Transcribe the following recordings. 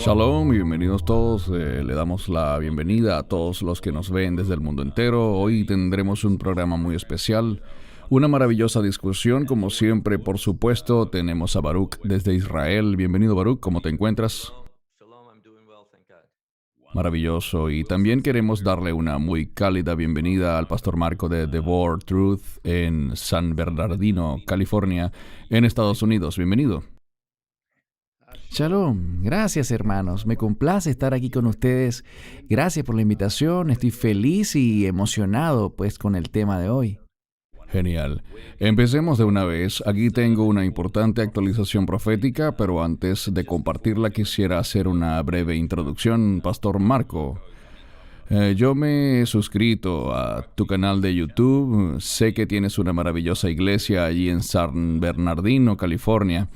Shalom y bienvenidos todos. Le damos la bienvenida a todos los que nos ven desde el mundo entero. Hoy tendremos un programa muy especial, una maravillosa discusión. Como siempre, por supuesto, tenemos a Baruch desde Israel. Bienvenido, Baruch. ¿Cómo te encuentras? Maravilloso. Y también queremos darle una muy cálida bienvenida al pastor Marco de The Word Truth en San Bernardino, California, en Estados Unidos. Bienvenido. Shalom, gracias hermanos, me complace estar aquí con ustedes. Gracias por la invitación, estoy feliz y emocionado pues con el tema de hoy. Genial. Empecemos de una vez. Aquí tengo una importante actualización profética, pero antes de compartirla quisiera hacer una breve introducción. Pastor Marco, yo me he suscrito a tu canal de YouTube. Sé que tienes una maravillosa iglesia allí en San Bernardino, California.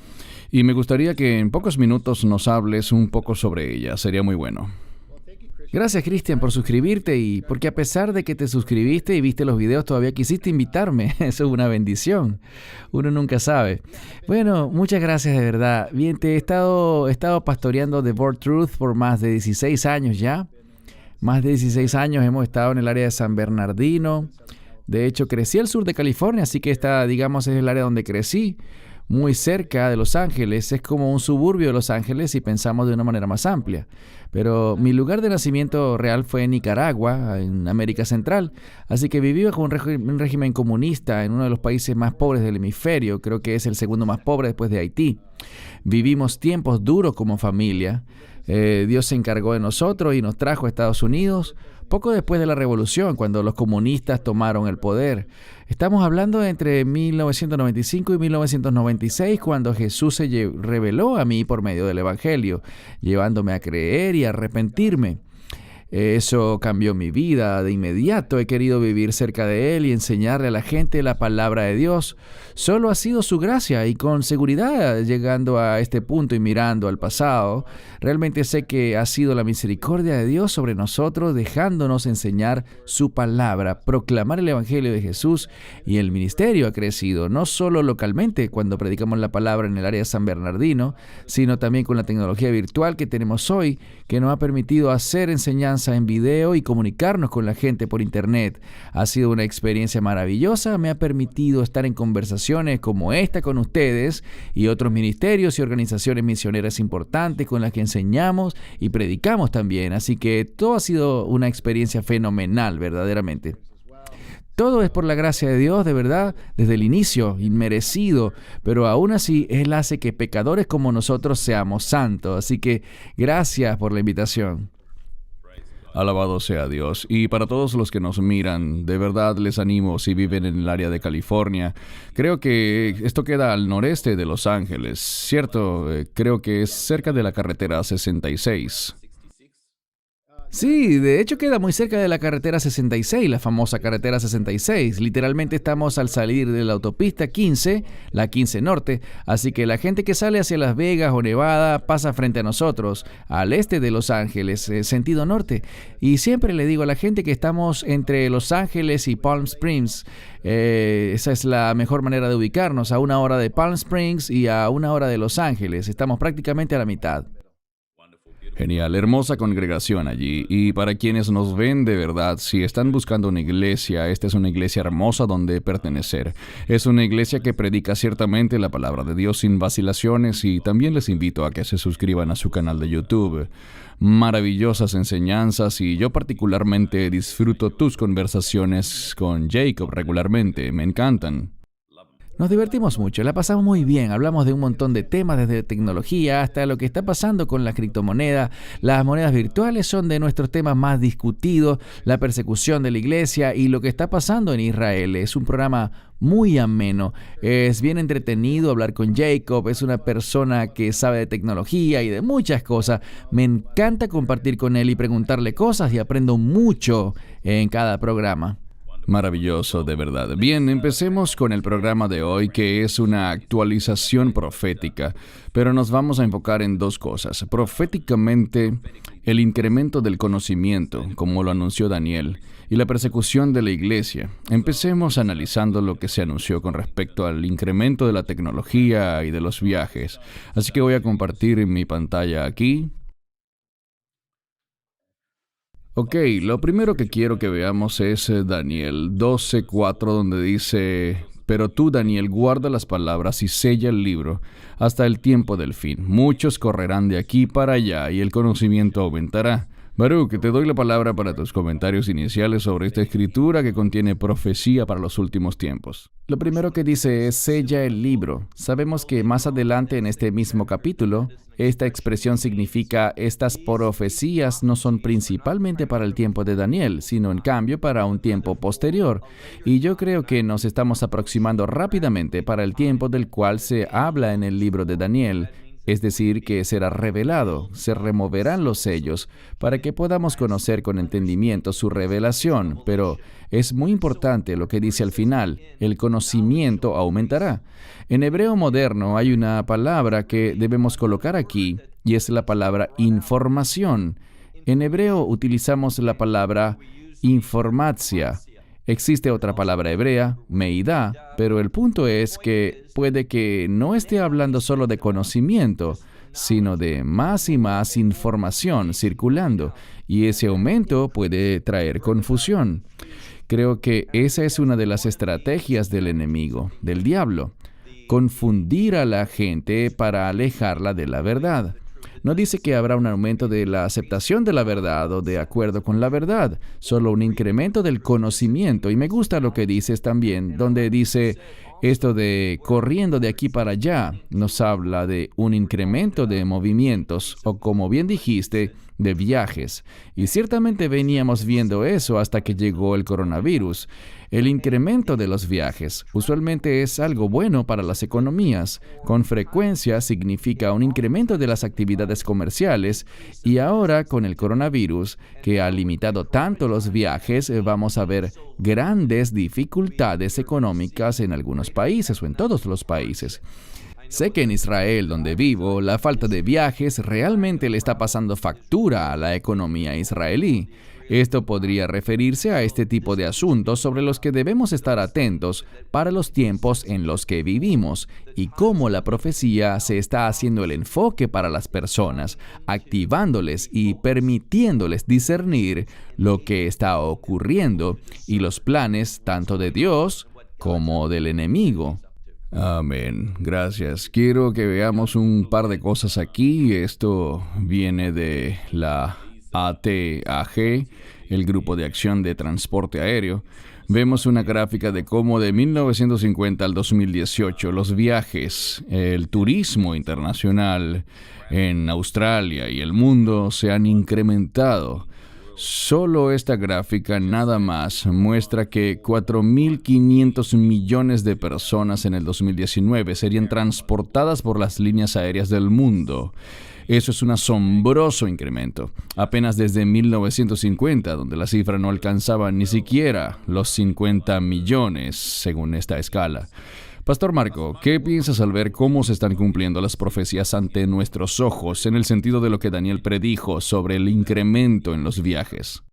Y me gustaría que en pocos minutos nos hables un poco sobre ella. Sería muy bueno. Gracias Cristian por suscribirte y porque a pesar de que te suscribiste y viste los videos todavía quisiste invitarme. Eso es una bendición. Uno nunca sabe. Bueno, muchas gracias de verdad. Bien, he estado pastoreando The Word Truth por más de 16 años ya. Más de 16 años hemos estado en el área de San Bernardino. De hecho, crecí al sur de California, así que esta, digamos, es el área donde crecí. Muy cerca de Los Ángeles, es como un suburbio de Los Ángeles si pensamos de una manera más amplia. Pero mi lugar de nacimiento real fue en Nicaragua, en América Central, así que viví bajo un régimen comunista en uno de los países más pobres del hemisferio, creo que es el segundo más pobre después de Haití. Vivimos tiempos duros como familia. Dios se encargó de nosotros y nos trajo a Estados Unidos poco después de la revolución, cuando los comunistas tomaron el poder. Estamos hablando de entre 1995 y 1996, cuando Jesús se reveló a mí por medio del Evangelio, llevándome a creer y a arrepentirme. Eso cambió mi vida de inmediato. He querido vivir cerca de Él y enseñarle a la gente la palabra de Dios. Solo ha sido su gracia y con seguridad, llegando a este punto y mirando al pasado, realmente sé que ha sido la misericordia de Dios sobre nosotros, dejándonos enseñar su palabra, proclamar el Evangelio de Jesús, y el ministerio ha crecido, no solo localmente cuando predicamos la palabra en el área de San Bernardino, sino también con la tecnología virtual que tenemos hoy, que nos ha permitido hacer enseñanza en video y comunicarnos con la gente por internet. Ha sido una experiencia maravillosa, me ha permitido estar en conversaciones como esta con ustedes y otros ministerios y organizaciones misioneras importantes con las que enseñamos y predicamos también, así que todo ha sido una experiencia fenomenal, verdaderamente. Todo es por la gracia de Dios, de verdad, desde el inicio, inmerecido, pero aún así Él hace que pecadores como nosotros seamos santos, así que gracias por la invitación. Alabado sea Dios. Y para todos los que nos miran, de verdad les animo si viven en el área de California. Creo que esto queda al noreste de Los Ángeles, ¿cierto? Creo que es cerca de la carretera 66. Sí, de hecho queda muy cerca de la carretera 66, la famosa carretera 66. Literalmente estamos al salir de la autopista 15, la 15 Norte, así que la gente que sale hacia Las Vegas o Nevada pasa frente a nosotros, al este de Los Ángeles, sentido norte. Y siempre le digo a la gente que estamos entre Los Ángeles y Palm Springs. Esa es la mejor manera de ubicarnos, a 1 hora de Palm Springs y a 1 hora de Los Ángeles. Estamos prácticamente a la mitad. Genial, hermosa congregación allí. Y para quienes nos ven de verdad, si están buscando una iglesia, esta es una iglesia hermosa donde pertenecer. Es una iglesia que predica ciertamente la palabra de Dios sin vacilaciones, y también les invito a que se suscriban a su canal de YouTube. Maravillosas enseñanzas, y yo particularmente disfruto tus conversaciones con Jacob regularmente. Me encantan. Nos divertimos mucho, la pasamos muy bien, hablamos de un montón de temas, desde tecnología hasta lo que está pasando con la criptomoneda. Las monedas virtuales son de nuestros temas más discutidos, la persecución de la iglesia y lo que está pasando en Israel. Es un programa muy ameno, es bien entretenido hablar con Jacob, es una persona que sabe de tecnología y de muchas cosas. Me encanta compartir con él y preguntarle cosas, y aprendo mucho en cada programa. Maravilloso, de verdad. Bien, empecemos con el programa de hoy, que es una actualización profética, pero nos vamos a enfocar en dos cosas. Proféticamente, el incremento del conocimiento, como lo anunció Daniel, y la persecución de la iglesia. Empecemos analizando lo que se anunció con respecto al incremento de la tecnología y de los viajes. Así que voy a compartir mi pantalla aquí. Ok, lo primero que quiero que veamos es Daniel 12:4, donde dice: Pero tú, Daniel, guarda las palabras y sella el libro hasta el tiempo del fin. Muchos correrán de aquí para allá y el conocimiento aumentará. Baruch, te doy la palabra para tus comentarios iniciales sobre esta escritura que contiene profecía para los últimos tiempos. Lo primero que dice es sella el libro. Sabemos que más adelante en este mismo capítulo, esta expresión significa estas profecías no son principalmente para el tiempo de Daniel, sino en cambio para un tiempo posterior. Y yo creo que nos estamos aproximando rápidamente para el tiempo del cual se habla en el libro de Daniel. Es decir, que será revelado, se removerán los sellos para que podamos conocer con entendimiento su revelación. Pero es muy importante lo que dice al final: el conocimiento aumentará. En hebreo moderno hay una palabra que debemos colocar aquí y es la palabra información. En hebreo utilizamos la palabra informatsia. Existe otra palabra hebrea, meidá, pero el punto es que puede que no esté hablando solo de conocimiento, sino de más y más información circulando, y ese aumento puede traer confusión. Creo que esa es una de las estrategias del enemigo, del diablo: confundir a la gente para alejarla de la verdad. No dice que habrá un aumento de la aceptación de la verdad o de acuerdo con la verdad, solo un incremento del conocimiento. Y me gusta lo que dices también, donde dice esto de corriendo de aquí para allá. Nos habla de un incremento de movimientos, o como bien dijiste, de viajes. Y ciertamente veníamos viendo eso hasta que llegó el coronavirus. El incremento de los viajes usualmente es algo bueno para las economías. Con frecuencia significa un incremento de las actividades comerciales, y ahora con el coronavirus, que ha limitado tanto los viajes, vamos a ver grandes dificultades económicas en algunos países o en todos los países. Sé que en Israel, donde vivo, la falta de viajes realmente le está pasando factura a la economía israelí. Esto podría referirse a este tipo de asuntos sobre los que debemos estar atentos para los tiempos en los que vivimos y cómo la profecía se está haciendo el enfoque para las personas, activándoles y permitiéndoles discernir lo que está ocurriendo y los planes tanto de Dios como del enemigo. Amén. Gracias. Quiero que veamos un par de cosas aquí. Esto viene de la ATAG, el Grupo de Acción de Transporte Aéreo. Vemos una gráfica de cómo de 1950 al 2018 los viajes, el turismo internacional en Australia y el mundo se han incrementado. Solo esta gráfica nada más muestra que 4.500 millones de personas en el 2019 serían transportadas por las líneas aéreas del mundo. Eso es un asombroso incremento. Apenas desde 1950, donde la cifra no alcanzaba ni siquiera los 50 millones, según esta escala. Pastor Marco, ¿qué piensas al ver cómo se están cumpliendo las profecías ante nuestros ojos en el sentido de lo que Daniel predijo sobre el incremento en los viajes?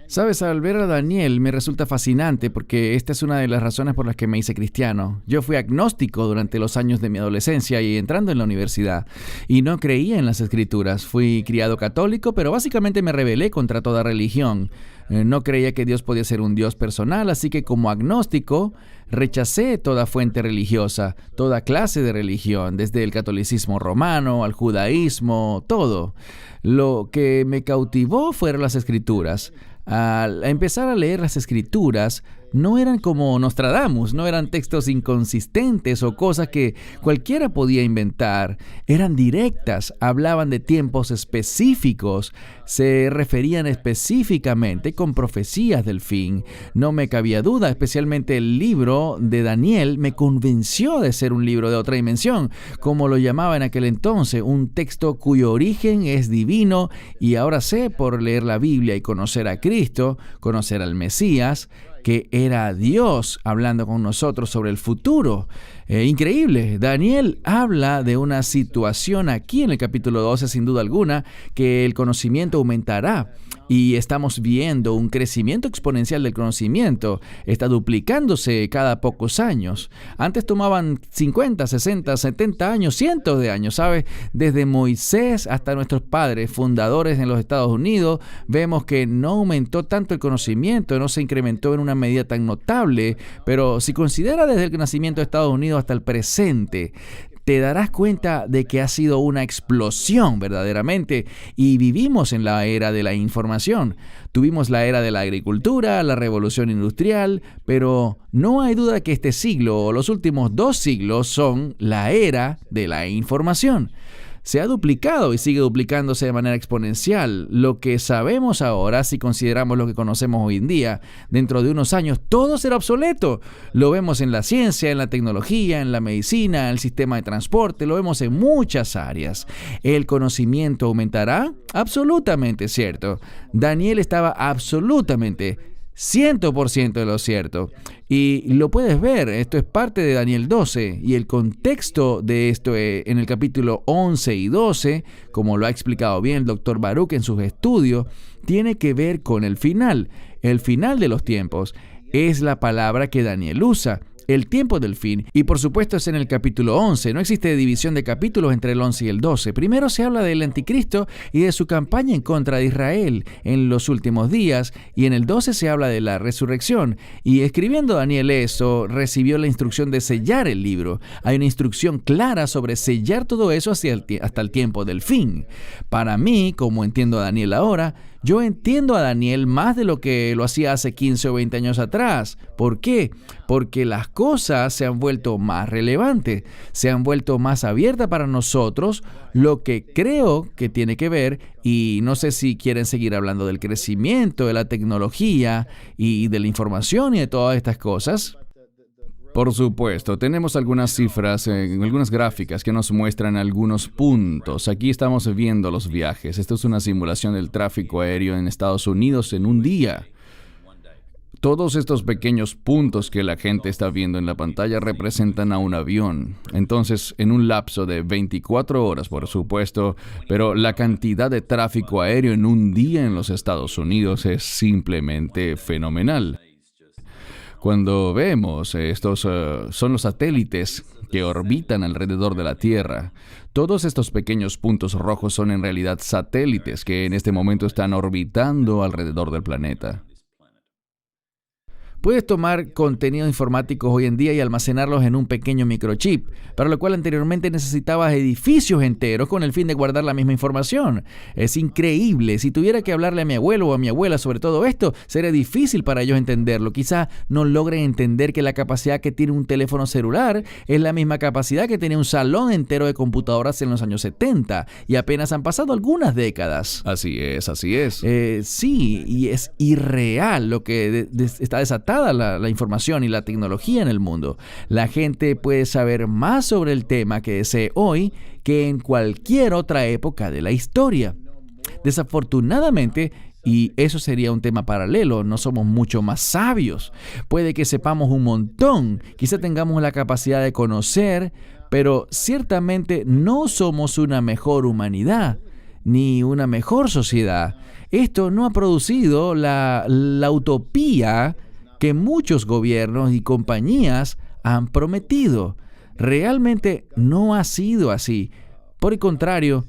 Sabes, al ver a Daniel me resulta fascinante porque esta es una de las razones por las que me hice cristiano. Yo fui agnóstico durante los años de mi adolescencia y entrando en la universidad, y no creía en las Escrituras. Fui criado católico, pero básicamente me rebelé contra toda religión. No creía que Dios podía ser un Dios personal, así que como agnóstico rechacé toda fuente religiosa, toda clase de religión, desde el catolicismo romano al judaísmo, todo. Lo que me cautivó fueron las Escrituras. Al empezar a leer las Escrituras, no eran como Nostradamus, no eran textos inconsistentes o cosas que cualquiera podía inventar. Eran directas, hablaban de tiempos específicos, se referían específicamente con profecías del fin. No me cabía duda, especialmente el libro de Daniel me convenció de ser un libro de otra dimensión, como lo llamaba en aquel entonces, un texto cuyo origen es divino, y ahora sé por leer la Biblia y conocer a Cristo, conocer al Mesías, que era Dios hablando con nosotros sobre el futuro. Increíble. Daniel habla de una situación aquí en el capítulo 12, sin duda alguna, que el conocimiento aumentará. y estamos viendo un crecimiento exponencial del conocimiento. Está duplicándose cada pocos años. Antes tomaban 50, 60, 70 años, cientos de años, ¿sabes? Desde Moisés hasta nuestros padres fundadores en los Estados Unidos, vemos que no aumentó tanto el conocimiento, no se incrementó en una medida tan notable, pero si considera desde el nacimiento de Estados Unidos hasta el presente, te darás cuenta de que ha sido una explosión verdaderamente, y vivimos en la era de la información. Tuvimos la era de la agricultura, la revolución industrial, pero no hay duda que este siglo o los últimos 2 siglos son la era de la información. Se ha duplicado y sigue duplicándose de manera exponencial. Lo que sabemos ahora, si consideramos lo que conocemos hoy en día, dentro de unos años todo será obsoleto. Lo vemos en la ciencia, en la tecnología, en la medicina, en el sistema de transporte, lo vemos en muchas áreas. ¿El conocimiento aumentará? Absolutamente cierto. Daniel estaba absolutamente 100% de lo cierto. Y lo puedes ver, esto es parte de Daniel 12, y el contexto de esto en el capítulo 11 y 12, como lo ha explicado bien el Dr. Baruch en sus estudios, tiene que ver con el final de los tiempos. Es la palabra que Daniel usa. El tiempo del fin, y por supuesto es en el capítulo 11, no existe división de capítulos entre el 11 y el 12. Primero se habla del anticristo y de su campaña en contra de Israel en los últimos días, y en el 12 se habla de la resurrección, y escribiendo Daniel eso, recibió la instrucción de sellar el libro. Hay una instrucción clara sobre sellar todo eso hasta el tiempo del fin. Para mí, como entiendo a Daniel ahora, yo entiendo a Daniel más de lo que lo hacía hace 15 o 20 años atrás. ¿Por qué? Porque las cosas se han vuelto más relevantes, se han vuelto más abiertas para nosotros, lo que creo que tiene que ver, y no sé si quieren seguir hablando del crecimiento, de la tecnología y de la información y de todas estas cosas. Por supuesto, tenemos algunas cifras, algunas gráficas que nos muestran algunos puntos. Aquí estamos viendo los viajes. Esto es una simulación del tráfico aéreo en Estados Unidos en un día. Todos estos pequeños puntos que la gente está viendo en la pantalla representan a un avión. Entonces, en un lapso de 24 horas, por supuesto, pero la cantidad de tráfico aéreo en un día en los Estados Unidos es simplemente fenomenal. Cuando vemos estos son los satélites que orbitan alrededor de la Tierra. Todos estos pequeños puntos rojos son en realidad satélites que en este momento están orbitando alrededor del planeta. Puedes tomar contenidos informáticos hoy en día y almacenarlos en un pequeño microchip, para lo cual anteriormente necesitabas edificios enteros con el fin de guardar la misma información. Es increíble. Si tuviera que hablarle a mi abuelo o a mi abuela sobre todo esto, sería difícil para ellos entenderlo. Quizá no logren entender que la capacidad que tiene un teléfono celular es la misma capacidad que tenía un salón entero de computadoras en los años 70, y apenas han pasado algunas décadas. Así es, así es. Sí, y es irreal lo que está desatado. La información y la tecnología en el mundo. La gente puede saber más sobre el tema que desee hoy que en cualquier otra época de la historia. Desafortunadamente, y eso sería un tema paralelo, no somos mucho más sabios. Puede que sepamos un montón, quizá tengamos la capacidad de conocer, pero ciertamente no somos una mejor humanidad, ni una mejor sociedad. Esto no ha producido la utopía que muchos gobiernos y compañías han prometido. Realmente no ha sido así. Por el contrario,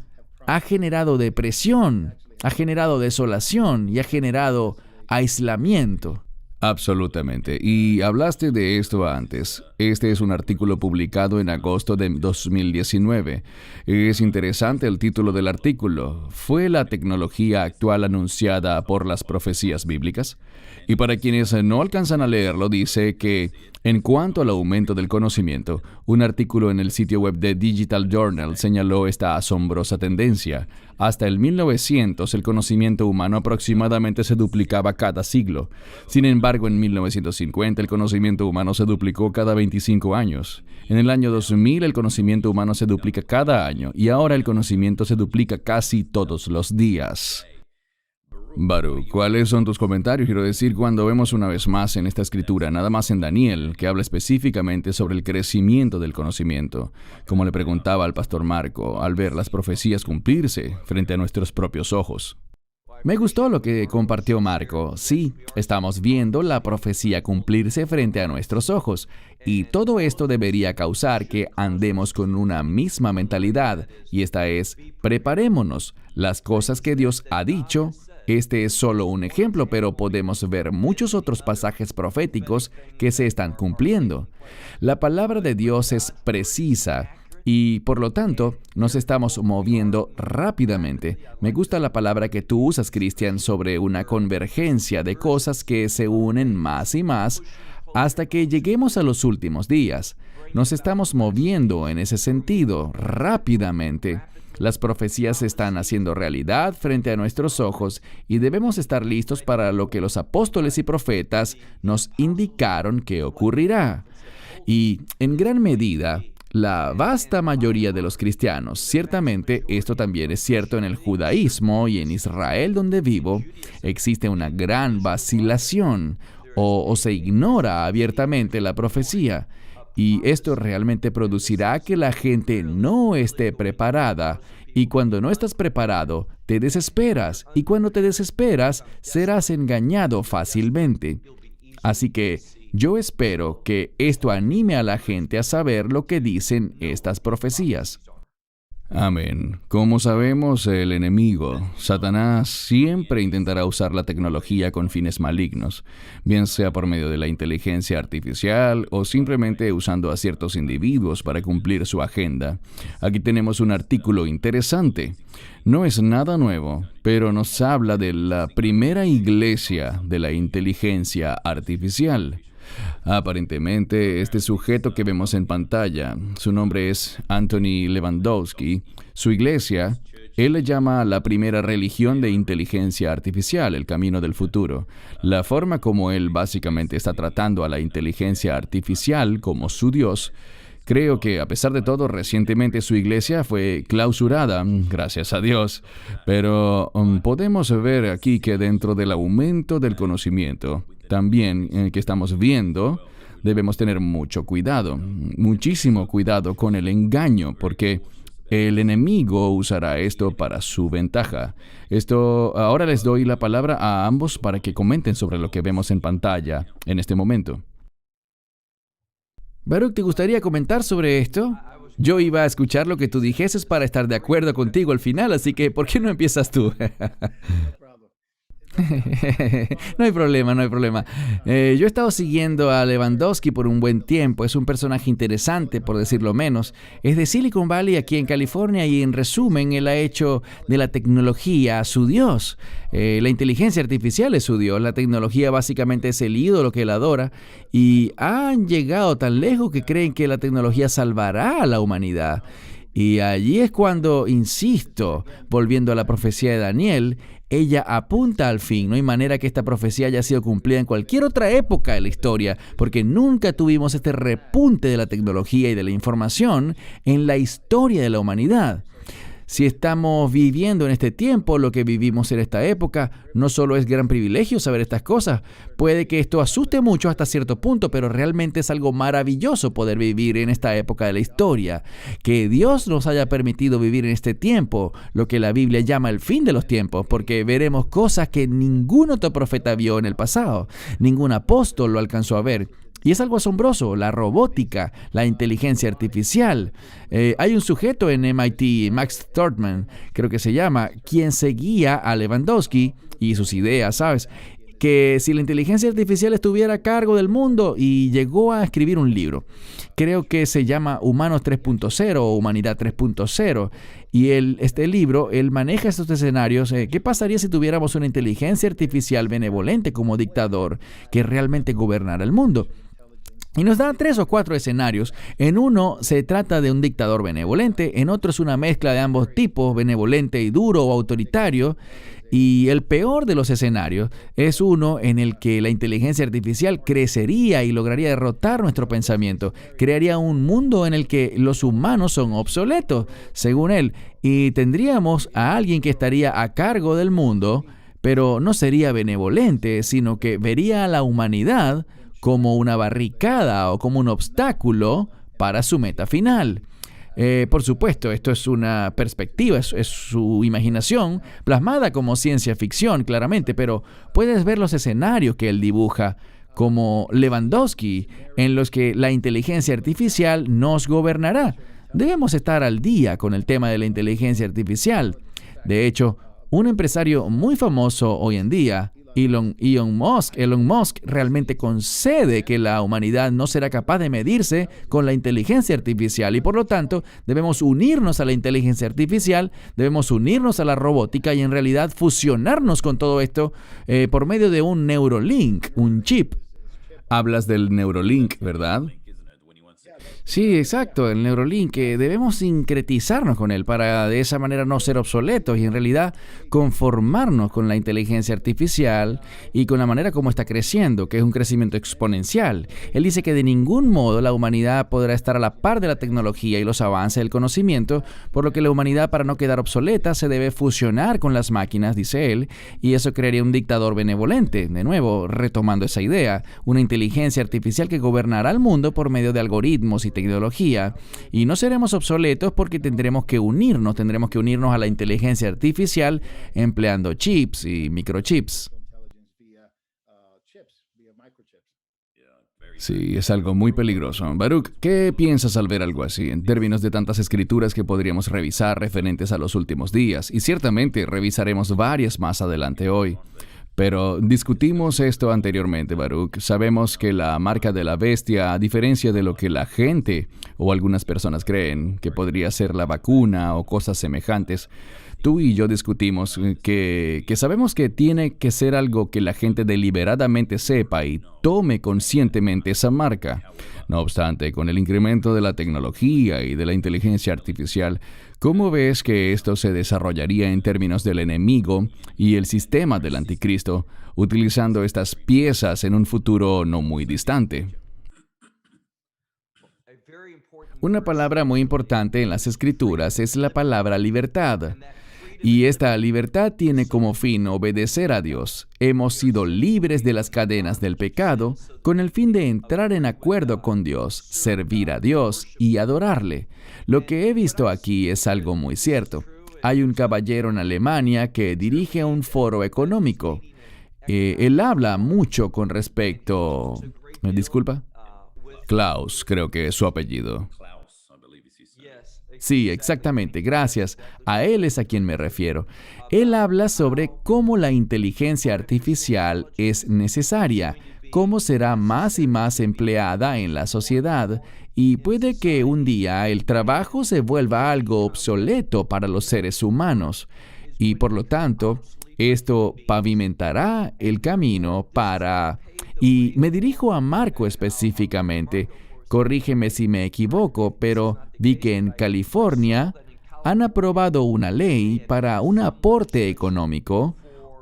ha generado depresión, ha generado desolación y ha generado aislamiento. Absolutamente. Y hablaste de esto antes. Este es un artículo publicado en agosto de 2019. Es interesante el título del artículo. ¿Fue la tecnología actual anunciada por las profecías bíblicas? Y para quienes no alcanzan a leerlo, dice que en cuanto al aumento del conocimiento, un artículo en el sitio web de Digital Journal señaló esta asombrosa tendencia. Hasta el 1900, el conocimiento humano aproximadamente se duplicaba cada siglo. Sin embargo, en 1950, el conocimiento humano se duplicó cada 25 años. En el año 2000, el conocimiento humano se duplica cada año, y ahora el conocimiento se duplica casi todos los días. Baruch, ¿cuáles son tus comentarios? Quiero decir, cuando vemos una vez más en esta escritura, nada más en Daniel, que habla específicamente sobre el crecimiento del conocimiento, como le preguntaba al pastor Marco, al ver las profecías cumplirse frente a nuestros propios ojos. Me gustó lo que compartió Marco. Sí, estamos viendo la profecía cumplirse frente a nuestros ojos. Y todo esto debería causar que andemos con una misma mentalidad. Y esta es, preparémonos. Las cosas que Dios ha dicho. Este es solo un ejemplo, pero podemos ver muchos otros pasajes proféticos que se están cumpliendo. La palabra de Dios es precisa. Y por lo tanto, nos estamos moviendo rápidamente. Me gusta la palabra que tú usas, Cristian, sobre una convergencia de cosas que se unen más y más hasta que lleguemos a los últimos días. Nos estamos moviendo en ese sentido rápidamente. Las profecías se están haciendo realidad frente a nuestros ojos y debemos estar listos para lo que los apóstoles y profetas nos indicaron que ocurrirá. Y en gran medida, la vasta mayoría de los cristianos, ciertamente esto también es cierto en el judaísmo y en Israel donde vivo, existe una gran vacilación o se ignora abiertamente la profecía. Y esto realmente producirá que la gente no esté preparada. Y cuando no estás preparado, te desesperas. Y cuando te desesperas, serás engañado fácilmente. Así que yo espero que esto anime a la gente a saber lo que dicen estas profecías. Amén. Como sabemos, el enemigo, Satanás, siempre intentará usar la tecnología con fines malignos, bien sea por medio de la inteligencia artificial o simplemente usando a ciertos individuos para cumplir su agenda. Aquí tenemos un artículo interesante. No es nada nuevo, pero nos habla de la primera iglesia de la inteligencia artificial. Aparentemente, este sujeto que vemos en pantalla, su nombre es Anthony Lewandowski, su iglesia, él le llama la primera religión de inteligencia artificial, el camino del futuro. La forma como él básicamente está tratando a la inteligencia artificial como su Dios. Creo que, a pesar de todo, recientemente su iglesia fue clausurada, gracias a Dios. Pero podemos ver aquí que dentro del aumento del conocimiento, también que estamos viendo, debemos tener mucho cuidado, muchísimo cuidado con el engaño, porque el enemigo usará esto para su ventaja. Ahora les doy la palabra a ambos para que comenten sobre lo que vemos en pantalla en este momento. Baruch, ¿te gustaría comentar sobre esto? Yo iba a escuchar lo que tú dijeses para estar de acuerdo contigo al final, así que ¿por qué no empiezas tú? No hay problema, no hay problema. Yo he estado siguiendo a Lewandowski por un buen tiempo. Es un personaje interesante, por decirlo menos. Es de Silicon Valley, aquí en California, y en resumen, él ha hecho de la tecnología su Dios. La inteligencia artificial es su Dios. La tecnología básicamente es el ídolo que él adora. Y han llegado tan lejos que creen que la tecnología salvará a la humanidad. Y allí es cuando, insisto, volviendo a la profecía de Daniel, ella apunta al fin. No hay manera que esta profecía haya sido cumplida en cualquier otra época de la historia, porque nunca tuvimos este repunte de la tecnología y de la información en la historia de la humanidad. Si estamos viviendo en este tiempo, lo que vivimos en esta época, no solo es gran privilegio saber estas cosas. Puede que esto asuste mucho hasta cierto punto, pero realmente es algo maravilloso poder vivir en esta época de la historia. Que Dios nos haya permitido vivir en este tiempo, lo que la Biblia llama el fin de los tiempos, porque veremos cosas que ningún otro profeta vio en el pasado. Ningún apóstol lo alcanzó a ver. Y es algo asombroso, la robótica, la inteligencia artificial. Hay un sujeto en MIT, Max Thortman, creo que se llama, quien seguía a Lewandowski y sus ideas, ¿sabes? Que si la inteligencia artificial estuviera a cargo del mundo, y llegó a escribir un libro. Creo que se llama Humanos 3.0 o Humanidad 3.0. Y este libro, él maneja estos escenarios. ¿Qué pasaría si tuviéramos una inteligencia artificial benevolente como dictador que realmente gobernara el mundo? Y nos da 3 o 4 escenarios. En uno se trata de un dictador benevolente, en otro es una mezcla de ambos tipos, benevolente y duro o autoritario. Y el peor de los escenarios es uno en el que la inteligencia artificial crecería y lograría derrotar nuestro pensamiento. Crearía un mundo en el que los humanos son obsoletos, según él. Y tendríamos a alguien que estaría a cargo del mundo, pero no sería benevolente, sino que vería a la humanidad como una barricada o como un obstáculo para su meta final. Por supuesto, esto es una perspectiva, es su imaginación plasmada como ciencia ficción, claramente, pero puedes ver los escenarios que él dibuja como Lewandowski, en los que la inteligencia artificial nos gobernará. Debemos estar al día con el tema de la inteligencia artificial. De hecho, un empresario muy famoso hoy en día, Elon Musk realmente concede que la humanidad no será capaz de medirse con la inteligencia artificial y por lo tanto debemos unirnos a la inteligencia artificial, debemos unirnos a la robótica y en realidad fusionarnos con todo esto por medio de un Neuralink, un chip. Hablas del Neuralink, ¿verdad? Sí, exacto, el Neuralink, que debemos sincretizarnos con él para de esa manera no ser obsoletos y en realidad conformarnos con la inteligencia artificial y con la manera como está creciendo, que es un crecimiento exponencial. Él dice que de ningún modo la humanidad podrá estar a la par de la tecnología y los avances del conocimiento, por lo que la humanidad, para no quedar obsoleta, se debe fusionar con las máquinas, dice él, y eso crearía un dictador benevolente. De nuevo, retomando esa idea, una inteligencia artificial que gobernará el mundo por medio de algoritmos y tecnología, y no seremos obsoletos porque tendremos que unirnos a la inteligencia artificial empleando chips y microchips. Sí, es algo muy peligroso. Baruch, ¿qué piensas al ver algo así, en términos de tantas escrituras que podríamos revisar referentes a los últimos días? Y ciertamente revisaremos varias más adelante hoy. Pero discutimos esto anteriormente, Baruch. Sabemos que la marca de la bestia, a diferencia de lo que la gente o algunas personas creen, que podría ser la vacuna o cosas semejantes, tú y yo discutimos que sabemos que tiene que ser algo que la gente deliberadamente sepa y tome conscientemente esa marca. No obstante, con el incremento de la tecnología y de la inteligencia artificial, ¿cómo ves que esto se desarrollaría en términos del enemigo y el sistema del anticristo, utilizando estas piezas en un futuro no muy distante? Una palabra muy importante en las Escrituras es la palabra libertad. Y esta libertad tiene como fin obedecer a Dios. Hemos sido libres de las cadenas del pecado con el fin de entrar en acuerdo con Dios, servir a Dios y adorarle. Lo que he visto aquí es algo muy cierto. Hay un caballero en Alemania que dirige un foro económico. Él habla mucho con respecto... ¿Me disculpa? Klaus, creo que es su apellido. Sí, exactamente, gracias. A él es a quien me refiero. Él habla sobre cómo la inteligencia artificial es necesaria, cómo será más y más empleada en la sociedad, y puede que un día el trabajo se vuelva algo obsoleto para los seres humanos. Y por lo tanto, esto pavimentará el camino para... Y me dirijo a Marco específicamente. Corrígeme si me equivoco, pero vi que en California han aprobado una ley para un aporte económico,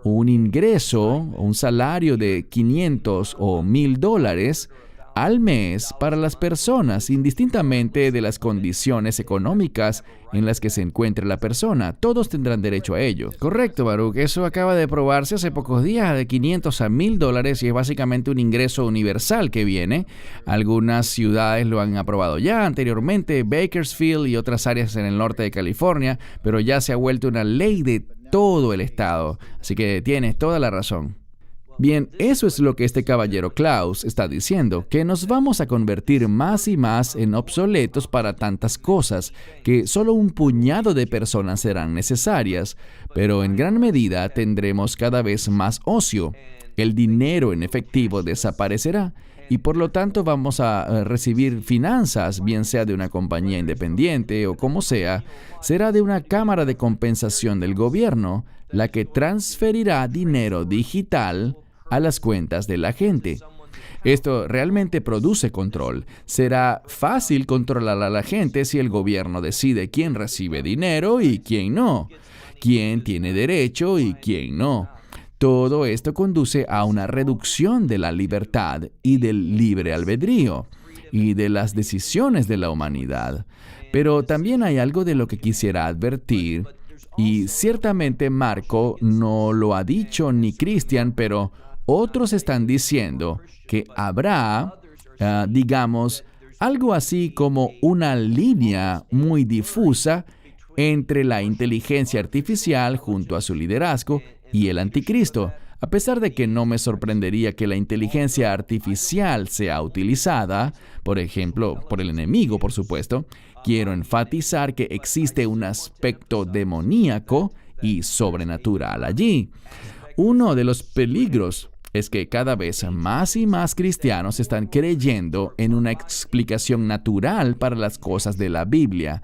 un ingreso, un salario de 500 o 1,000 dólares al mes para las personas, indistintamente de las condiciones económicas en las que se encuentre la persona. Todos tendrán derecho a ello. Correcto, Baruch. Eso acaba de aprobarse hace pocos días, de 500 a 1,000 dólares, y es básicamente un ingreso universal que viene. Algunas ciudades lo han aprobado ya anteriormente, Bakersfield y otras áreas en el norte de California, pero ya se ha vuelto una ley de todo el estado. Así que tienes toda la razón. Bien, eso es lo que este caballero Klaus está diciendo, que nos vamos a convertir más y más en obsoletos para tantas cosas, que solo un puñado de personas serán necesarias, pero en gran medida tendremos cada vez más ocio. El dinero en efectivo desaparecerá y por lo tanto vamos a recibir finanzas, bien sea de una compañía independiente o como sea, será de una cámara de compensación del gobierno, la que transferirá dinero digital a las cuentas de la gente. Esto realmente produce control. Será fácil controlar a la gente si el gobierno decide quién recibe dinero y quién no, quién tiene derecho y quién no. Todo esto conduce a una reducción de la libertad y del libre albedrío y de las decisiones de la humanidad. Pero también hay algo de lo que quisiera advertir, y ciertamente Marco no lo ha dicho ni Christian, pero otros están diciendo que habrá, algo así como una línea muy difusa entre la inteligencia artificial junto a su liderazgo y el anticristo. A pesar de que no me sorprendería que la inteligencia artificial sea utilizada, por ejemplo, por el enemigo, por supuesto, quiero enfatizar que existe un aspecto demoníaco y sobrenatural allí. Uno de los peligros es que cada vez más y más cristianos están creyendo en una explicación natural para las cosas de la Biblia.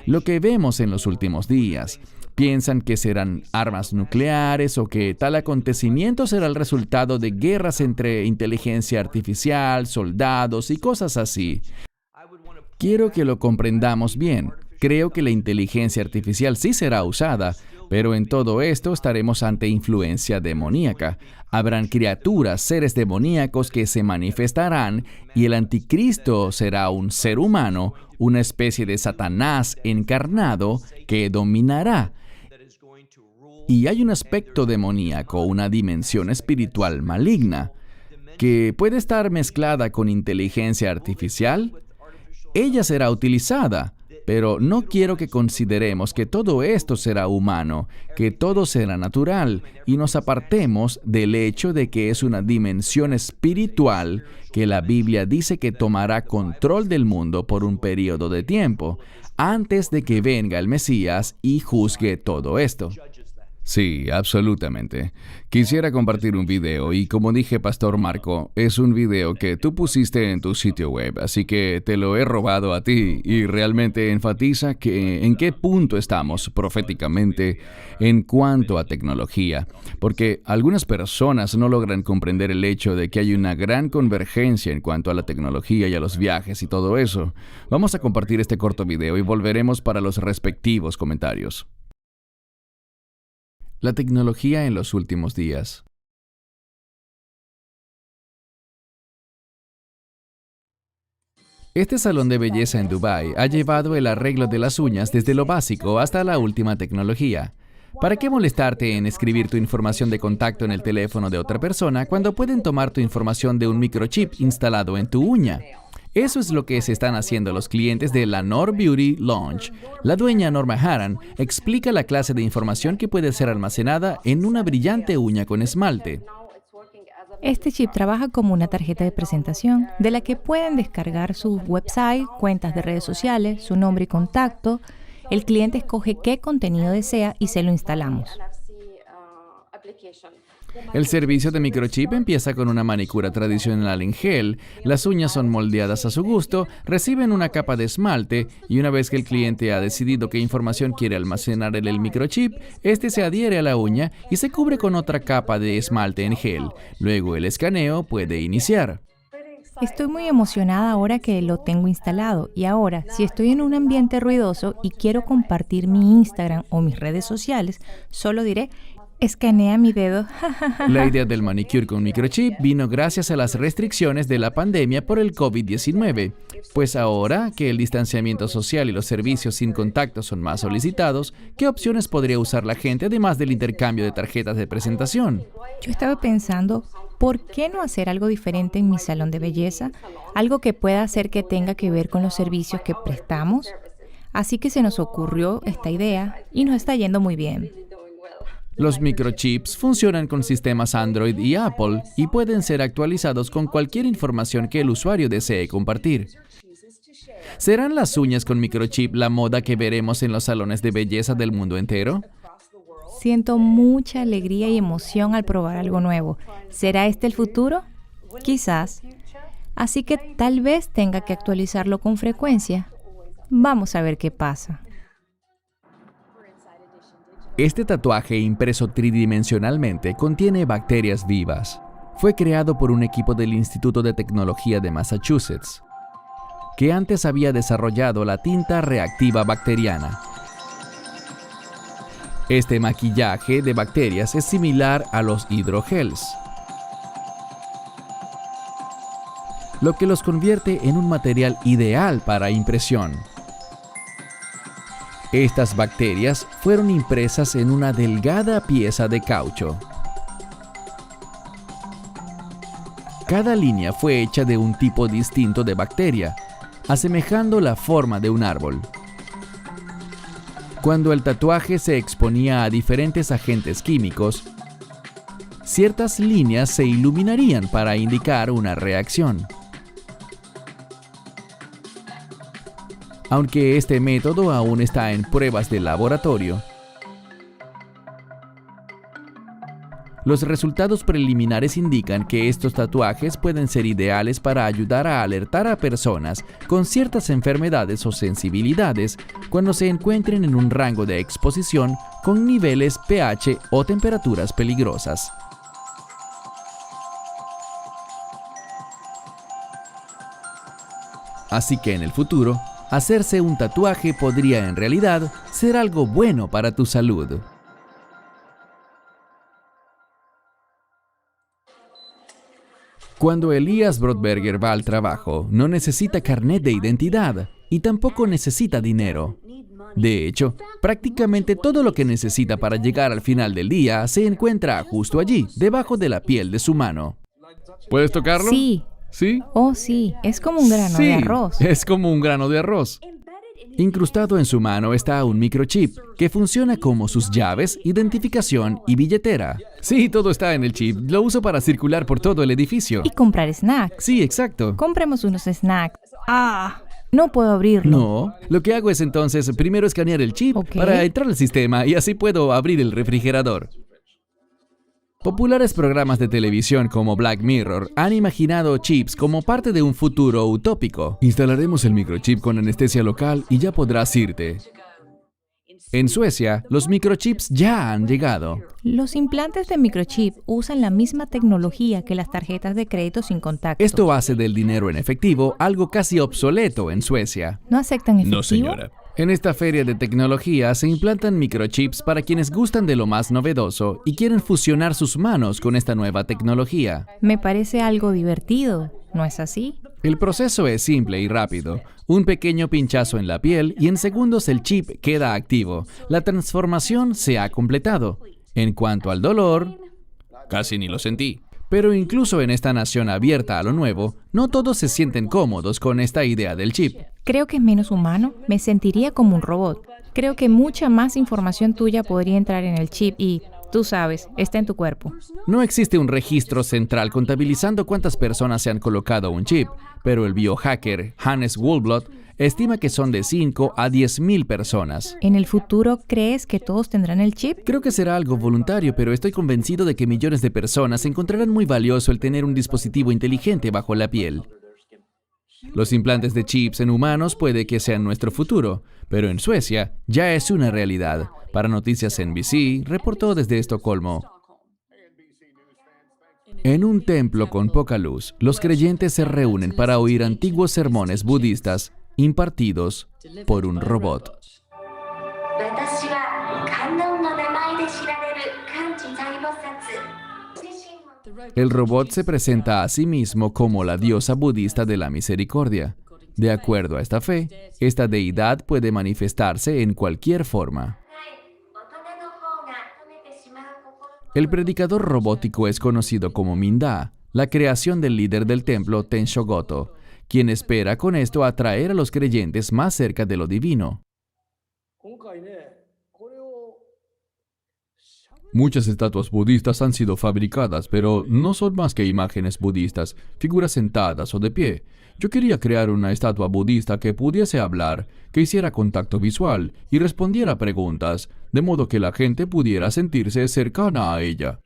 Lo que vemos en los últimos días. Piensan que serán armas nucleares o que tal acontecimiento será el resultado de guerras entre inteligencia artificial, soldados y cosas así. Quiero que lo comprendamos bien. Creo que la inteligencia artificial sí será usada, pero en todo esto estaremos ante influencia demoníaca. Habrán criaturas, seres demoníacos que se manifestarán y el anticristo será un ser humano, una especie de Satanás encarnado que dominará. Y hay un aspecto demoníaco, una dimensión espiritual maligna, que puede estar mezclada con inteligencia artificial. Ella será utilizada, pero no quiero que consideremos que todo esto será humano, que todo será natural, y nos apartemos del hecho de que es una dimensión espiritual que la Biblia dice que tomará control del mundo por un periodo de tiempo, antes de que venga el Mesías y juzgue todo esto. Sí, absolutamente. Quisiera compartir un video y como dije, Pastor Marco, es un video que tú pusiste en tu sitio web, así que te lo he robado a ti y realmente enfatiza en qué punto estamos proféticamente en cuanto a tecnología, porque algunas personas no logran comprender el hecho de que hay una gran convergencia en cuanto a la tecnología y a los viajes y todo eso. Vamos a compartir este corto video y volveremos para los respectivos comentarios. La tecnología en los últimos días. Este salón de belleza en Dubái ha llevado el arreglo de las uñas desde lo básico hasta la última tecnología. ¿Para qué molestarte en escribir tu información de contacto en el teléfono de otra persona cuando pueden tomar tu información de un microchip instalado en tu uña? Eso es lo que se están haciendo los clientes de la Nor Beauty Lounge. La dueña Norma Haran explica la clase de información que puede ser almacenada en una brillante uña con esmalte. Este chip trabaja como una tarjeta de presentación de la que pueden descargar su website, cuentas de redes sociales, su nombre y contacto. El cliente escoge qué contenido desea y se lo instalamos. El servicio de microchip empieza con una manicura tradicional en gel, las uñas son moldeadas a su gusto, reciben una capa de esmalte y una vez que el cliente ha decidido qué información quiere almacenar en el microchip, este se adhiere a la uña y se cubre con otra capa de esmalte en gel. Luego el escaneo puede iniciar. Estoy muy emocionada ahora que lo tengo instalado y ahora, si estoy en un ambiente ruidoso y quiero compartir mi Instagram o mis redes sociales, solo diré: escanea mi dedo. La idea del manicure con microchip vino gracias a las restricciones de la pandemia por el COVID-19. Pues ahora que el distanciamiento social y los servicios sin contacto son más solicitados, ¿qué opciones podría usar la gente además del intercambio de tarjetas de presentación? Yo estaba pensando, ¿por qué no hacer algo diferente en mi salón de belleza? Algo que pueda hacer que tenga que ver con los servicios que prestamos. Así que se nos ocurrió esta idea y nos está yendo muy bien. Los microchips funcionan con sistemas Android y Apple y pueden ser actualizados con cualquier información que el usuario desee compartir. ¿Serán las uñas con microchip la moda que veremos en los salones de belleza del mundo entero? Siento mucha alegría y emoción al probar algo nuevo. ¿Será este el futuro? Quizás. Así que tal vez tenga que actualizarlo con frecuencia. Vamos a ver qué pasa. Este tatuaje impreso tridimensionalmente contiene bacterias vivas. Fue creado por un equipo del Instituto de Tecnología de Massachusetts, que antes había desarrollado la tinta reactiva bacteriana. Este maquillaje de bacterias es similar a los hidrogels, lo que los convierte en un material ideal para impresión. Estas bacterias fueron impresas en una delgada pieza de caucho. Cada línea fue hecha de un tipo distinto de bacteria, asemejando la forma de un árbol. Cuando el tatuaje se exponía a diferentes agentes químicos, ciertas líneas se iluminarían para indicar una reacción. Aunque este método aún está en pruebas de laboratorio, los resultados preliminares indican que estos tatuajes pueden ser ideales para ayudar a alertar a personas con ciertas enfermedades o sensibilidades cuando se encuentren en un rango de exposición con niveles pH o temperaturas peligrosas. Así que en el futuro, hacerse un tatuaje podría en realidad ser algo bueno para tu salud. Cuando Elias Brodberger va al trabajo, no necesita carnet de identidad y tampoco necesita dinero. De hecho, prácticamente todo lo que necesita para llegar al final del día se encuentra justo allí, debajo de la piel de su mano. ¿Puedes tocarlo? Sí. ¿Sí? Oh, sí. Es como un grano de arroz. Es como un grano de arroz. Incrustado en su mano está un microchip que funciona como sus llaves, identificación y billetera. Sí, todo está en el chip. Lo uso para circular por todo el edificio. Y comprar snacks. Sí, exacto. Compremos unos snacks. ¡Ah! No puedo abrirlo. No, lo que hago es entonces primero escanear el chip para entrar al sistema y así puedo abrir el refrigerador. Populares programas de televisión como Black Mirror han imaginado chips como parte de un futuro utópico. Instalaremos el microchip con anestesia local y ya podrás irte. En Suecia, los microchips ya han llegado. Los implantes de microchip usan la misma tecnología que las tarjetas de crédito sin contacto. Esto hace del dinero en efectivo algo casi obsoleto en Suecia. ¿No aceptan efectivo? No, señora. En esta feria de tecnología se implantan microchips para quienes gustan de lo más novedoso y quieren fusionar sus manos con esta nueva tecnología. Me parece algo divertido, ¿no es así? El proceso es simple y rápido. Un pequeño pinchazo en la piel y en segundos el chip queda activo. La transformación se ha completado. En cuanto al dolor, Casi ni lo sentí. pero incluso en esta nación abierta a lo nuevo, no todos se sienten cómodos con esta idea del chip. Creo que es menos humano. Me sentiría como un robot. Creo que mucha más información tuya podría entrar en el chip y, tú sabes, está en tu cuerpo. No existe un registro central contabilizando cuántas personas se han colocado un chip, pero el biohacker Hannes Wohlblot estima que son de 5 a 10,000 personas. ¿En el futuro crees que todos tendrán el chip? Creo que será algo voluntario, pero estoy convencido de que millones de personas encontrarán muy valioso el tener un dispositivo inteligente bajo la piel. Los implantes de chips en humanos puede que sean nuestro futuro, pero en Suecia ya es una realidad. Para Noticias NBC, reportó desde Estocolmo. En un templo con poca luz, los creyentes se reúnen para oír antiguos sermones budistas impartidos por un robot. El robot se presenta a sí mismo como la diosa budista de la misericordia. De acuerdo a esta fe, esta deidad puede manifestarse en cualquier forma. El predicador robótico es conocido como Minda, la creación del líder del templo Tensho Goto, quien espera con esto atraer a los creyentes más cerca de lo divino. Muchas estatuas budistas han sido fabricadas, pero no son más que imágenes budistas, figuras sentadas o de pie. Yo quería crear una estatua budista que pudiese hablar, que hiciera contacto visual y respondiera preguntas, de modo que la gente pudiera sentirse cercana a ella.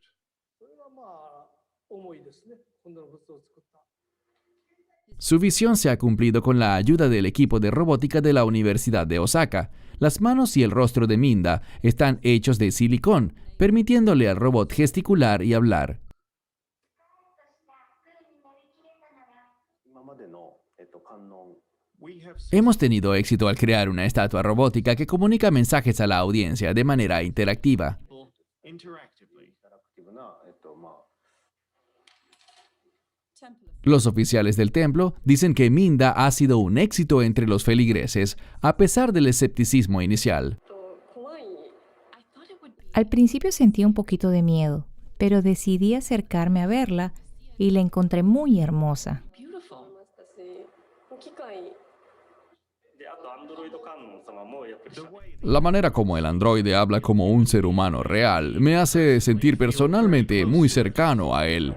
Su visión se ha cumplido con la ayuda del equipo de robótica de la Universidad de Osaka. Las manos y el rostro de Minda están hechos de silicón, permitiéndole al robot gesticular y hablar. Hemos tenido éxito al crear una estatua robótica que comunica mensajes a la audiencia de manera interactiva. Los oficiales del templo dicen que Minda ha sido un éxito entre los feligreses, a pesar del escepticismo inicial. Al principio sentí un poquito de miedo, pero decidí acercarme a verla y la encontré muy hermosa. La manera como el androide habla como un ser humano real me hace sentir personalmente muy cercano a él.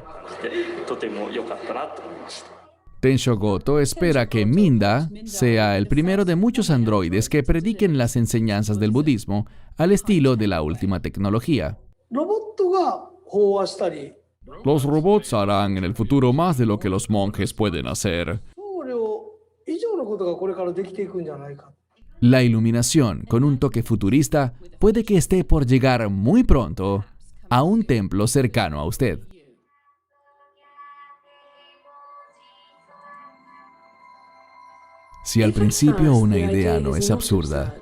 Tensho Goto espera que Minda sea el primero de muchos androides que prediquen las enseñanzas del budismo al estilo de la última tecnología. Los robots harán en el futuro más de lo que los monjes pueden hacer. La iluminación, con un toque futurista, puede que esté por llegar muy pronto a un templo cercano a usted. Si al principio una idea no es absurda,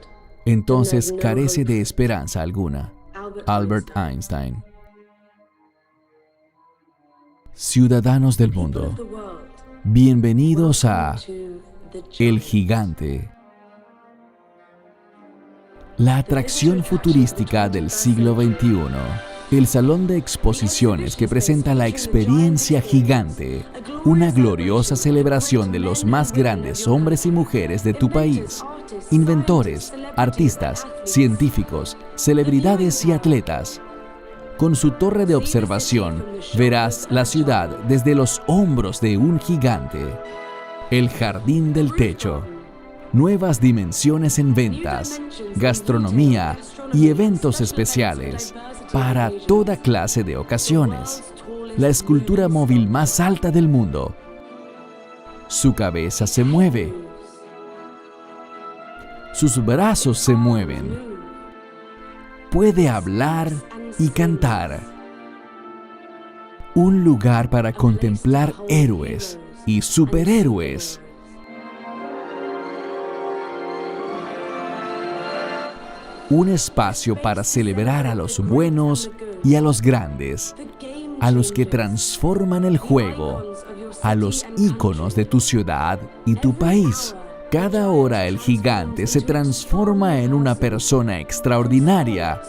entonces carece de esperanza alguna. Albert Einstein. Ciudadanos del mundo, bienvenidos a El Gigante, la atracción futurística del siglo XXI. El salón de exposiciones que presenta la experiencia gigante, una gloriosa celebración de los más grandes hombres y mujeres de tu país, inventores, artistas, científicos, celebridades y atletas. Con su torre de observación, verás la ciudad desde los hombros de un gigante. El jardín del techo. Nuevas dimensiones en ventas, gastronomía y eventos especiales para toda clase de ocasiones. La escultura móvil más alta del mundo. Su cabeza se mueve. Sus brazos se mueven. Puede hablar y cantar. Un lugar para contemplar héroes y superhéroes. Un espacio para celebrar a los buenos y a los grandes, a los que transforman el juego, a los íconos de tu ciudad y tu país. Cada hora el gigante se transforma en una persona extraordinaria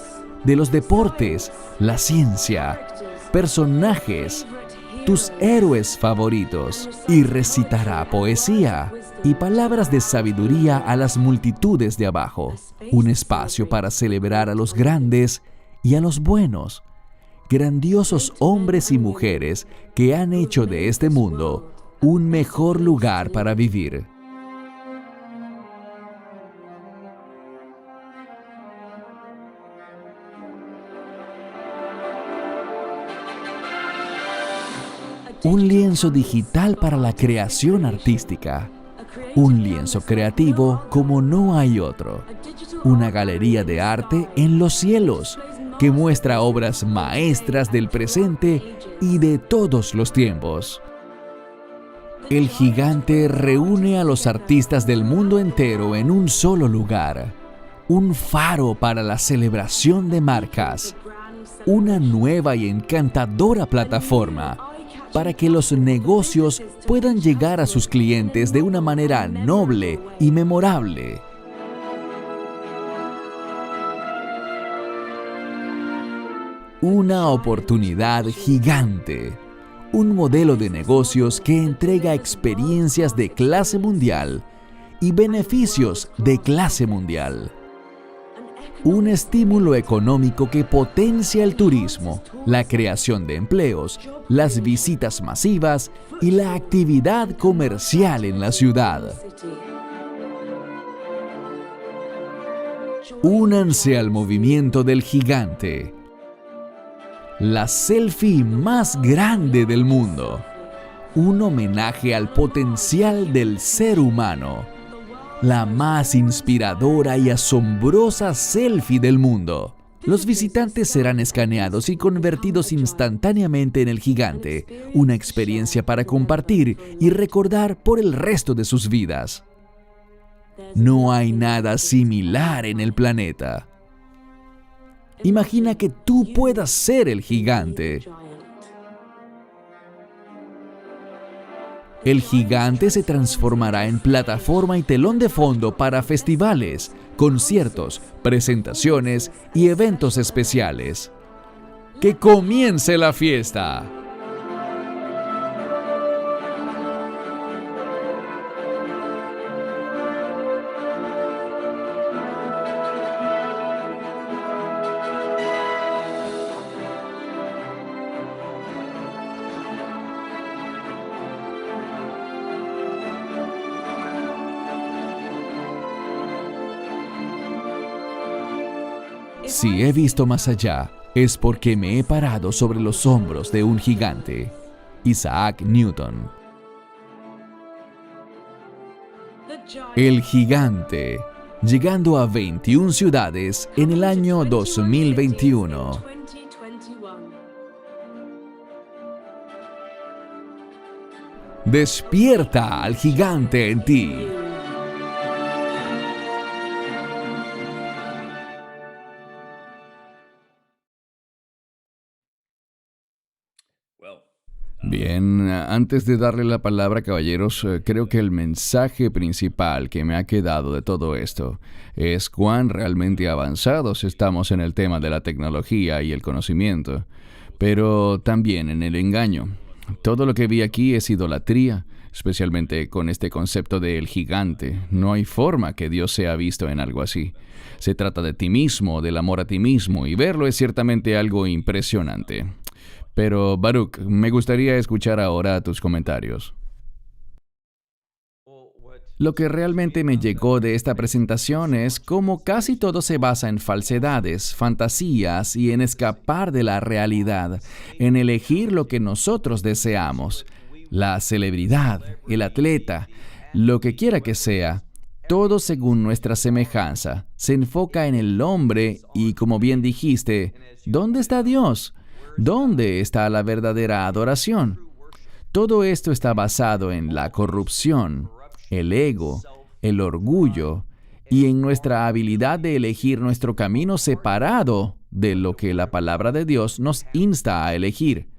de los deportes, la ciencia, personajes, tus héroes favoritos, y recitará poesía y palabras de sabiduría a las multitudes de abajo. Un espacio para celebrar a los grandes y a los buenos, grandiosos hombres y mujeres que han hecho de este mundo un mejor lugar para vivir. Un lienzo digital para la creación artística. Un lienzo creativo como no hay otro. Una galería de arte en los cielos que muestra obras maestras del presente y de todos los tiempos. El gigante reúne a los artistas del mundo entero en un solo lugar. Un faro para la celebración de marcas. Una nueva y encantadora plataforma para que los negocios puedan llegar a sus clientes de una manera noble y memorable. Una oportunidad gigante. Un modelo de negocios que entrega experiencias de clase mundial y beneficios de clase mundial. Un estímulo económico que potencia el turismo, la creación de empleos, las visitas masivas y la actividad comercial en la ciudad. Únanse al movimiento del gigante. La selfie más grande del mundo. Un homenaje al potencial del ser humano. La más inspiradora y asombrosa selfie del mundo. Los visitantes serán escaneados y convertidos instantáneamente en el gigante, una experiencia para compartir y recordar por el resto de sus vidas. No hay nada similar en el planeta. Imagina que tú puedas ser el gigante. El gigante se transformará en plataforma y telón de fondo para festivales, conciertos, presentaciones y eventos especiales. ¡Que comience la fiesta! Si he visto más allá, es porque me he parado sobre los hombros de un gigante. Isaac Newton. El gigante, llegando a 21 ciudades en el año 2021. Despierta al gigante en ti. Bien, antes de darle la palabra, caballeros, creo que el mensaje principal que me ha quedado de todo esto es cuán realmente avanzados estamos en el tema de la tecnología y el conocimiento, pero también en el engaño. Todo lo que vi aquí es idolatría, especialmente con este concepto del gigante. No hay forma que Dios sea visto en algo así. Se trata de ti mismo, del amor a ti mismo, y verlo es ciertamente algo impresionante. Pero, Baruch, me gustaría escuchar ahora tus comentarios. Lo que realmente me llegó de esta presentación es cómo casi todo se basa en falsedades, fantasías y en escapar de la realidad, en elegir lo que nosotros deseamos. La celebridad, el atleta, lo que quiera que sea, todo según nuestra semejanza, se enfoca en el hombre y, como bien dijiste, ¿dónde está Dios? ¿Dónde está la verdadera adoración? Todo esto está basado en la corrupción, el ego, el orgullo y en nuestra habilidad de elegir nuestro camino separado de lo que la palabra de Dios nos insta a elegir.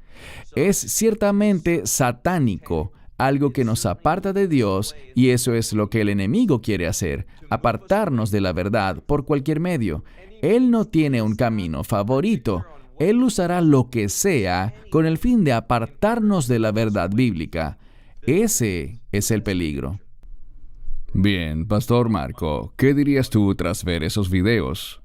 Es ciertamente satánico, algo que nos aparta de Dios, y eso es lo que el enemigo quiere hacer, apartarnos de la verdad por cualquier medio. Él no tiene un camino favorito. Él usará lo que sea con el fin de apartarnos de la verdad bíblica. Ese es el peligro. Bien, Pastor Marco, ¿qué dirías tú tras ver esos videos?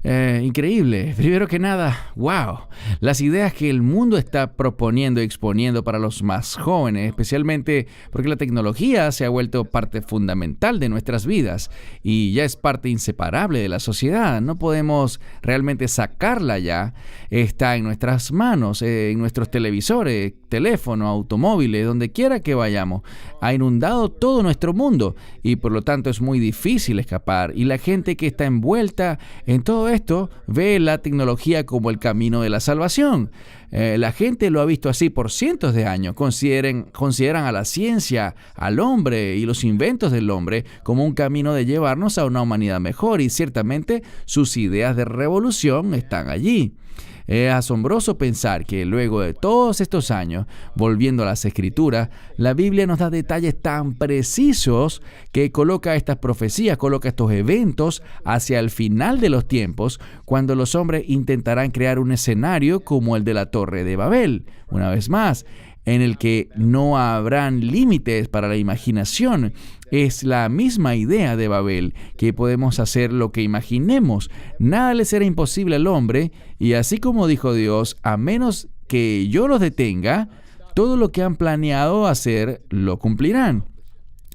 Increíble. Primero que nada, wow. Las ideas que el mundo está proponiendo y exponiendo para los más jóvenes, especialmente porque la tecnología se ha vuelto parte fundamental de nuestras vidas y ya es parte inseparable de la sociedad. No podemos realmente sacarla ya. Está en nuestras manos, en nuestros televisores, teléfonos, automóviles, donde quiera que vayamos. Ha inundado todo nuestro mundo y por lo tanto es muy difícil escapar. Y la gente que está envuelta en todo esto ve la tecnología como el camino de la salvación. La gente lo ha visto así por cientos de años. Consideran a la ciencia, al hombre y los inventos del hombre como un camino de llevarnos a una humanidad mejor, y ciertamente sus ideas de revolución están allí. Es asombroso pensar que luego de todos estos años, volviendo a las Escrituras, la Biblia nos da detalles tan precisos que coloca estas profecías, coloca estos eventos hacia el final de los tiempos, cuando los hombres intentarán crear un escenario como el de la Torre de Babel, una vez más, en el que no habrán límites para la imaginación. Es la misma idea de Babel, que podemos hacer lo que imaginemos. Nada le será imposible al hombre, y así como dijo Dios, a menos que yo los detenga, todo lo que han planeado hacer lo cumplirán.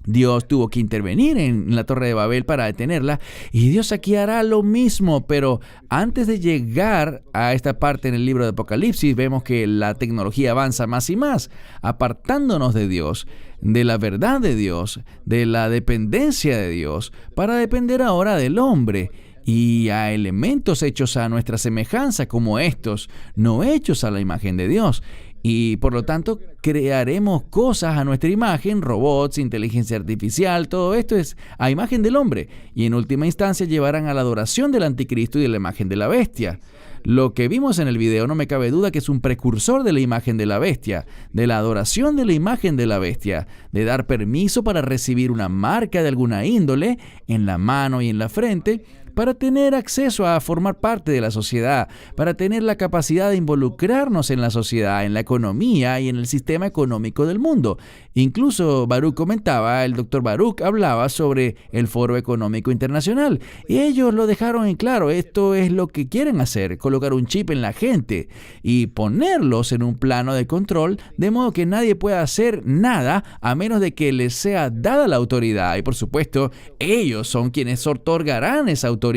Dios tuvo que intervenir en la Torre de Babel para detenerla, y Dios aquí hará lo mismo, pero antes de llegar a esta parte en el libro de Apocalipsis, vemos que la tecnología avanza más y más, apartándonos de Dios, de la verdad de Dios, de la dependencia de Dios, para depender ahora del hombre, y a elementos hechos a nuestra semejanza como estos, no hechos a la imagen de Dios. Y por lo tanto crearemos cosas a nuestra imagen, robots, inteligencia artificial, todo esto es a imagen del hombre. Y en última instancia llevarán a la adoración del anticristo y de la imagen de la bestia. Lo que vimos en el video no me cabe duda que es un precursor de la imagen de la bestia, de la adoración de la imagen de la bestia, de dar permiso para recibir una marca de alguna índole en la mano y en la frente, para tener acceso a formar parte de la sociedad, para tener la capacidad de involucrarnos en la sociedad, en la economía y en el sistema económico del mundo. Incluso Baruch comentaba, el doctor Baruch hablaba sobre el Foro Económico Internacional y ellos lo dejaron en claro. Esto es lo que quieren hacer, colocar un chip en la gente y ponerlos en un plano de control de modo que nadie pueda hacer nada a menos de que les sea dada la autoridad. Y por supuesto, ellos son quienes otorgarán esa autoridad.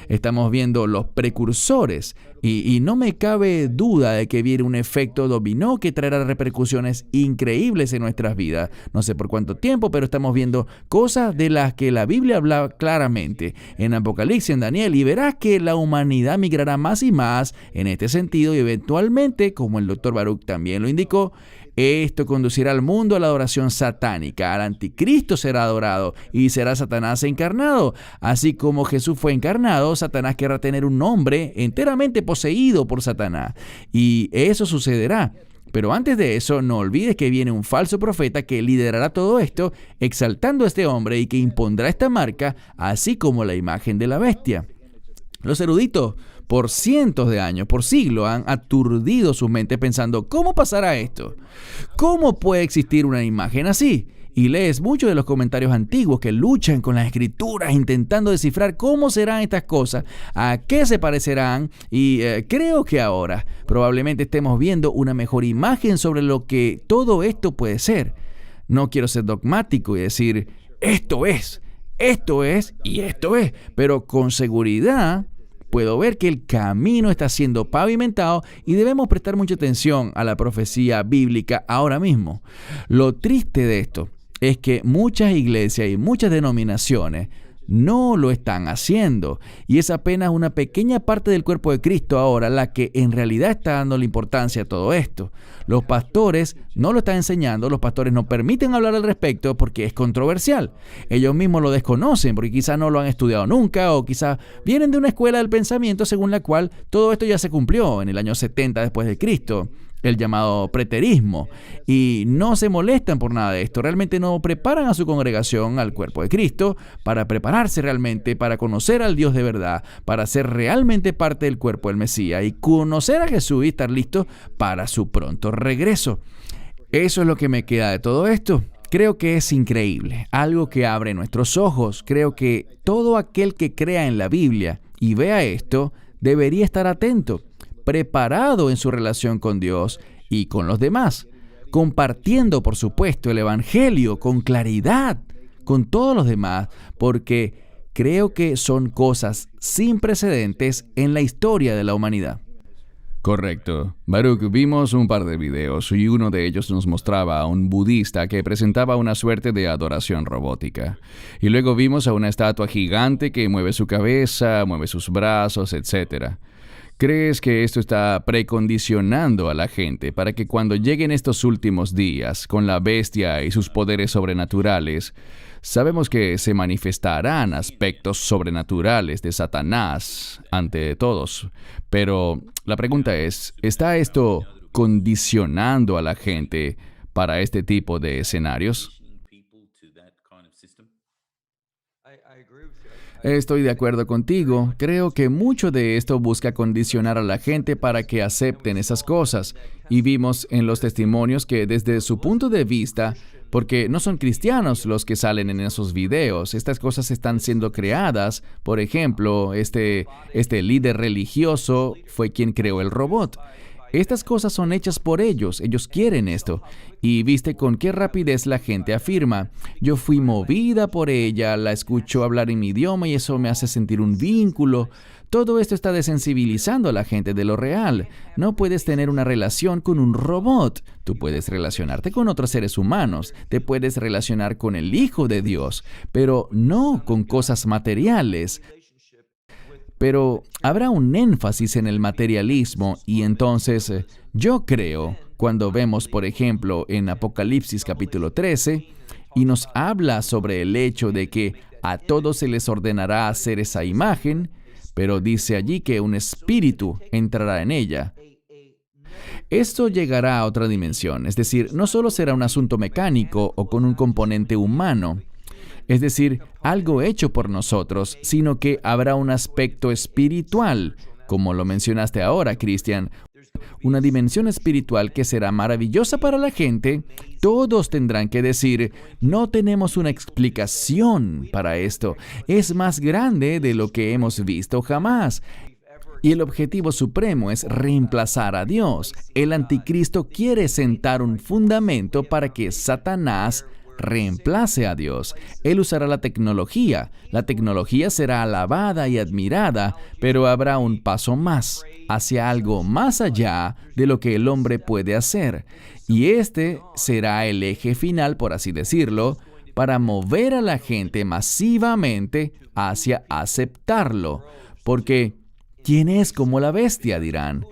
Estamos viendo los precursores y no me cabe duda de que viene un efecto dominó que traerá repercusiones increíbles en nuestras vidas. No sé por cuánto tiempo, pero estamos viendo cosas de las que la Biblia habla claramente en Apocalipsis, en Daniel, y verás que la humanidad migrará más y más en este sentido y eventualmente, como el doctor Baruch también lo indicó, esto conducirá al mundo a la adoración satánica. Al anticristo será adorado y será Satanás encarnado. Así como Jesús fue encarnado, Satanás querrá tener un hombre enteramente poseído por Satanás. Y eso sucederá. Pero antes de eso, no olvides que viene un falso profeta que liderará todo esto, exaltando a este hombre y que impondrá esta marca, así como la imagen de la bestia. Los eruditos, por cientos de años, por siglos, han aturdido su mente pensando, ¿cómo pasará esto? ¿Cómo puede existir una imagen así? Y lees muchos de los comentarios antiguos que luchan con las escrituras intentando descifrar cómo serán estas cosas, a qué se parecerán y creo que ahora probablemente estemos viendo una mejor imagen sobre lo que todo esto puede ser. No quiero ser dogmático y decir, esto es, y esto es, pero con seguridad puedo ver que el camino está siendo pavimentado y debemos prestar mucha atención a la profecía bíblica ahora mismo. Lo triste de esto es que muchas iglesias y muchas denominaciones no lo están haciendo y es apenas una pequeña parte del cuerpo de Cristo ahora la que en realidad está dando la importancia a todo esto. Los pastores no lo están enseñando, los pastores no permiten hablar al respecto porque es controversial. Ellos mismos lo desconocen porque quizás no lo han estudiado nunca o quizás vienen de una escuela del pensamiento según la cual todo esto ya se cumplió en el año 70 después de Cristo. El llamado preterismo, y no se molestan por nada de esto. Realmente no preparan a su congregación, al cuerpo de Cristo, para prepararse realmente, para conocer al Dios de verdad, para ser realmente parte del cuerpo del Mesías y conocer a Jesús y estar listos para su pronto regreso. Eso es lo que me queda de todo esto. Creo que es increíble, algo que abre nuestros ojos. Creo que todo aquel que crea en la Biblia y vea esto, debería estar atento, preparado en su relación con Dios y con los demás, compartiendo, por supuesto, el Evangelio con claridad con todos los demás, porque creo que son cosas sin precedentes en la historia de la humanidad. Correcto. Baruch, vimos un par de videos y uno de ellos nos mostraba a un budista que presentaba una suerte de adoración robótica. Y luego vimos a una estatua gigante que mueve su cabeza, mueve sus brazos, etc. ¿Crees que esto está precondicionando a la gente para que cuando lleguen estos últimos días con la bestia y sus poderes sobrenaturales, sabemos que se manifestarán aspectos sobrenaturales de Satanás ante todos? Pero la pregunta es, ¿está esto condicionando a la gente para este tipo de escenarios? Estoy de acuerdo contigo. Creo que mucho de esto busca condicionar a la gente para que acepten esas cosas. Y vimos en los testimonios que desde su punto de vista, porque no son cristianos los que salen en esos videos, estas cosas están siendo creadas. Por ejemplo, este líder religioso fue quien creó el robot. Estas cosas son hechas por ellos quieren esto. Y viste con qué rapidez la gente afirma, yo fui movida por ella, la escucho hablar en mi idioma y eso me hace sentir un vínculo. Todo esto está desensibilizando a la gente de lo real. No puedes tener una relación con un robot. Tú puedes relacionarte con otros seres humanos, te puedes relacionar con el Hijo de Dios, pero no con cosas materiales. Pero habrá un énfasis en el materialismo y entonces yo creo, cuando vemos, por ejemplo, en Apocalipsis capítulo 13, y nos habla sobre el hecho de que a todos se les ordenará hacer esa imagen, pero dice allí que un espíritu entrará en ella. Esto llegará a otra dimensión, es decir, no solo será un asunto mecánico o con un componente humano. es decir, algo hecho por nosotros, sino que habrá un aspecto espiritual, como lo mencionaste ahora, Christian. Una dimensión espiritual que será maravillosa para la gente. Todos tendrán que decir, no tenemos una explicación para esto. Es más grande de lo que hemos visto jamás. Y el objetivo supremo es reemplazar a Dios. El anticristo quiere sentar un fundamento para que Satanás reemplace a Dios. Él usará la tecnología. La tecnología será alabada y admirada, pero habrá un paso más, hacia algo más allá de lo que el hombre puede hacer. Y este será el eje final, por así decirlo, para mover a la gente masivamente hacia aceptarlo. Porque, ¿quién es como la bestia?, dirán.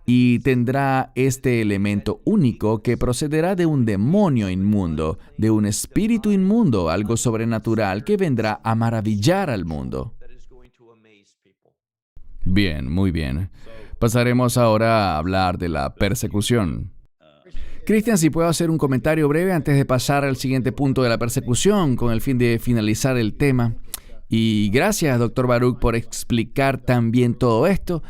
Y tendrá este elemento único que procederá de un demonio inmundo, de un espíritu inmundo, algo sobrenatural que vendrá a maravillar al mundo. Bien, muy bien. Pasaremos ahora a hablar de la persecución. Christian, si puedo hacer un comentario breve antes de pasar al siguiente punto de la persecución, con el fin de finalizar el tema. Y gracias, Dr. Baruch, por explicar también todo esto.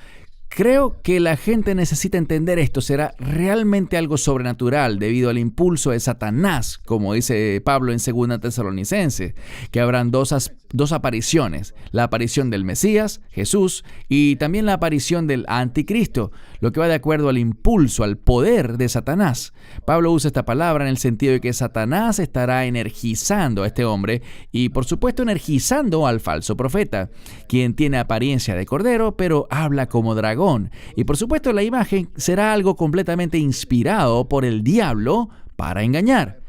Creo que la gente necesita entender esto. Será realmente algo sobrenatural debido al impulso de Satanás, como dice Pablo en 2 Tesalonicenses, que habrán dos apariciones. La aparición del Mesías, Jesús, y también la aparición del Anticristo, lo que va de acuerdo al impulso, al poder de Satanás. Pablo usa esta palabra en el sentido de que Satanás estará energizando a este hombre y, por supuesto, energizando al falso profeta, quien tiene apariencia de cordero, pero habla como dragón. Y por supuesto la imagen será algo completamente inspirado por el diablo para engañar.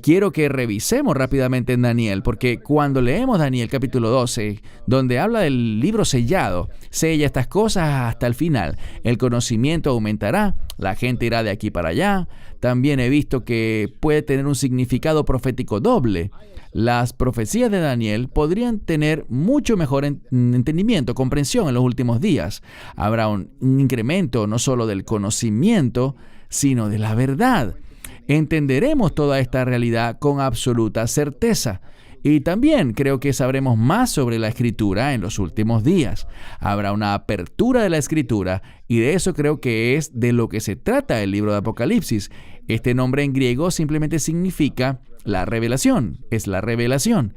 Quiero que revisemos rápidamente en Daniel, porque cuando leemos Daniel capítulo 12, donde habla del libro sellado, sella estas cosas hasta el final. El conocimiento aumentará, la gente irá de aquí para allá. También he visto que puede tener un significado profético doble. Las profecías de Daniel podrían tener mucho mejor entendimiento, comprensión en los últimos días. Habrá un incremento no solo del conocimiento, sino de la verdad. Entenderemos toda esta realidad con absoluta certeza. Y también creo que sabremos más sobre la Escritura en los últimos días. Habrá una apertura de la Escritura y de eso creo que es de lo que se trata el libro de Apocalipsis. Este nombre en griego simplemente significa la revelación, es la revelación.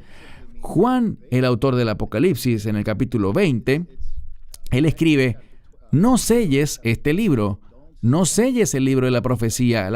Juan, el autor del Apocalipsis, en el capítulo 20, él escribe, no selles este libro, no selles el libro de la profecía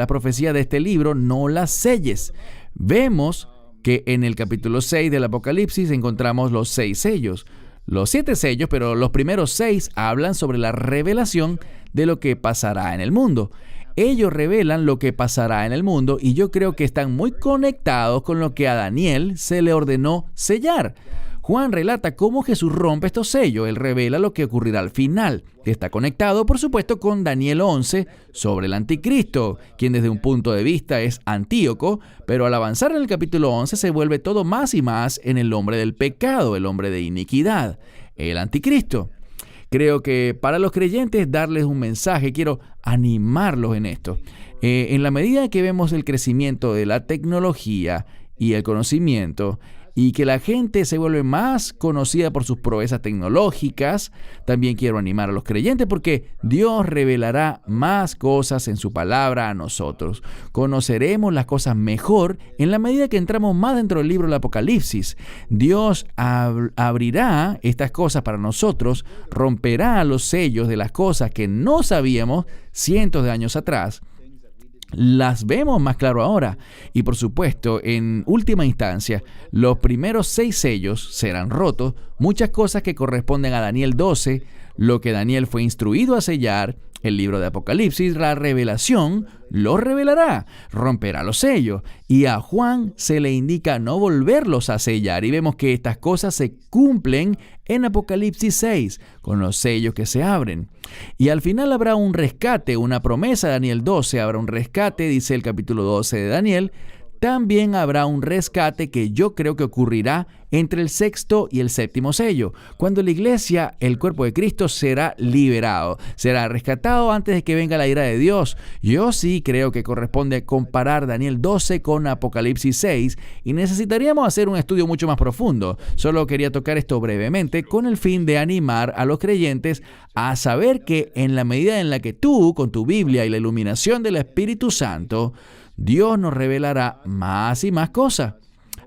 de este libro no la selles. Vemos que en el capítulo 6 del Apocalipsis encontramos los 6 sellos, los 7 sellos, pero los primeros 6 hablan sobre la revelación de lo que pasará en el mundo. Ellos revelan lo que pasará en el mundo y yo creo que están muy conectados con lo que a Daniel se le ordenó sellar. Juan relata cómo Jesús rompe estos sellos. Él revela lo que ocurrirá al final. Está conectado, por supuesto, con Daniel 11 sobre el anticristo, quien desde un punto de vista es Antíoco, pero al avanzar en el capítulo 11 se vuelve todo más y más en el hombre del pecado, el hombre de iniquidad, el anticristo. Creo que para los creyentes darles un mensaje, quiero animarlos en esto. En la medida que vemos el crecimiento de la tecnología y el conocimiento, y que la gente se vuelve más conocida por sus proezas tecnológicas, también quiero animar a los creyentes porque Dios revelará más cosas en su palabra a nosotros. Conoceremos las cosas mejor en la medida que entramos más dentro del libro del Apocalipsis. Dios abrirá estas cosas para nosotros, romperá los sellos de las cosas que no sabíamos cientos de años atrás. Las vemos más claro ahora y por supuesto en última instancia los primeros 6 sellos serán rotos, muchas cosas que corresponden a Daniel 12, lo que Daniel fue instruido a sellar. El libro de Apocalipsis, la revelación, lo revelará, romperá los sellos y a Juan se le indica no volverlos a sellar y vemos que estas cosas se cumplen en Apocalipsis 6 con los sellos que se abren. Y al final habrá un rescate, una promesa de Daniel 12, habrá un rescate, dice el capítulo 12 de Daniel. También habrá un rescate que yo creo que ocurrirá entre el sexto y el séptimo sello, cuando la iglesia, el cuerpo de Cristo, será liberado, será rescatado antes de que venga la ira de Dios. Yo sí creo que corresponde comparar Daniel 12 con Apocalipsis 6 y necesitaríamos hacer un estudio mucho más profundo. Solo quería tocar esto brevemente con el fin de animar a los creyentes a saber que en la medida en la que tú, con tu Biblia y la iluminación del Espíritu Santo, Dios nos revelará más y más cosas.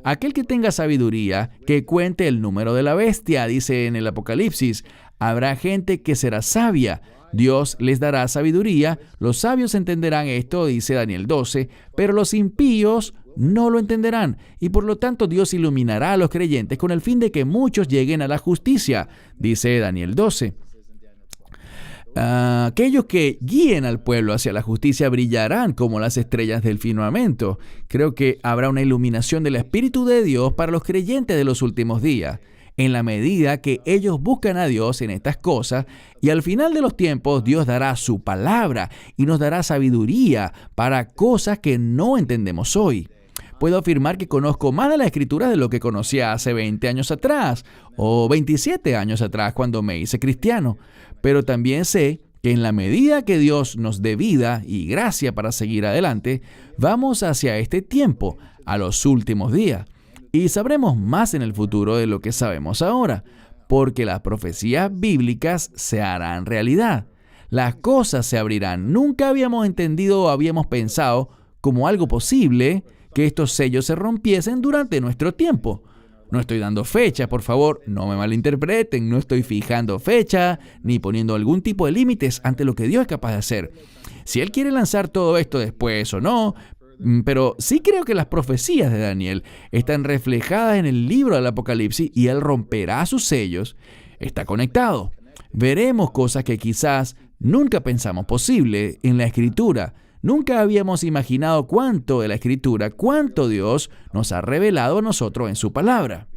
Aquel que tenga sabiduría, que cuente el número de la bestia, dice en el Apocalipsis. Habrá gente que será sabia. Dios les dará sabiduría. Los sabios entenderán esto, dice Daniel 12, pero los impíos no lo entenderán. Y por lo tanto Dios iluminará a los creyentes con el fin de que muchos lleguen a la justicia, dice Daniel 12. Aquellos que guíen al pueblo hacia la justicia brillarán como las estrellas del firmamento. Creo que habrá una iluminación del Espíritu de Dios para los creyentes de los últimos días, en la medida que ellos buscan a Dios en estas cosas, y al final de los tiempos Dios dará su palabra y nos dará sabiduría para cosas que no entendemos hoy. Puedo afirmar que conozco más de la Escritura de lo que conocía hace 20 años atrás o 27 años atrás cuando me hice cristiano. Pero también sé que en la medida que Dios nos dé vida y gracia para seguir adelante, vamos hacia este tiempo, a los últimos días. Y sabremos más en el futuro de lo que sabemos ahora, porque las profecías bíblicas se harán realidad. Las cosas se abrirán. Nunca habíamos entendido o habíamos pensado como algo posible que estos sellos se rompiesen durante nuestro tiempo. No estoy dando fecha, por favor, no me malinterpreten, no estoy fijando fecha ni poniendo algún tipo de límites ante lo que Dios es capaz de hacer. Si Él quiere lanzar todo esto después o no, pero sí creo que las profecías de Daniel están reflejadas en el libro del Apocalipsis y Él romperá sus sellos. Está conectado. Veremos cosas que quizás nunca pensamos posible en la Escritura. Nunca habíamos imaginado cuánto de la Escritura, cuánto Dios nos ha revelado a nosotros en su palabra.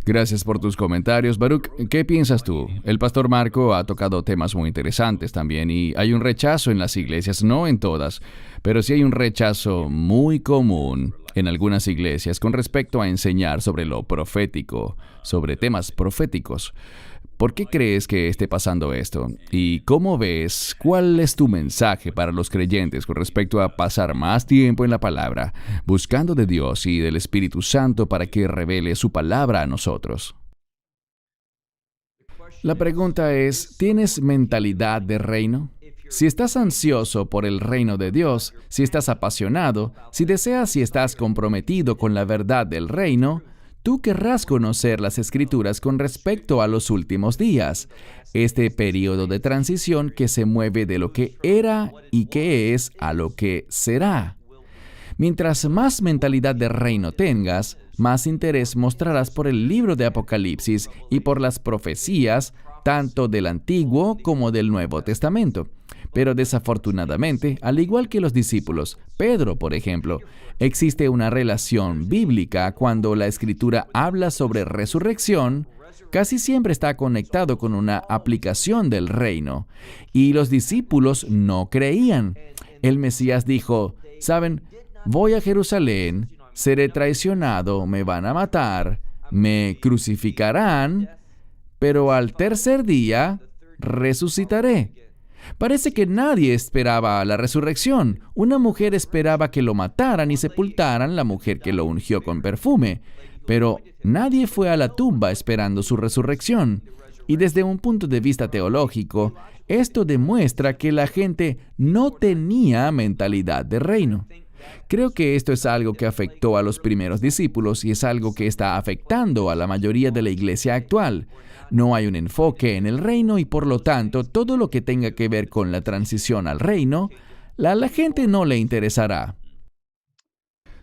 Gracias por tus comentarios, Baruch. ¿Qué piensas tú? El pastor Marco ha tocado temas muy interesantes también y hay un rechazo en las iglesias, no en todas, pero sí hay un rechazo muy común en algunas iglesias con respecto a enseñar sobre lo profético, sobre temas proféticos. ¿Por qué crees que esté pasando esto? ¿Y cómo ves? ¿Cuál es tu mensaje para los creyentes con respecto a pasar más tiempo en la palabra, buscando de Dios y del Espíritu Santo para que revele su palabra a nosotros? La pregunta es, ¿tienes mentalidad de reino? Si estás ansioso por el reino de Dios, si estás apasionado, si deseas y estás comprometido con la verdad del reino, tú querrás conocer las Escrituras con respecto a los últimos días, este periodo de transición que se mueve de lo que era y que es a lo que será. Mientras más mentalidad de reino tengas, más interés mostrarás por el libro de Apocalipsis y por las profecías, tanto del Antiguo como del Nuevo Testamento. Pero desafortunadamente, al igual que los discípulos, Pedro, por ejemplo, existe una relación bíblica cuando la Escritura habla sobre resurrección, casi siempre está conectado con una aplicación del reino. Y los discípulos no creían. El Mesías dijo, ¿saben? Voy a Jerusalén, seré traicionado, me van a matar, me crucificarán, pero al tercer día resucitaré. Parece que nadie esperaba la resurrección. Una mujer esperaba que lo mataran y sepultaran, la mujer que lo ungió con perfume. Pero nadie fue a la tumba esperando su resurrección. Y desde un punto de vista teológico, esto demuestra que la gente no tenía mentalidad de reino. Creo que esto es algo que afectó a los primeros discípulos y es algo que está afectando a la mayoría de la iglesia actual. No hay un enfoque en el reino y por lo tanto todo lo que tenga que ver con la transición al reino, a la gente no le interesará.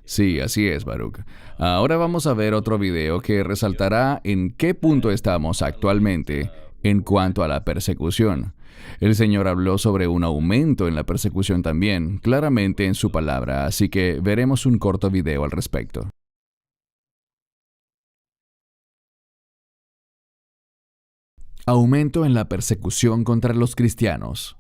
Sí, así es, Baruch. Ahora vamos a ver otro video que resaltará en qué punto estamos actualmente en cuanto a la persecución. El Señor habló sobre un aumento en la persecución también, claramente en su palabra, así que veremos un corto video al respecto. Aumento en la persecución contra los cristianos.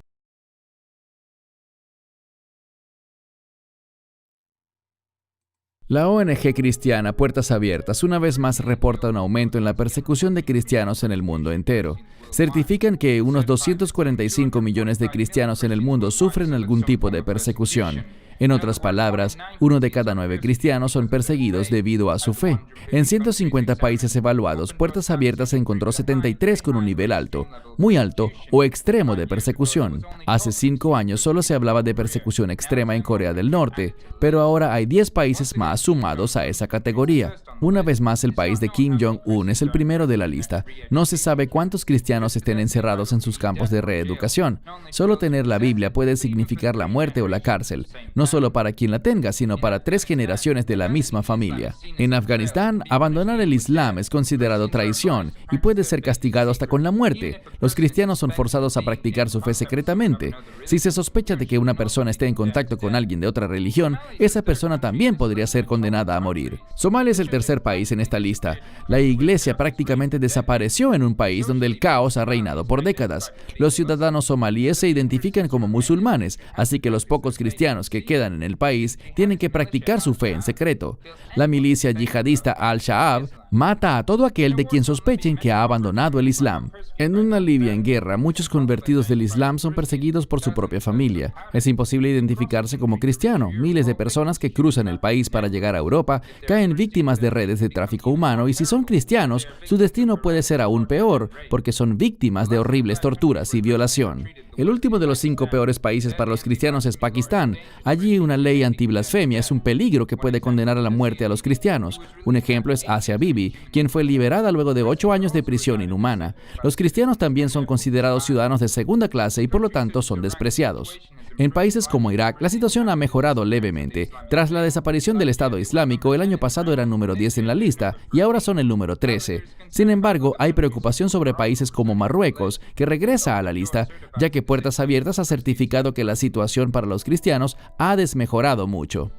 La ONG cristiana Puertas Abiertas una vez más reporta un aumento en la persecución de cristianos en el mundo entero. Certifican que unos 245 millones de cristianos en el mundo sufren algún tipo de persecución. En otras palabras, 1 de cada 9 cristianos son perseguidos debido a su fe. En 150 países evaluados, Puertas Abiertas encontró 73 con un nivel alto, muy alto o extremo de persecución. Hace 5 años solo se hablaba de persecución extrema en Corea del Norte, pero ahora hay 10 países más sumados a esa categoría. Una vez más, el país de Kim Jong-un es el primero de la lista. No se sabe cuántos cristianos estén encerrados en sus campos de reeducación. Solo tener la Biblia puede significar la muerte o la cárcel, no solo para quien la tenga, sino para 3 generaciones de la misma familia. En Afganistán, abandonar el Islam es considerado traición y puede ser castigado hasta con la muerte. Los cristianos son forzados a practicar su fe secretamente. Si se sospecha de que una persona esté en contacto con alguien de otra religión, esa persona también podría ser condenada a morir. Somalia es el tercer país en esta lista. La iglesia prácticamente desapareció en un país donde el caos ha reinado por décadas. Los ciudadanos somalíes se identifican como musulmanes, así que los pocos cristianos que quedan en el país tienen que practicar su fe en secreto. La milicia yihadista Al-Shabaab mata a todo aquel de quien sospechen que ha abandonado el Islam. En una Libia en guerra, muchos convertidos del Islam son perseguidos por su propia familia. Es imposible identificarse como cristiano. Miles de personas que cruzan el país para llegar a Europa caen víctimas de redes de tráfico humano y si son cristianos, su destino puede ser aún peor, porque son víctimas de horribles torturas y violación. El último de los 5 peores países para los cristianos es Pakistán. Allí una ley antiblasfemia es un peligro que puede condenar a la muerte a los cristianos. Un ejemplo es Asia Bibi, quien fue liberada luego de 8 años de prisión inhumana. Los cristianos también son considerados ciudadanos de segunda clase y por lo tanto son despreciados. En países como Irak, la situación ha mejorado levemente. Tras la desaparición del Estado Islámico, el año pasado eran número 10 en la lista y ahora son el número 13. Sin embargo, hay preocupación sobre países como Marruecos, que regresa a la lista, ya que Puertas Abiertas ha certificado que la situación para los cristianos ha desmejorado mucho.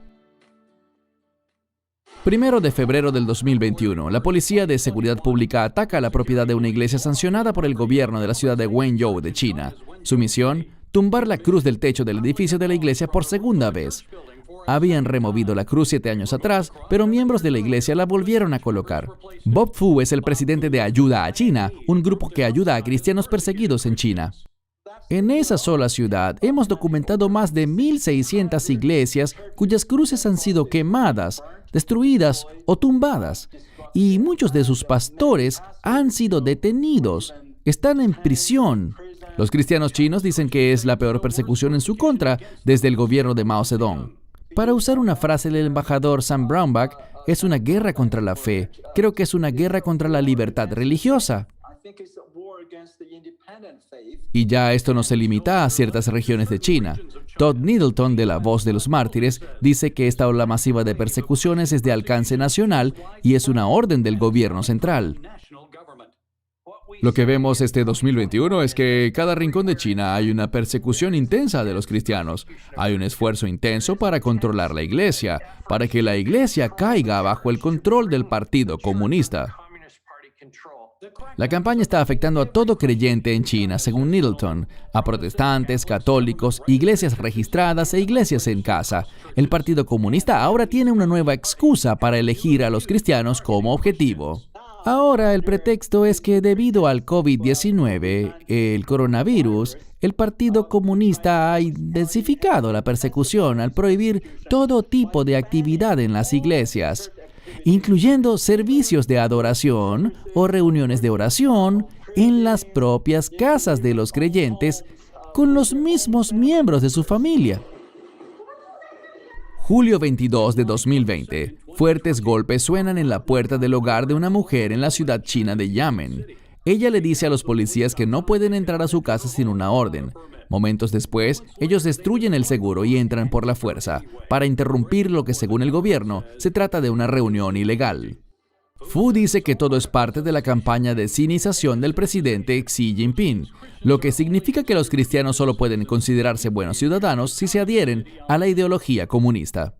1 de febrero del 2021, la Policía de Seguridad Pública ataca la propiedad de una iglesia sancionada por el gobierno de la ciudad de Wenzhou de China. Su misión: tumbar la cruz del techo del edificio de la iglesia por segunda vez. Habían removido la cruz 7 años atrás, pero miembros de la iglesia la volvieron a colocar. Bob Fu es el presidente de Ayuda a China, un grupo que ayuda a cristianos perseguidos en China. En esa sola ciudad hemos documentado más de 1,600 iglesias cuyas cruces han sido quemadas, destruidas o tumbadas, y muchos de sus pastores han sido detenidos, están en prisión. Los cristianos chinos dicen que es la peor persecución en su contra desde el gobierno de Mao Zedong. Para usar una frase del embajador Sam Brownback, es una guerra contra la fe. Creo que es una guerra contra la libertad religiosa. Y ya esto no se limita a ciertas regiones de China. Todd Needleton, de La Voz de los Mártires, dice que esta ola masiva de persecuciones es de alcance nacional y es una orden del gobierno central. Lo que vemos este 2021 es que en cada rincón de China hay una persecución intensa de los cristianos. Hay un esfuerzo intenso para controlar la iglesia, para que la iglesia caiga bajo el control del Partido Comunista. La campaña está afectando a todo creyente en China, según Needleton, a protestantes, católicos, iglesias registradas e iglesias en casa. El Partido Comunista ahora tiene una nueva excusa para elegir a los cristianos como objetivo. Ahora el pretexto es que debido al COVID-19, el coronavirus, el Partido Comunista ha intensificado la persecución al prohibir todo tipo de actividad en las iglesias, incluyendo servicios de adoración o reuniones de oración en las propias casas de los creyentes con los mismos miembros de su familia. Julio 22 de 2020. Fuertes golpes suenan en la puerta del hogar de una mujer en la ciudad china de Xiamen. Ella le dice a los policías que no pueden entrar a su casa sin una orden. Momentos después, ellos destruyen el seguro y entran por la fuerza, para interrumpir lo que, según el gobierno, se trata de una reunión ilegal. Fu dice que todo es parte de la campaña de sinización del presidente Xi Jinping, lo que significa que los cristianos solo pueden considerarse buenos ciudadanos si se adhieren a la ideología comunista.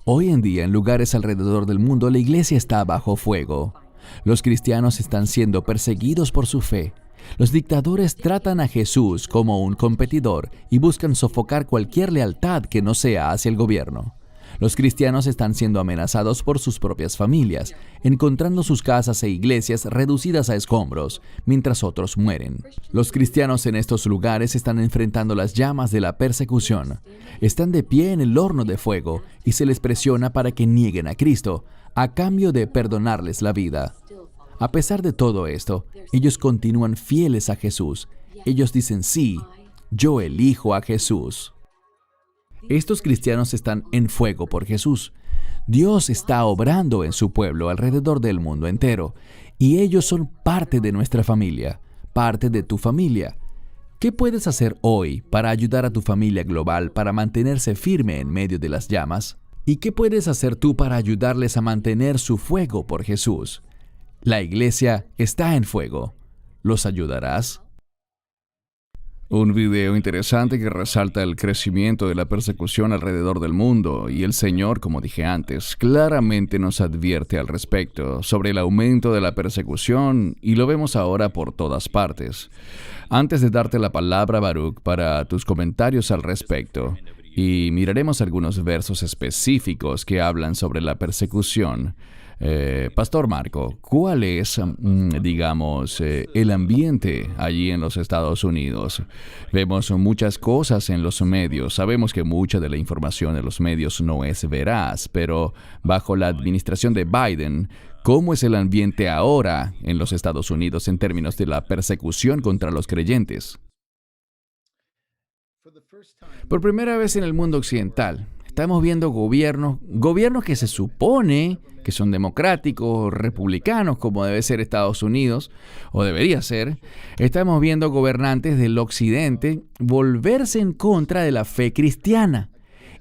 Hoy en día, en lugares alrededor del mundo, la iglesia está bajo fuego. Los cristianos están siendo perseguidos por su fe. Los dictadores tratan a Jesús como un competidor y buscan sofocar cualquier lealtad que no sea hacia el gobierno. Los cristianos están siendo amenazados por sus propias familias, encontrando sus casas e iglesias reducidas a escombros, mientras otros mueren. Los cristianos en estos lugares están enfrentando las llamas de la persecución. Están de pie en el horno de fuego y se les presiona para que nieguen a Cristo, a cambio de perdonarles la vida. A pesar de todo esto, ellos continúan fieles a Jesús. Ellos dicen, sí, yo elijo a Jesús. Estos cristianos están en fuego por Jesús. Dios está obrando en su pueblo alrededor del mundo entero, y ellos son parte de nuestra familia, parte de tu familia. ¿Qué puedes hacer hoy para ayudar a tu familia global para mantenerse firme en medio de las llamas? ¿Y qué puedes hacer tú para ayudarles a mantener su fuego por Jesús? La iglesia está en fuego. ¿Los ayudarás? Un video interesante que resalta el crecimiento de la persecución alrededor del mundo, y el Señor, como dije antes, claramente nos advierte al respecto sobre el aumento de la persecución, y lo vemos ahora por todas partes. Antes de darte la palabra, Baruch, para tus comentarios al respecto, y miraremos algunos versos específicos que hablan sobre la persecución. Pastor Marco, ¿cuál es, el ambiente allí en los Estados Unidos? Vemos muchas cosas en los medios. Sabemos que mucha de la información de los medios no es veraz, pero bajo la administración de Biden, ¿cómo es el ambiente ahora en los Estados Unidos en términos de la persecución contra los creyentes? Por primera vez en el mundo occidental, estamos viendo gobiernos que se supone que son democráticos, republicanos, como debe ser Estados Unidos, o debería ser. Estamos viendo gobernantes del occidente volverse en contra de la fe cristiana.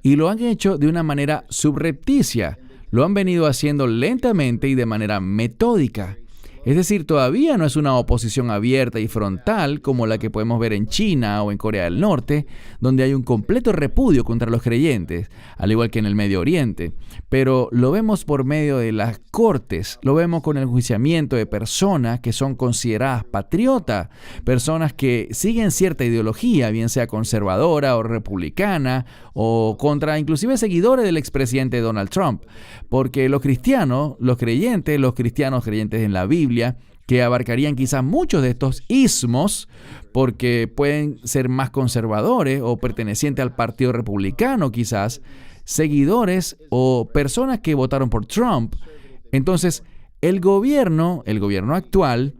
Y lo han hecho de una manera subrepticia. Lo han venido haciendo lentamente y de manera metódica. Es decir, todavía no es una oposición abierta y frontal como la que podemos ver en China o en Corea del Norte, donde hay un completo repudio contra los creyentes, al igual que en el Medio Oriente. Pero lo vemos por medio de las cortes, lo vemos con el enjuiciamiento de personas que son consideradas patriotas, personas que siguen cierta ideología, bien sea conservadora o republicana, o contra inclusive seguidores del expresidente Donald Trump. Porque los cristianos creyentes en la Biblia, que abarcarían quizás muchos de estos ismos, porque pueden ser más conservadores o pertenecientes al Partido Republicano quizás, seguidores o personas que votaron por Trump. Entonces, el gobierno actual,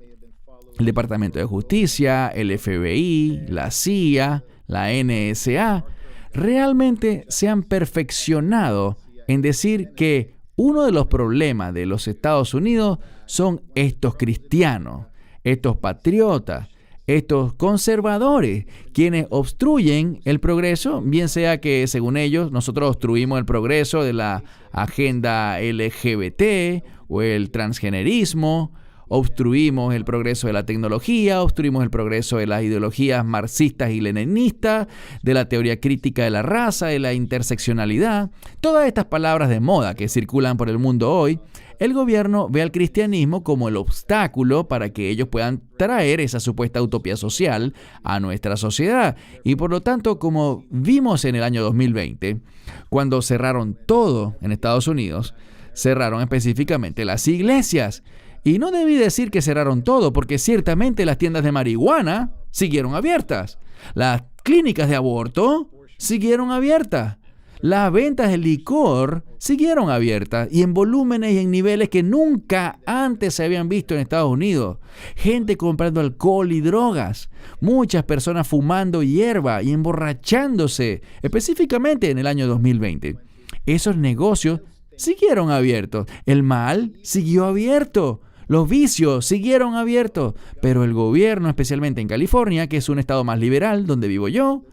el Departamento de Justicia, el FBI, la CIA, la NSA, realmente se han perfeccionado en decir que uno de los problemas de los Estados Unidos son estos cristianos, estos patriotas, estos conservadores, quienes obstruyen el progreso, bien sea que, según ellos, nosotros obstruimos el progreso de la agenda LGBT o el transgenerismo, obstruimos el progreso de la tecnología, obstruimos el progreso de las ideologías marxistas y leninistas, de la teoría crítica de la raza, de la interseccionalidad. Todas estas palabras de moda que circulan por el mundo hoy, el gobierno ve al cristianismo como el obstáculo para que ellos puedan traer esa supuesta utopía social a nuestra sociedad. Y por lo tanto, como vimos en el año 2020, cuando cerraron todo en Estados Unidos, cerraron específicamente las iglesias. Y no debí decir que cerraron todo, porque ciertamente las tiendas de marihuana siguieron abiertas. Las clínicas de aborto siguieron abiertas. Las ventas de licor siguieron abiertas y en volúmenes y en niveles que nunca antes se habían visto en Estados Unidos. Gente comprando alcohol y drogas. Muchas personas fumando hierba y emborrachándose, específicamente en el año 2020. Esos negocios siguieron abiertos. El mal siguió abierto. Los vicios siguieron abiertos, pero el gobierno, especialmente en California, que es un estado más liberal, donde vivo yo,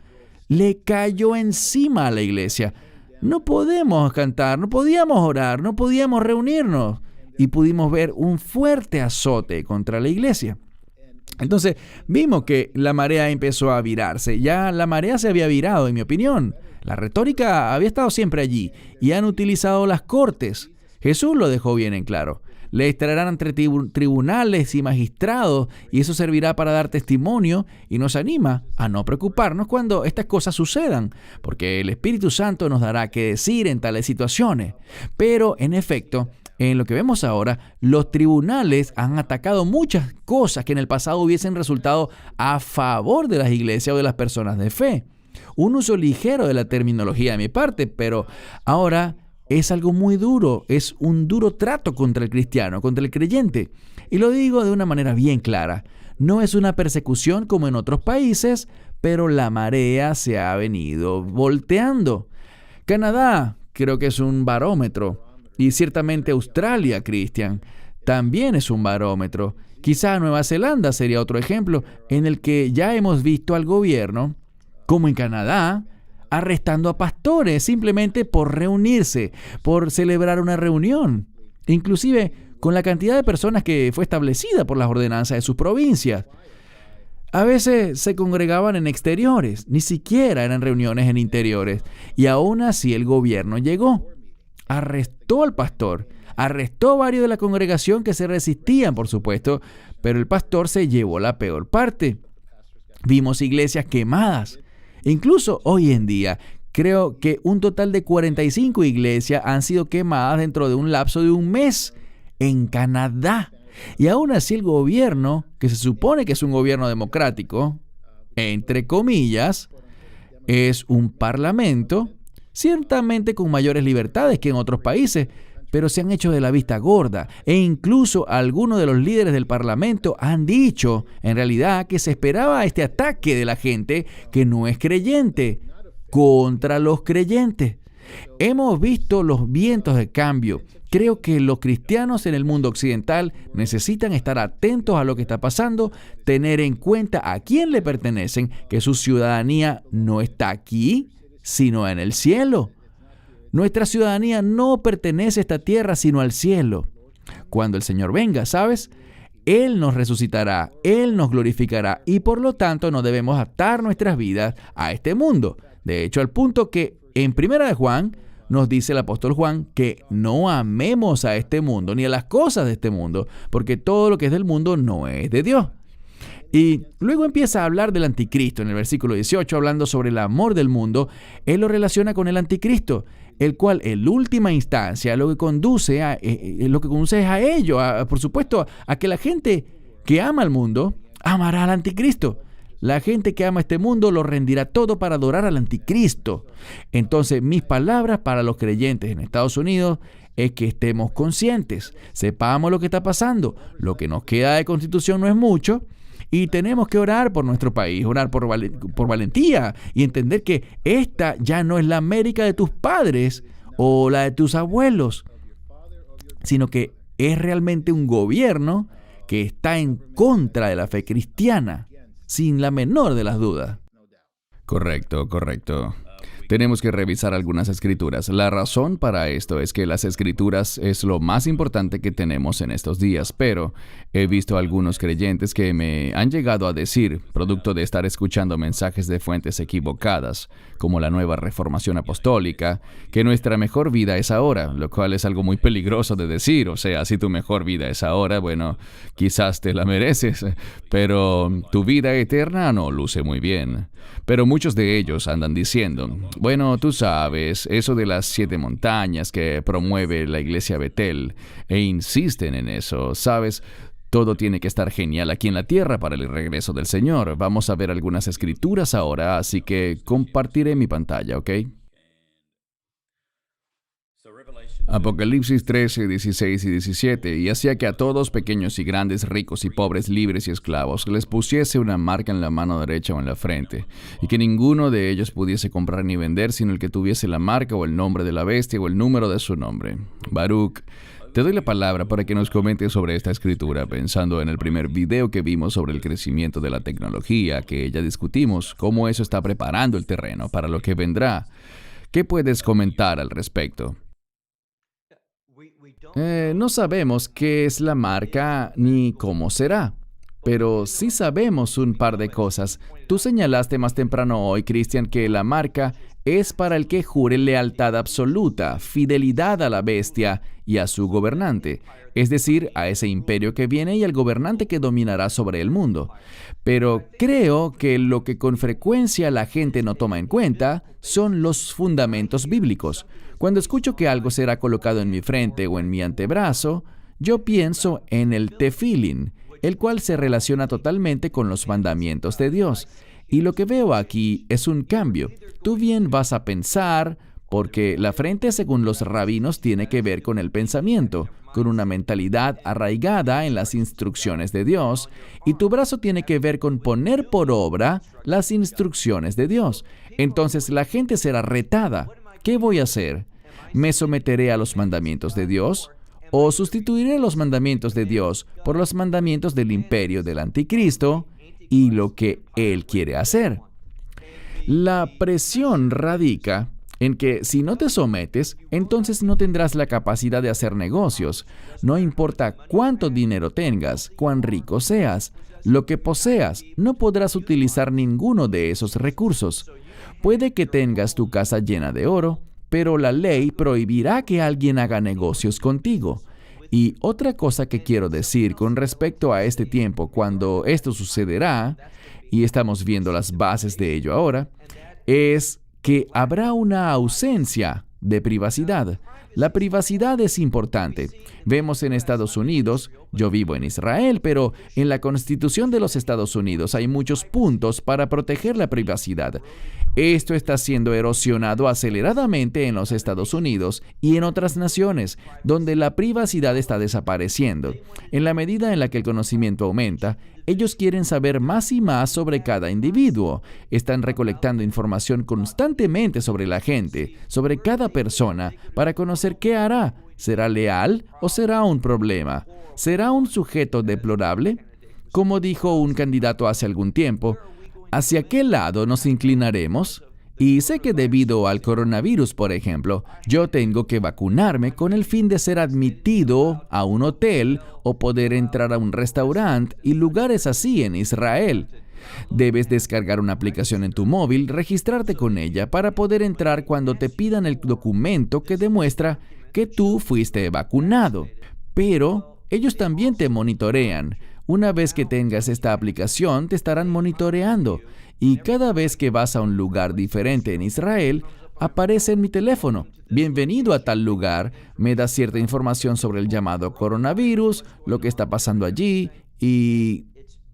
le cayó encima a la iglesia. No podemos cantar, no podíamos orar, no podíamos reunirnos. Y pudimos ver un fuerte azote contra la iglesia. Entonces, vimos que la marea empezó a virarse. Ya la marea se había virado, en mi opinión. La retórica había estado siempre allí y han utilizado las cortes. Jesús lo dejó bien en claro. Les traerán entre tribunales y magistrados y eso servirá para dar testimonio y nos anima a no preocuparnos cuando estas cosas sucedan, porque el Espíritu Santo nos dará qué decir en tales situaciones. Pero, en efecto, en lo que vemos ahora, los tribunales han atacado muchas cosas que en el pasado hubiesen resultado a favor de las iglesias o de las personas de fe. Un uso ligero de la terminología de mi parte, pero ahora es algo muy duro, es un duro trato contra el cristiano, contra el creyente. Y lo digo de una manera bien clara. No es una persecución como en otros países, pero la marea se ha venido volteando. Canadá creo que es un barómetro. Y ciertamente Australia, Cristian, también es un barómetro. Quizá Nueva Zelanda sería otro ejemplo en el que ya hemos visto al gobierno, como en Canadá, arrestando a pastores simplemente por reunirse, por celebrar una reunión, inclusive con la cantidad de personas que fue establecida por las ordenanzas de sus provincias. A veces se congregaban en exteriores, ni siquiera eran reuniones en interiores, y aún así el gobierno llegó. Arrestó al pastor, arrestó a varios de la congregación que se resistían, por supuesto, pero el pastor se llevó la peor parte. Vimos iglesias quemadas. Incluso hoy en día, creo que un total de 45 iglesias han sido quemadas dentro de un lapso de un mes en Canadá. Y aún así el gobierno, que se supone que es un gobierno democrático, entre comillas, es un parlamento, ciertamente con mayores libertades que en otros países, pero se han hecho de la vista gorda. E incluso algunos de los líderes del parlamento han dicho, en realidad, que se esperaba este ataque de la gente que no es creyente contra los creyentes. Hemos visto los vientos de cambio. Creo que los cristianos en el mundo occidental necesitan estar atentos a lo que está pasando, tener en cuenta a quién le pertenecen, que su ciudadanía no está aquí, sino en el cielo. Nuestra ciudadanía no pertenece a esta tierra, sino al cielo. Cuando el Señor venga, ¿sabes? Él nos resucitará, Él nos glorificará y por lo tanto no debemos atar nuestras vidas a este mundo. De hecho, al punto que en 1 de Juan nos dice el apóstol Juan que no amemos a este mundo ni a las cosas de este mundo, porque todo lo que es del mundo no es de Dios. Y luego empieza a hablar del anticristo. En el versículo 18, hablando sobre el amor del mundo, él lo relaciona con el anticristo, el cual en última instancia lo que conduce es a ello, por supuesto, a que la gente que ama al mundo amará al anticristo. La gente que ama este mundo lo rendirá todo para adorar al anticristo. Entonces, mis palabras para los creyentes en Estados Unidos es que estemos conscientes, sepamos lo que está pasando. Lo que nos queda de constitución no es mucho. Y tenemos que orar por nuestro país, orar por valentía y entender que esta ya no es la América de tus padres o la de tus abuelos, sino que es realmente un gobierno que está en contra de la fe cristiana, sin la menor de las dudas. Correcto. Tenemos que revisar algunas escrituras. La razón para esto es que las escrituras es lo más importante que tenemos en estos días, pero he visto algunos creyentes que me han llegado a decir, producto de estar escuchando mensajes de fuentes equivocadas, como la nueva reformación apostólica, que nuestra mejor vida es ahora, lo cual es algo muy peligroso de decir. O sea, si tu mejor vida es ahora, bueno, quizás te la mereces, pero tu vida eterna no luce muy bien. Pero muchos de ellos andan diciendo, bueno, tú sabes, eso de las 7 montañas que promueve la iglesia Betel, e insisten en eso, ¿sabes? Todo tiene que estar genial aquí en la tierra para el regreso del Señor. Vamos a ver algunas escrituras ahora, así que compartiré mi pantalla, ¿ok? Apocalipsis 13, 16 y 17, y hacía que a todos, pequeños y grandes, ricos y pobres, libres y esclavos, les pusiese una marca en la mano derecha o en la frente, y que ninguno de ellos pudiese comprar ni vender, sino el que tuviese la marca o el nombre de la bestia o el número de su nombre. Baruch, te doy la palabra para que nos comentes sobre esta escritura, pensando en el primer video que vimos sobre el crecimiento de la tecnología, que ya discutimos, cómo eso está preparando el terreno para lo que vendrá. ¿Qué puedes comentar al respecto? No sabemos qué es la marca ni cómo será. Pero sí sabemos un par de cosas. Tú señalaste más temprano hoy, Christian, que la marca es para el que jure lealtad absoluta, fidelidad a la bestia y a su gobernante, es decir, a ese imperio que viene y al gobernante que dominará sobre el mundo. Pero creo que lo que con frecuencia la gente no toma en cuenta son los fundamentos bíblicos. Cuando escucho que algo será colocado en mi frente o en mi antebrazo, yo pienso en el tefilín, el cual se relaciona totalmente con los mandamientos de Dios. Y lo que veo aquí es un cambio. Tú bien vas a pensar, porque la frente, según los rabinos, tiene que ver con el pensamiento, con una mentalidad arraigada en las instrucciones de Dios, y tu brazo tiene que ver con poner por obra las instrucciones de Dios. Entonces la gente será retada. ¿Qué voy a hacer? ¿Me someteré a los mandamientos de Dios? ¿O sustituiré los mandamientos de Dios por los mandamientos del imperio del anticristo y lo que él quiere hacer? La presión radica en que si no te sometes, entonces no tendrás la capacidad de hacer negocios. No importa cuánto dinero tengas, cuán rico seas, lo que poseas, no podrás utilizar ninguno de esos recursos. Puede que tengas tu casa llena de oro, pero la ley prohibirá que alguien haga negocios contigo. Y otra cosa que quiero decir con respecto a este tiempo, cuando esto sucederá, y estamos viendo las bases de ello ahora, es que habrá una ausencia de privacidad. La privacidad es importante. Vemos en Estados Unidos, yo vivo en Israel, pero en la Constitución de los Estados Unidos hay muchos puntos para proteger la privacidad. Esto está siendo erosionado aceleradamente en los Estados Unidos y en otras naciones, donde la privacidad está desapareciendo. En la medida en la que el conocimiento aumenta, ellos quieren saber más y más sobre cada individuo. Están recolectando información constantemente sobre la gente, sobre cada persona, para conocer qué hará. ¿Será leal o será un problema? ¿Será un sujeto deplorable? Como dijo un candidato hace algún tiempo, ¿hacia qué lado nos inclinaremos? Y sé que debido al coronavirus, por ejemplo, yo tengo que vacunarme con el fin de ser admitido a un hotel o poder entrar a un restaurante y lugares así en Israel. Debes descargar una aplicación en tu móvil, registrarte con ella para poder entrar cuando te pidan el documento que demuestra que tú fuiste vacunado. Pero ellos también te monitorean. Una vez que tengas esta aplicación, te estarán monitoreando. Y cada vez que vas a un lugar diferente en Israel, aparece en mi teléfono. Bienvenido a tal lugar. Me da cierta información sobre el llamado coronavirus, lo que está pasando allí y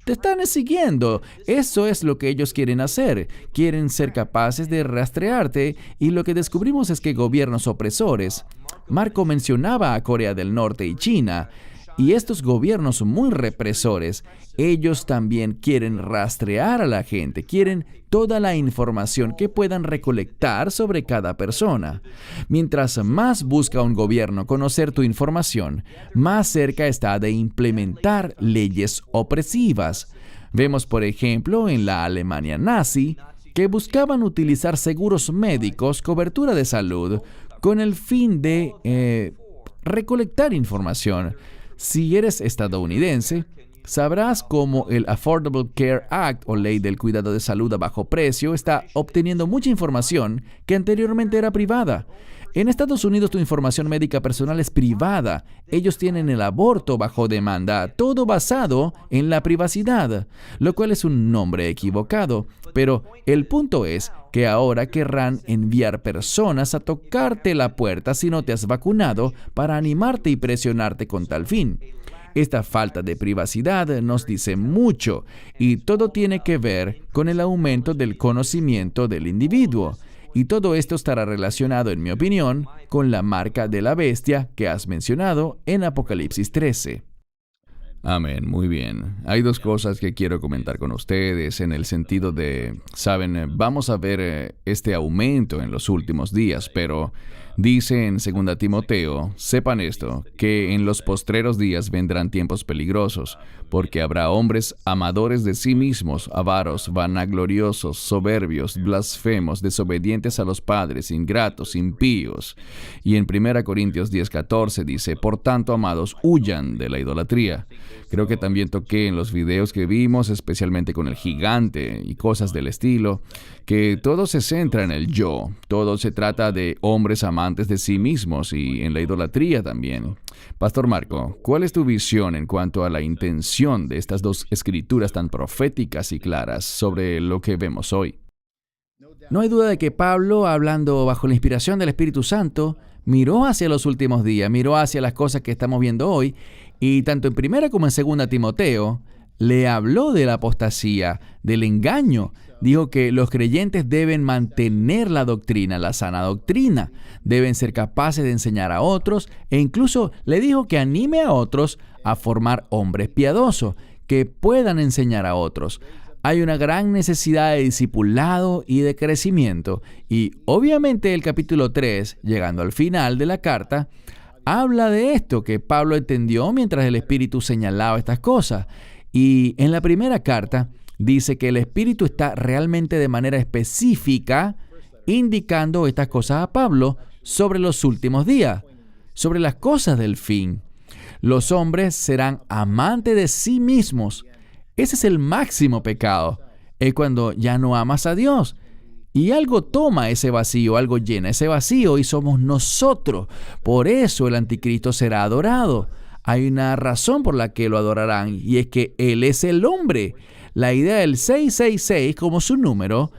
te están siguiendo. Eso es lo que ellos quieren hacer. Quieren ser capaces de rastrearte y lo que descubrimos es que gobiernos opresores. Marco mencionaba a Corea del Norte y China. Y estos gobiernos muy represores, ellos también quieren rastrear a la gente, quieren toda la información que puedan recolectar sobre cada persona. Mientras más busca un gobierno conocer tu información, más cerca está de implementar leyes opresivas. Vemos, por ejemplo, en la Alemania nazi, que buscaban utilizar seguros médicos, cobertura de salud, con el fin de recolectar información. Si eres estadounidense, sabrás cómo el Affordable Care Act o Ley del Cuidado de Salud a Bajo Precio está obteniendo mucha información que anteriormente era privada. En Estados Unidos tu información médica personal es privada. Ellos tienen el aborto bajo demanda, todo basado en la privacidad, lo cual es un nombre equivocado. Pero el punto es que ahora querrán enviar personas a tocarte la puerta si no te has vacunado para animarte y presionarte con tal fin. Esta falta de privacidad nos dice mucho y todo tiene que ver con el aumento del conocimiento del individuo. Y todo esto estará relacionado, en mi opinión, con la marca de la bestia que has mencionado en Apocalipsis 13. Amén, muy bien. Hay dos cosas que quiero comentar con ustedes en el sentido de, saben, vamos a ver este aumento en los últimos días, pero Dice en 2 Timoteo, sepan esto, que en los postreros días vendrán tiempos peligrosos, porque habrá hombres amadores de sí mismos, avaros, vanagloriosos, soberbios, blasfemos, desobedientes a los padres, ingratos, impíos. Y en 1 Corintios 10:14 dice, por tanto, amados, huyan de la idolatría. Creo que también toqué en los videos que vimos, especialmente con el gigante y cosas del estilo, que todo se centra en el yo, todo se trata de hombres amantes de sí mismos y en la idolatría también. Pastor Marco, ¿cuál es tu visión en cuanto a la intención de estas dos escrituras tan proféticas y claras sobre lo que vemos hoy? No hay duda de que Pablo, hablando bajo la inspiración del Espíritu Santo, miró hacia los últimos días, miró hacia las cosas que estamos viendo hoy, y tanto en 1 como en 2 Timoteo, le habló de la apostasía, del engaño. Dijo que los creyentes deben mantener la doctrina, la sana doctrina. Deben ser capaces de enseñar a otros e incluso le dijo que anime a otros a formar hombres piadosos, que puedan enseñar a otros. Hay una gran necesidad de discipulado y de crecimiento. Y obviamente el capítulo 3, llegando al final de la carta, habla de esto que Pablo entendió mientras el Espíritu señalaba estas cosas. Y en la primera carta dice que el Espíritu está realmente de manera específica indicando estas cosas a Pablo sobre los últimos días, sobre las cosas del fin. Los hombres serán amantes de sí mismos. Ese es el máximo pecado. Es cuando ya no amas a Dios. Y algo toma ese vacío, algo llena ese vacío y somos nosotros. Por eso el anticristo será adorado. Hay una razón por la que lo adorarán y es que Él es el hombre. La idea del 666 como su número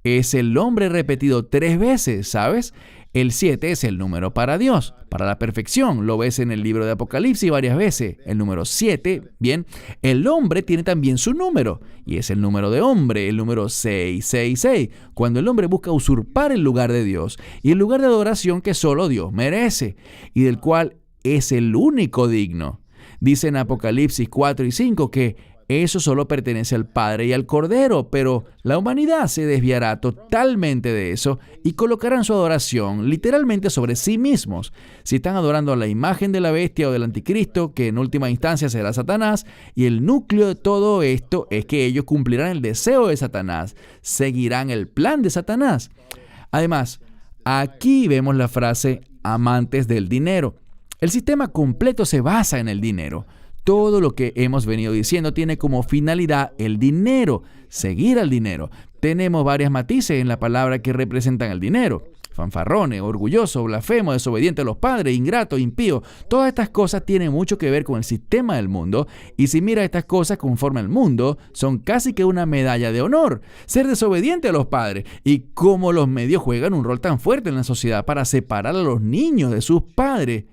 es el hombre repetido 3 veces, ¿sabes? El 7 es el número para Dios, para la perfección. Lo ves en el libro de Apocalipsis varias veces. El número 7, bien, el hombre tiene también su número y es el número de hombre, el número 666, cuando el hombre busca usurpar el lugar de Dios y el lugar de adoración que solo Dios merece y del cual es el único digno. Dice en Apocalipsis 4 y 5 que eso solo pertenece al Padre y al Cordero, pero la humanidad se desviará totalmente de eso y colocarán su adoración literalmente sobre sí mismos. Si están adorando a la imagen de la bestia o del anticristo, que en última instancia será Satanás, y el núcleo de todo esto es que ellos cumplirán el deseo de Satanás, seguirán el plan de Satanás. Además, aquí vemos la frase amantes del dinero. El sistema completo se basa en el dinero. Todo lo que hemos venido diciendo tiene como finalidad el dinero, seguir al dinero. Tenemos varias matices en la palabra que representan el dinero. Fanfarrones, orgulloso, blasfemo, desobediente a los padres, ingrato, impío. Todas estas cosas tienen mucho que ver con el sistema del mundo. Y si miras estas cosas conforme al mundo, son casi que una medalla de honor. Ser desobediente a los padres. Y cómo los medios juegan un rol tan fuerte en la sociedad para separar a los niños de sus padres.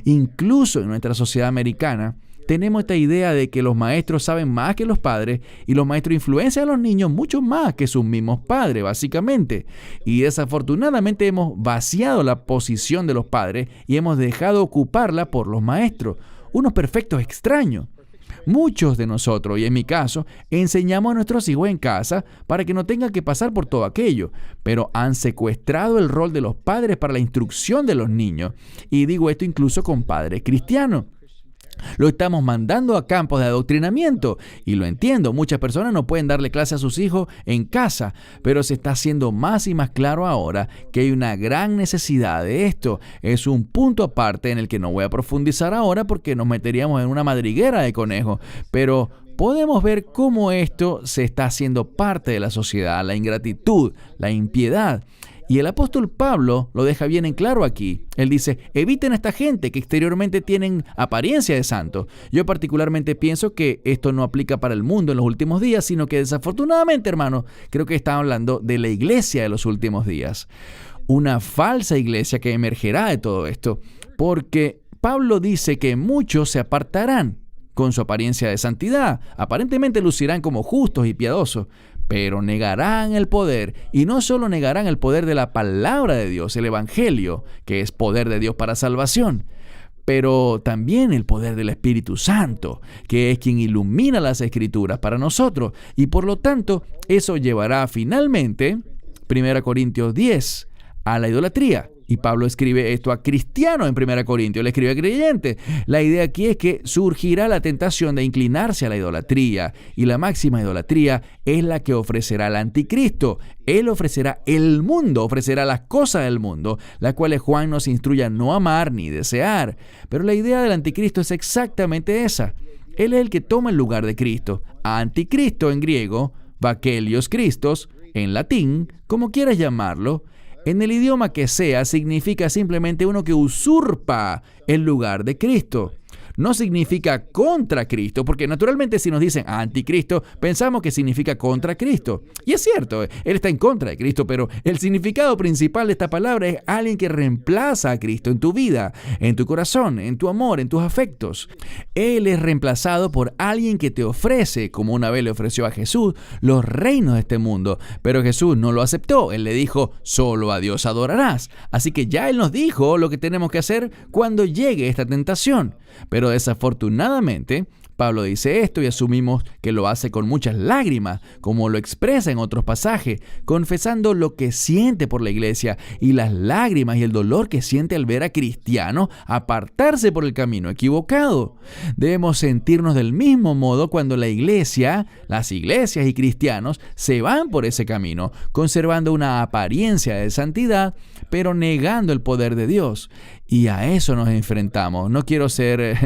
Incluso en nuestra sociedad americana, tenemos esta idea de que los maestros saben más que los padres y los maestros influencian a los niños mucho más que sus mismos padres, básicamente. Y desafortunadamente hemos vaciado la posición de los padres y hemos dejado ocuparla por los maestros, unos perfectos extraños. Muchos de nosotros, y en mi caso, enseñamos a nuestros hijos en casa para que no tengan que pasar por todo aquello, pero han secuestrado el rol de los padres para la instrucción de los niños. Y digo esto incluso con padres cristianos. Lo estamos mandando a campos de adoctrinamiento y lo entiendo, muchas personas no pueden darle clase a sus hijos en casa, pero se está haciendo más y más claro ahora que hay una gran necesidad de esto. Es un punto aparte en el que no voy a profundizar ahora porque nos meteríamos en una madriguera de conejos, pero podemos ver cómo esto se está haciendo parte de la sociedad, la ingratitud, la impiedad. Y el apóstol Pablo lo deja bien en claro aquí. Él dice, eviten a esta gente que exteriormente tienen apariencia de santos. Yo particularmente pienso que esto no aplica para el mundo en los últimos días, sino que desafortunadamente, hermano, creo que está hablando de la iglesia de los últimos días. Una falsa iglesia que emergerá de todo esto, porque Pablo dice que muchos se apartarán con su apariencia de santidad. Aparentemente lucirán como justos y piadosos, pero negarán el poder, y no solo negarán el poder de la palabra de Dios, el Evangelio, que es poder de Dios para salvación, pero también el poder del Espíritu Santo, que es quien ilumina las Escrituras para nosotros, y por lo tanto, eso llevará finalmente, 1 Corintios 10, a la idolatría. Y Pablo escribe esto a cristianos en 1 Corintios, le escribe a creyentes. La idea aquí es que surgirá la tentación de inclinarse a la idolatría, y la máxima idolatría es la que ofrecerá el anticristo. Él ofrecerá el mundo, ofrecerá las cosas del mundo, las cuales Juan nos instruye a no amar ni desear. Pero la idea del anticristo es exactamente esa. Él es el que toma el lugar de Cristo. Anticristo en griego, Vakelios Christos, en latín, como quieras llamarlo, en el idioma que sea, significa simplemente uno que usurpa el lugar de Cristo. No significa contra Cristo, porque naturalmente si nos dicen anticristo, pensamos que significa contra Cristo. Y es cierto, Él está en contra de Cristo, pero el significado principal de esta palabra es alguien que reemplaza a Cristo en tu vida, en tu corazón, en tu amor, en tus afectos. Él es reemplazado por alguien que te ofrece, como una vez le ofreció a Jesús, los reinos de este mundo. Pero Jesús no lo aceptó. Él le dijo, solo a Dios adorarás. Así que ya Él nos dijo lo que tenemos que hacer cuando llegue esta tentación. Pero desafortunadamente, Pablo dice esto y asumimos que lo hace con muchas lágrimas, como lo expresa en otros pasajes, confesando lo que siente por la iglesia y las lágrimas y el dolor que siente al ver a cristianos apartarse por el camino equivocado. Debemos sentirnos del mismo modo cuando la iglesia, las iglesias y cristianos se van por ese camino, conservando una apariencia de santidad, pero negando el poder de Dios. Y a eso nos enfrentamos. No quiero usar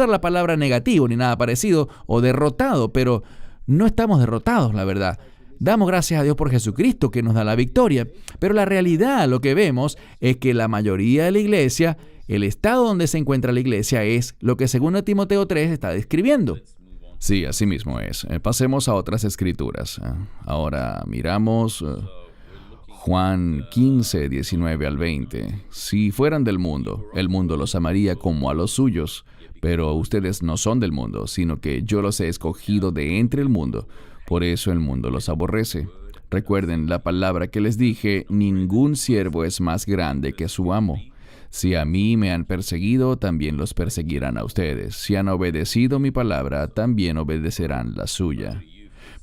la palabra negativo ni nada parecido o derrotado, pero no estamos derrotados, la verdad. Damos gracias a Dios por Jesucristo que nos da la victoria, pero la realidad, lo que vemos es que la mayoría de la iglesia, el estado donde se encuentra la iglesia es lo que según Timoteo 3 está describiendo. Sí, así mismo es. Pasemos a otras escrituras. Ahora miramos Juan 15, 19 al 20. Si fueran del mundo, el mundo los amaría como a los suyos, pero ustedes no son del mundo, sino que yo los he escogido de entre el mundo. Por eso el mundo los aborrece. Recuerden la palabra que les dije, ningún siervo es más grande que su amo. Si a mí me han perseguido, también los perseguirán a ustedes. Si han obedecido mi palabra, también obedecerán la suya.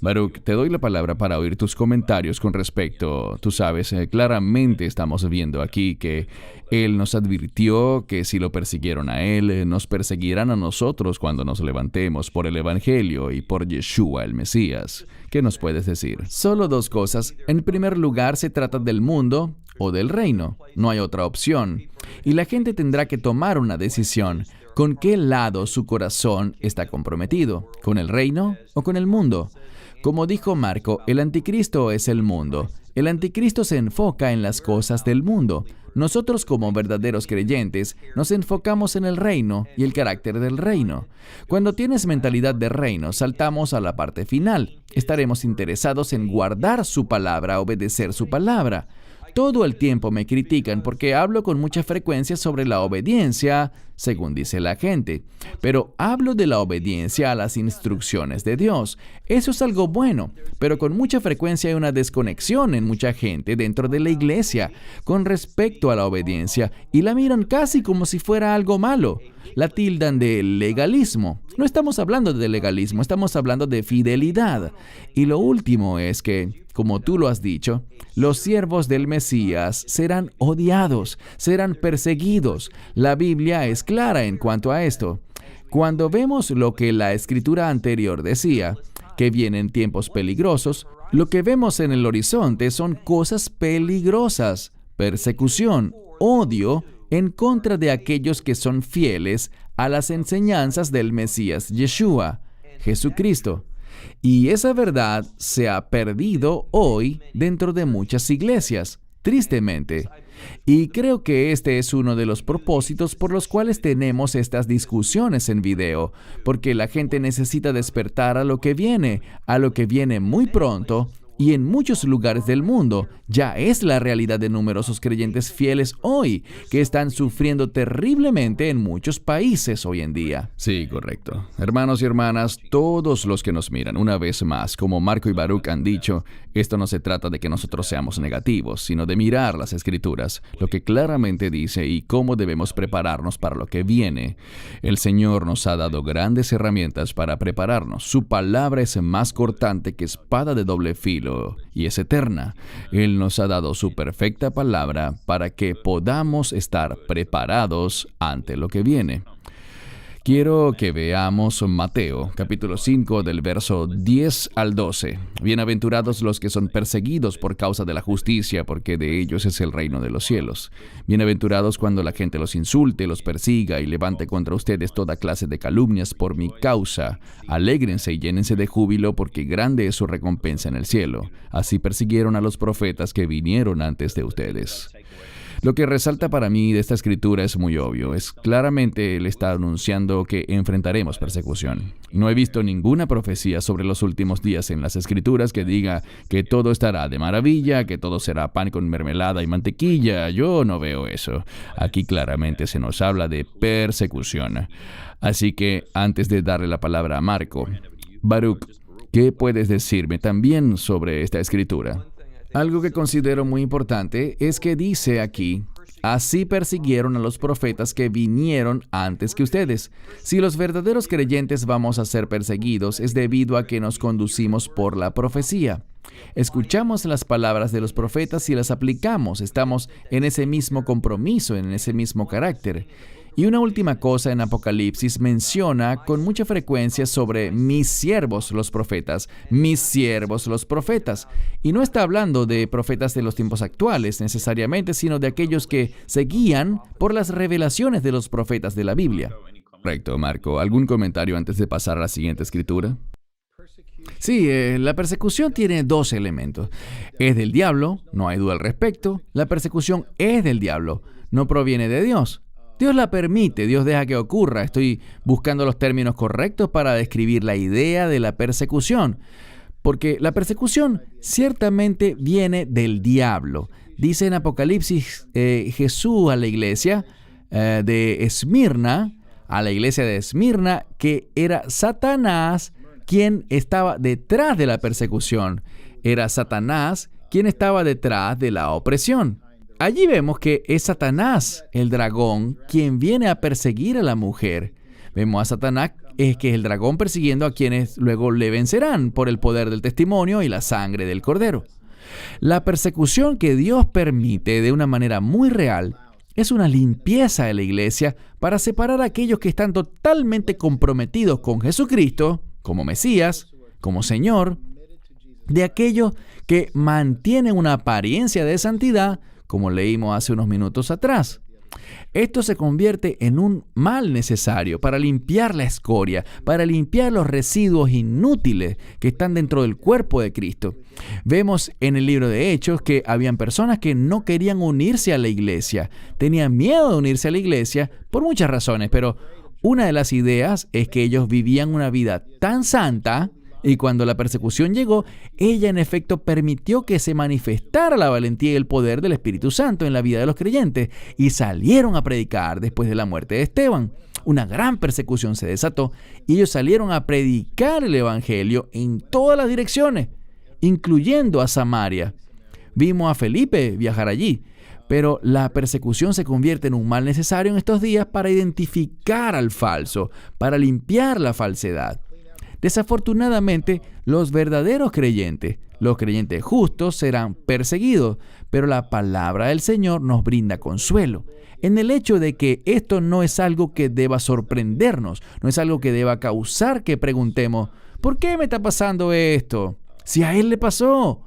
Baruch, te doy la palabra para oír tus comentarios con respecto. Tú sabes, claramente estamos viendo aquí que Él nos advirtió que si lo persiguieron a Él, nos perseguirán a nosotros cuando nos levantemos por el Evangelio y por Yeshua, el Mesías. ¿Qué nos puedes decir? Solo dos cosas. En primer lugar, se trata del mundo o del reino. No hay otra opción. Y la gente tendrá que tomar una decisión. ¿Con qué lado su corazón está comprometido? ¿Con el reino o con el mundo? Como dijo Marco, el anticristo es el mundo. El anticristo se enfoca en las cosas del mundo. Nosotros como verdaderos creyentes nos enfocamos en el reino y el carácter del reino. Cuando tienes mentalidad de reino, saltamos a la parte final. Estaremos interesados en guardar su palabra, obedecer su palabra. Todo el tiempo me critican porque hablo con mucha frecuencia sobre la obediencia, según dice la gente. Pero hablo de la obediencia a las instrucciones de Dios. Eso es algo bueno, pero con mucha frecuencia hay una desconexión en mucha gente dentro de la iglesia con respecto a la obediencia y la miran casi como si fuera algo malo. La tildan de legalismo. No estamos hablando de legalismo, estamos hablando de fidelidad. Y lo último es que, como tú lo has dicho, los siervos del Mesías serán odiados, serán perseguidos. La Biblia es clara en cuanto a esto. Cuando vemos lo que la escritura anterior decía, que vienen tiempos peligrosos, lo que vemos en el horizonte son cosas peligrosas, persecución, odio, en contra de aquellos que son fieles a las enseñanzas del Mesías Yeshua, Jesucristo. Y esa verdad se ha perdido hoy dentro de muchas iglesias, tristemente. Y creo que este es uno de los propósitos por los cuales tenemos estas discusiones en video, porque la gente necesita despertar a lo que viene muy pronto. Y en muchos lugares del mundo ya es la realidad de numerosos creyentes fieles hoy que están sufriendo terriblemente en muchos países hoy en día. Sí, correcto. Hermanos y hermanas, todos los que nos miran, una vez más, como Marco y Baruch han dicho, esto no se trata de que nosotros seamos negativos, sino de mirar las Escrituras, lo que claramente dice y cómo debemos prepararnos para lo que viene. El Señor nos ha dado grandes herramientas para prepararnos. Su palabra es más cortante que espada de doble filo júbilo y es eterna. Él nos ha dado su perfecta palabra para que podamos estar preparados ante lo que viene. Quiero que veamos Mateo, capítulo 5, del verso 10 al 12. Bienaventurados los que son perseguidos por causa de la justicia, porque de ellos es el reino de los cielos. Bienaventurados cuando la gente los insulte, los persiga y levante contra ustedes toda clase de calumnias por mi causa. Alégrense y llénense de júbilo, porque grande es su recompensa en el cielo. Así persiguieron a los profetas que vinieron antes de ustedes. Lo que resalta para mí de esta escritura es muy obvio. Claramente él está anunciando que enfrentaremos persecución. No he visto ninguna profecía sobre los últimos días en las escrituras que diga que todo estará de maravilla, que todo será pan con mermelada y mantequilla. Yo no veo eso. Aquí claramente se nos habla de persecución. Así que antes de darle la palabra a Marco, Baruch, ¿qué puedes decirme también sobre esta escritura? Algo que considero muy importante es que dice aquí, así persiguieron a los profetas que vinieron antes que ustedes. Si los verdaderos creyentes vamos a ser perseguidos, es debido a que nos conducimos por la profecía. Escuchamos las palabras de los profetas y las aplicamos. Estamos en ese mismo compromiso, en ese mismo carácter. Y una última cosa en Apocalipsis menciona con mucha frecuencia sobre mis siervos los profetas, mis siervos los profetas. Y no está hablando de profetas de los tiempos actuales necesariamente, sino de aquellos que se guían por las revelaciones de los profetas de la Biblia. Correcto, Marco. ¿Algún comentario antes de pasar a la siguiente escritura? Sí, la persecución tiene dos elementos. Es del diablo, no hay duda al respecto. La persecución es del diablo, no proviene de Dios. Dios la permite, Dios deja que ocurra. Estoy buscando los términos correctos para describir la idea de la persecución. Porque la persecución ciertamente viene del diablo. Dice en Apocalipsis Jesús a la iglesia de Esmirna, que era Satanás quien estaba detrás de la persecución. Era Satanás quien estaba detrás de la opresión. Allí vemos que es Satanás, el dragón, quien viene a perseguir a la mujer. Vemos a Satanás, que es el dragón persiguiendo a quienes luego le vencerán por el poder del testimonio y la sangre del Cordero. La persecución que Dios permite de una manera muy real es una limpieza de la iglesia para separar a aquellos que están totalmente comprometidos con Jesucristo, como Mesías, como Señor, de aquellos que mantienen una apariencia de santidad, como leímos hace unos minutos atrás. Esto se convierte en un mal necesario para limpiar la escoria, para limpiar los residuos inútiles que están dentro del cuerpo de Cristo. Vemos en el libro de Hechos que habían personas que no querían unirse a la iglesia, tenían miedo de unirse a la iglesia por muchas razones, pero una de las ideas es que ellos vivían una vida tan santa. Y cuando la persecución llegó, ella en efecto permitió que se manifestara la valentía y el poder del Espíritu Santo en la vida de los creyentes y salieron a predicar después de la muerte de Esteban. Una gran persecución se desató y ellos salieron a predicar el Evangelio en todas las direcciones, incluyendo a Samaria. Vimos a Felipe viajar allí, pero la persecución se convierte en un mal necesario en estos días para identificar al falso, para limpiar la falsedad. Desafortunadamente, los verdaderos creyentes, los creyentes justos, serán perseguidos, pero la palabra del Señor nos brinda consuelo en el hecho de que esto no es algo que deba sorprendernos, no es algo que deba causar que preguntemos, ¿por qué me está pasando esto? Si a Él le pasó.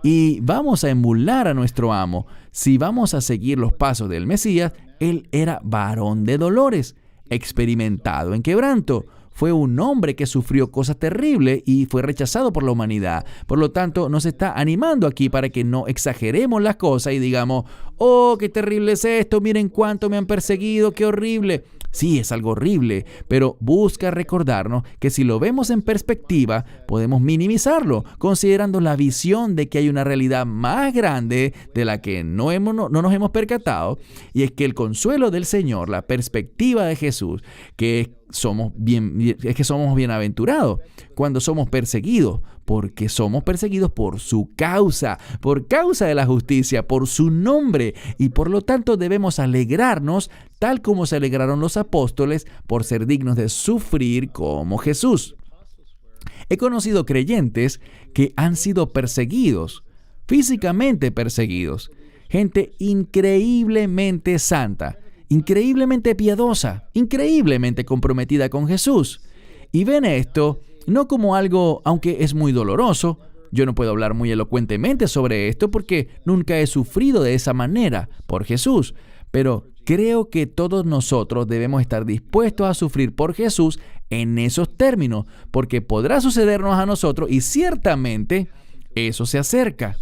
Y vamos a emular a nuestro amo. Si vamos a seguir los pasos del Mesías, Él era varón de dolores, experimentado en quebranto. Fue un hombre que sufrió cosas terribles y fue rechazado por la humanidad. Por lo tanto, nos está animando aquí para que no exageremos las cosas y digamos, ¡oh, qué terrible es esto! Miren cuánto me han perseguido, ¡qué horrible! Sí, es algo horrible, pero busca recordarnos que si lo vemos en perspectiva, podemos minimizarlo, considerando la visión de que hay una realidad más grande de la que no nos hemos percatado, y es que el consuelo del Señor, la perspectiva de Jesús, es que somos bienaventurados cuando somos perseguidos, porque somos perseguidos por su causa, por causa de la justicia, por su nombre, y por lo tanto debemos alegrarnos tal como se alegraron los apóstoles por ser dignos de sufrir como Jesús. He conocido creyentes que han sido perseguidos, físicamente perseguidos. Gente increíblemente santa, increíblemente piadosa, increíblemente comprometida con Jesús. Y ven esto no como algo, aunque es muy doloroso. Yo no puedo hablar muy elocuentemente sobre esto porque nunca he sufrido de esa manera por Jesús. Pero creo que todos nosotros debemos estar dispuestos a sufrir por Jesús en esos términos, porque podrá sucedernos a nosotros y ciertamente eso se acerca.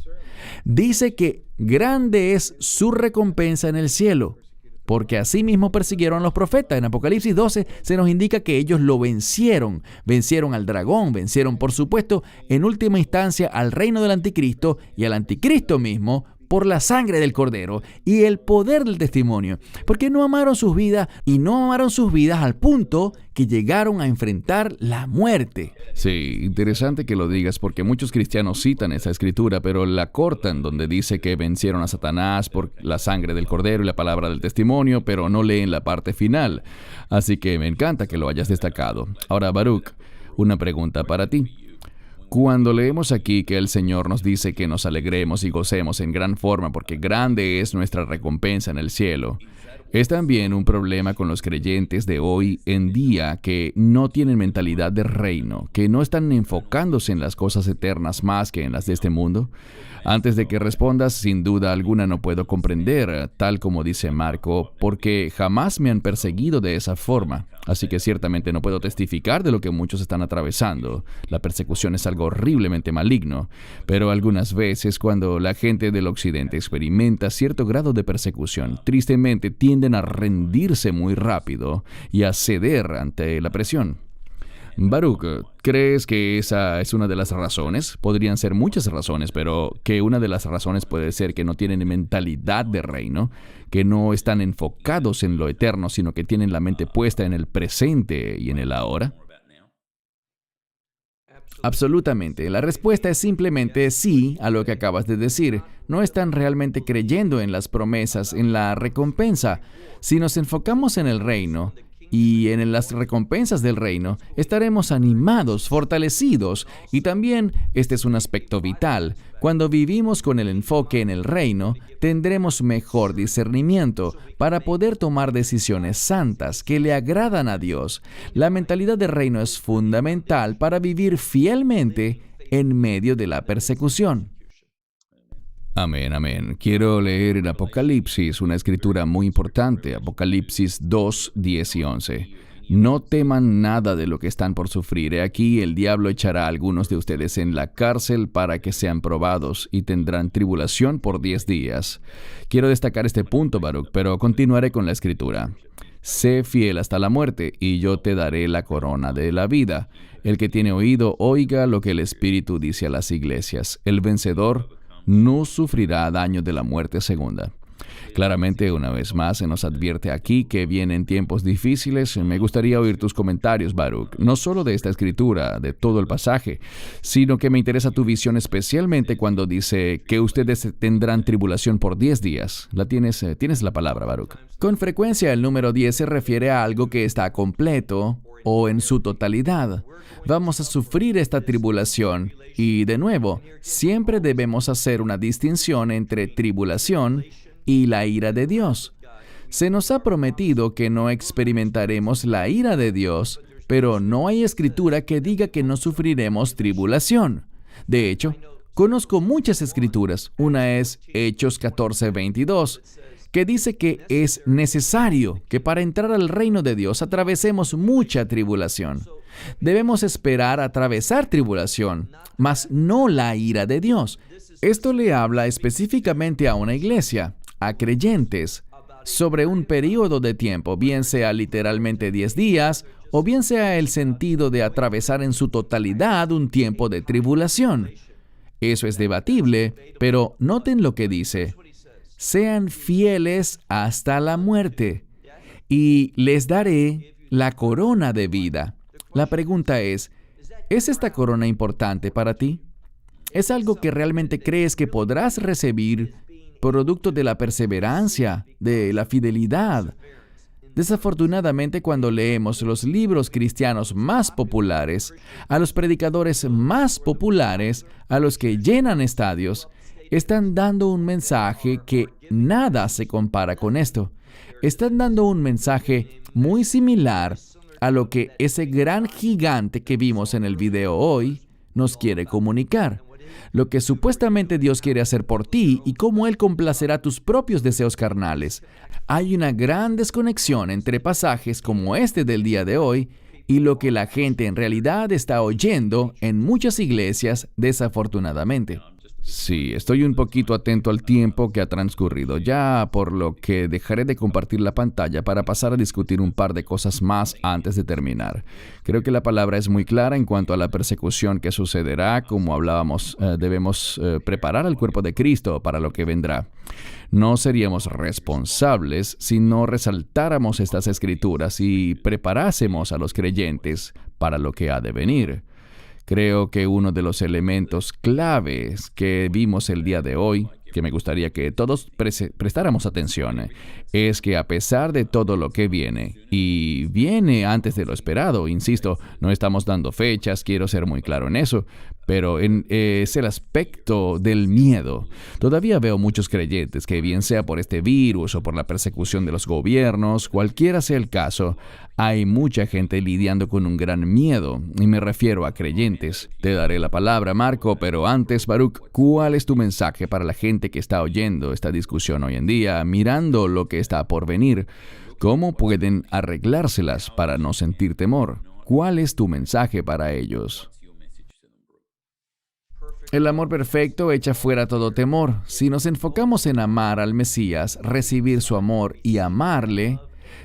Dice que grande es su recompensa en el cielo, porque así mismo persiguieron a los profetas. En Apocalipsis 12 se nos indica que ellos lo vencieron. Vencieron al dragón, vencieron, por supuesto, en última instancia al reino del anticristo y al anticristo mismo, por la sangre del Cordero y el poder del testimonio, porque no amaron sus vidas y no amaron sus vidas al punto que llegaron a enfrentar la muerte. Sí, interesante que lo digas porque muchos cristianos citan esa escritura, pero la cortan donde dice que vencieron a Satanás por la sangre del Cordero y la palabra del testimonio, pero no leen la parte final. Así que me encanta que lo hayas destacado. Ahora, Baruch, una pregunta para ti. Cuando leemos aquí que el Señor nos dice que nos alegremos y gocemos en gran forma porque grande es nuestra recompensa en el cielo, es también un problema con los creyentes de hoy en día que no tienen mentalidad de reino, que no están enfocándose en las cosas eternas más que en las de este mundo. Antes de que respondas, sin duda alguna no puedo comprender, tal como dice Marco, porque jamás me han perseguido de esa forma. Así que ciertamente no puedo testificar de lo que muchos están atravesando. La persecución es algo horriblemente maligno, pero algunas veces cuando la gente del occidente experimenta cierto grado de persecución, tristemente tienden a rendirse muy rápido y a ceder ante la presión. Baruch, ¿crees que esa es una de las razones? Podrían ser muchas razones, pero que una de las razones puede ser que no tienen mentalidad de reino, que no están enfocados en lo eterno, sino que tienen la mente puesta en el presente y en el ahora. Absolutamente. La respuesta es simplemente sí a lo que acabas de decir. No están realmente creyendo en las promesas, en la recompensa. Si nos enfocamos en el reino y en las recompensas del reino, estaremos animados, fortalecidos, y también este es un aspecto vital. Cuando vivimos con el enfoque en el reino, tendremos mejor discernimiento para poder tomar decisiones santas que le agradan a Dios. La mentalidad de reino es fundamental para vivir fielmente en medio de la persecución. Amén, amén. Quiero leer en Apocalipsis una escritura muy importante, Apocalipsis 2, 10 y 11. No teman nada de lo que están por sufrir. He aquí el diablo echará a algunos de ustedes en la cárcel para que sean probados y tendrán tribulación por 10 días. Quiero destacar este punto, Baruch, pero continuaré con la escritura. Sé fiel hasta la muerte, y yo te daré la corona de la vida. El que tiene oído, oiga lo que el Espíritu dice a las iglesias. El vencedor no sufrirá daño de la muerte segunda. Claramente, una vez más, se nos advierte aquí que vienen tiempos difíciles. Me gustaría oír tus comentarios, Baruch, no solo de esta escritura, de todo el pasaje, sino que me interesa tu visión especialmente cuando dice que ustedes tendrán tribulación por 10 días. Tienes la palabra, Baruch. Con frecuencia el número 10 se refiere a algo que está completo o en su totalidad. Vamos a sufrir esta tribulación y, de nuevo, siempre debemos hacer una distinción entre tribulación y la ira de Dios. Se nos ha prometido que no experimentaremos la ira de Dios, pero no hay escritura que diga que no sufriremos tribulación. De hecho, conozco muchas escrituras. Una es Hechos 14:22, que dice que es necesario que para entrar al reino de Dios atravesemos mucha tribulación. Debemos esperar atravesar tribulación, mas no la ira de Dios. Esto le habla específicamente a una iglesia, a creyentes, sobre un período de tiempo, bien sea literalmente 10 días, o bien sea el sentido de atravesar en su totalidad un tiempo de tribulación. Eso es debatible, pero noten lo que dice. Sean fieles hasta la muerte, y les daré la corona de vida. La pregunta ¿es esta corona importante para ti? ¿Es algo que realmente crees que podrás recibir producto de la perseverancia, de la fidelidad, Desafortunadamente, cuando leemos los libros cristianos más populares, a los predicadores más populares, a los que llenan estadios, están dando un mensaje que nada se compara con esto. Están dando un mensaje muy similar a lo que ese gran gigante que vimos en el video hoy nos quiere comunicar. Lo que supuestamente Dios quiere hacer por ti y cómo Él complacerá tus propios deseos carnales. Hay una gran desconexión entre pasajes como este del día de hoy y lo que la gente en realidad está oyendo en muchas iglesias, desafortunadamente. Sí, estoy un poquito atento al tiempo que ha transcurrido ya, por lo que dejaré de compartir la pantalla para pasar a discutir un par de cosas más antes de terminar. Creo que la palabra es muy clara en cuanto a la persecución que sucederá. Como hablábamos, debemos preparar al cuerpo de Cristo para lo que vendrá. No seríamos responsables si no resaltáramos estas escrituras y preparásemos a los creyentes para lo que ha de venir. Creo que uno de los elementos claves que vimos el día de hoy, que me gustaría que todos prestáramos atención, es que a pesar de todo lo que viene, y viene antes de lo esperado, insisto, no estamos dando fechas, quiero ser muy claro en eso, pero es el aspecto del miedo. Todavía veo muchos creyentes que, bien sea por este virus o por la persecución de los gobiernos, cualquiera sea el caso, hay mucha gente lidiando con un gran miedo, y me refiero a creyentes. Te daré la palabra, Marco, pero antes, Baruch, ¿cuál es tu mensaje para la gente que está oyendo esta discusión hoy en día, mirando lo que está por venir? ¿Cómo pueden arreglárselas para no sentir temor? ¿Cuál es tu mensaje para ellos? El amor perfecto echa fuera todo temor. Si nos enfocamos en amar al Mesías, recibir su amor y amarle,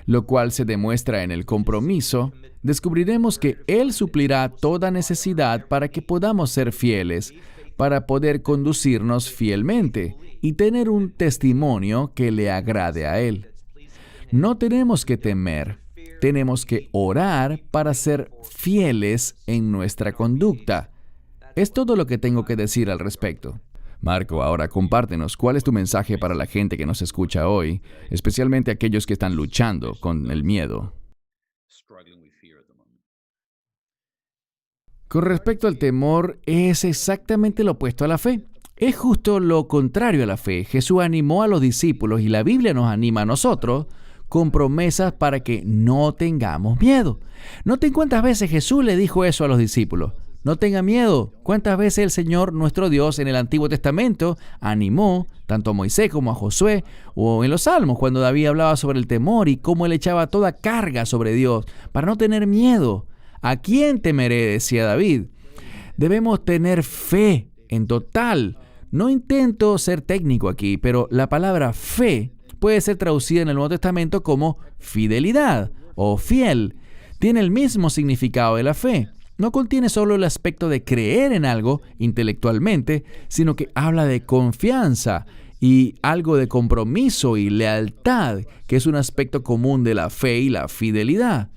lo cual se demuestra en el compromiso, descubriremos que Él suplirá toda necesidad para que podamos ser fieles, para poder conducirnos fielmente y tener un testimonio que le agrade a Él. No tenemos que temer, tenemos que orar para ser fieles en nuestra conducta. Es todo lo que tengo que decir al respecto. Marco, ahora compártenos, ¿cuál es tu mensaje para la gente que nos escucha hoy, especialmente aquellos que están luchando con el miedo? Con respecto al temor, es exactamente lo opuesto a la fe. Es justo lo contrario a la fe. Jesús animó a los discípulos y la Biblia nos anima a nosotros con promesas para que no tengamos miedo. Noten cuántas veces Jesús le dijo eso a los discípulos. No tengan miedo. ¿Cuántas veces el Señor, nuestro Dios, en el Antiguo Testamento animó tanto a Moisés como a Josué, o en los Salmos, cuando David hablaba sobre el temor y cómo él echaba toda carga sobre Dios para no tener miedo? ¿A quién temeré?, decía David. Debemos tener fe en total. No intento ser técnico aquí, pero la palabra fe puede ser traducida en el Nuevo Testamento como fidelidad o fiel. Tiene el mismo significado de la fe. No contiene solo el aspecto de creer en algo intelectualmente, sino que habla de confianza y algo de compromiso y lealtad, que es un aspecto común de la fe y la fidelidad.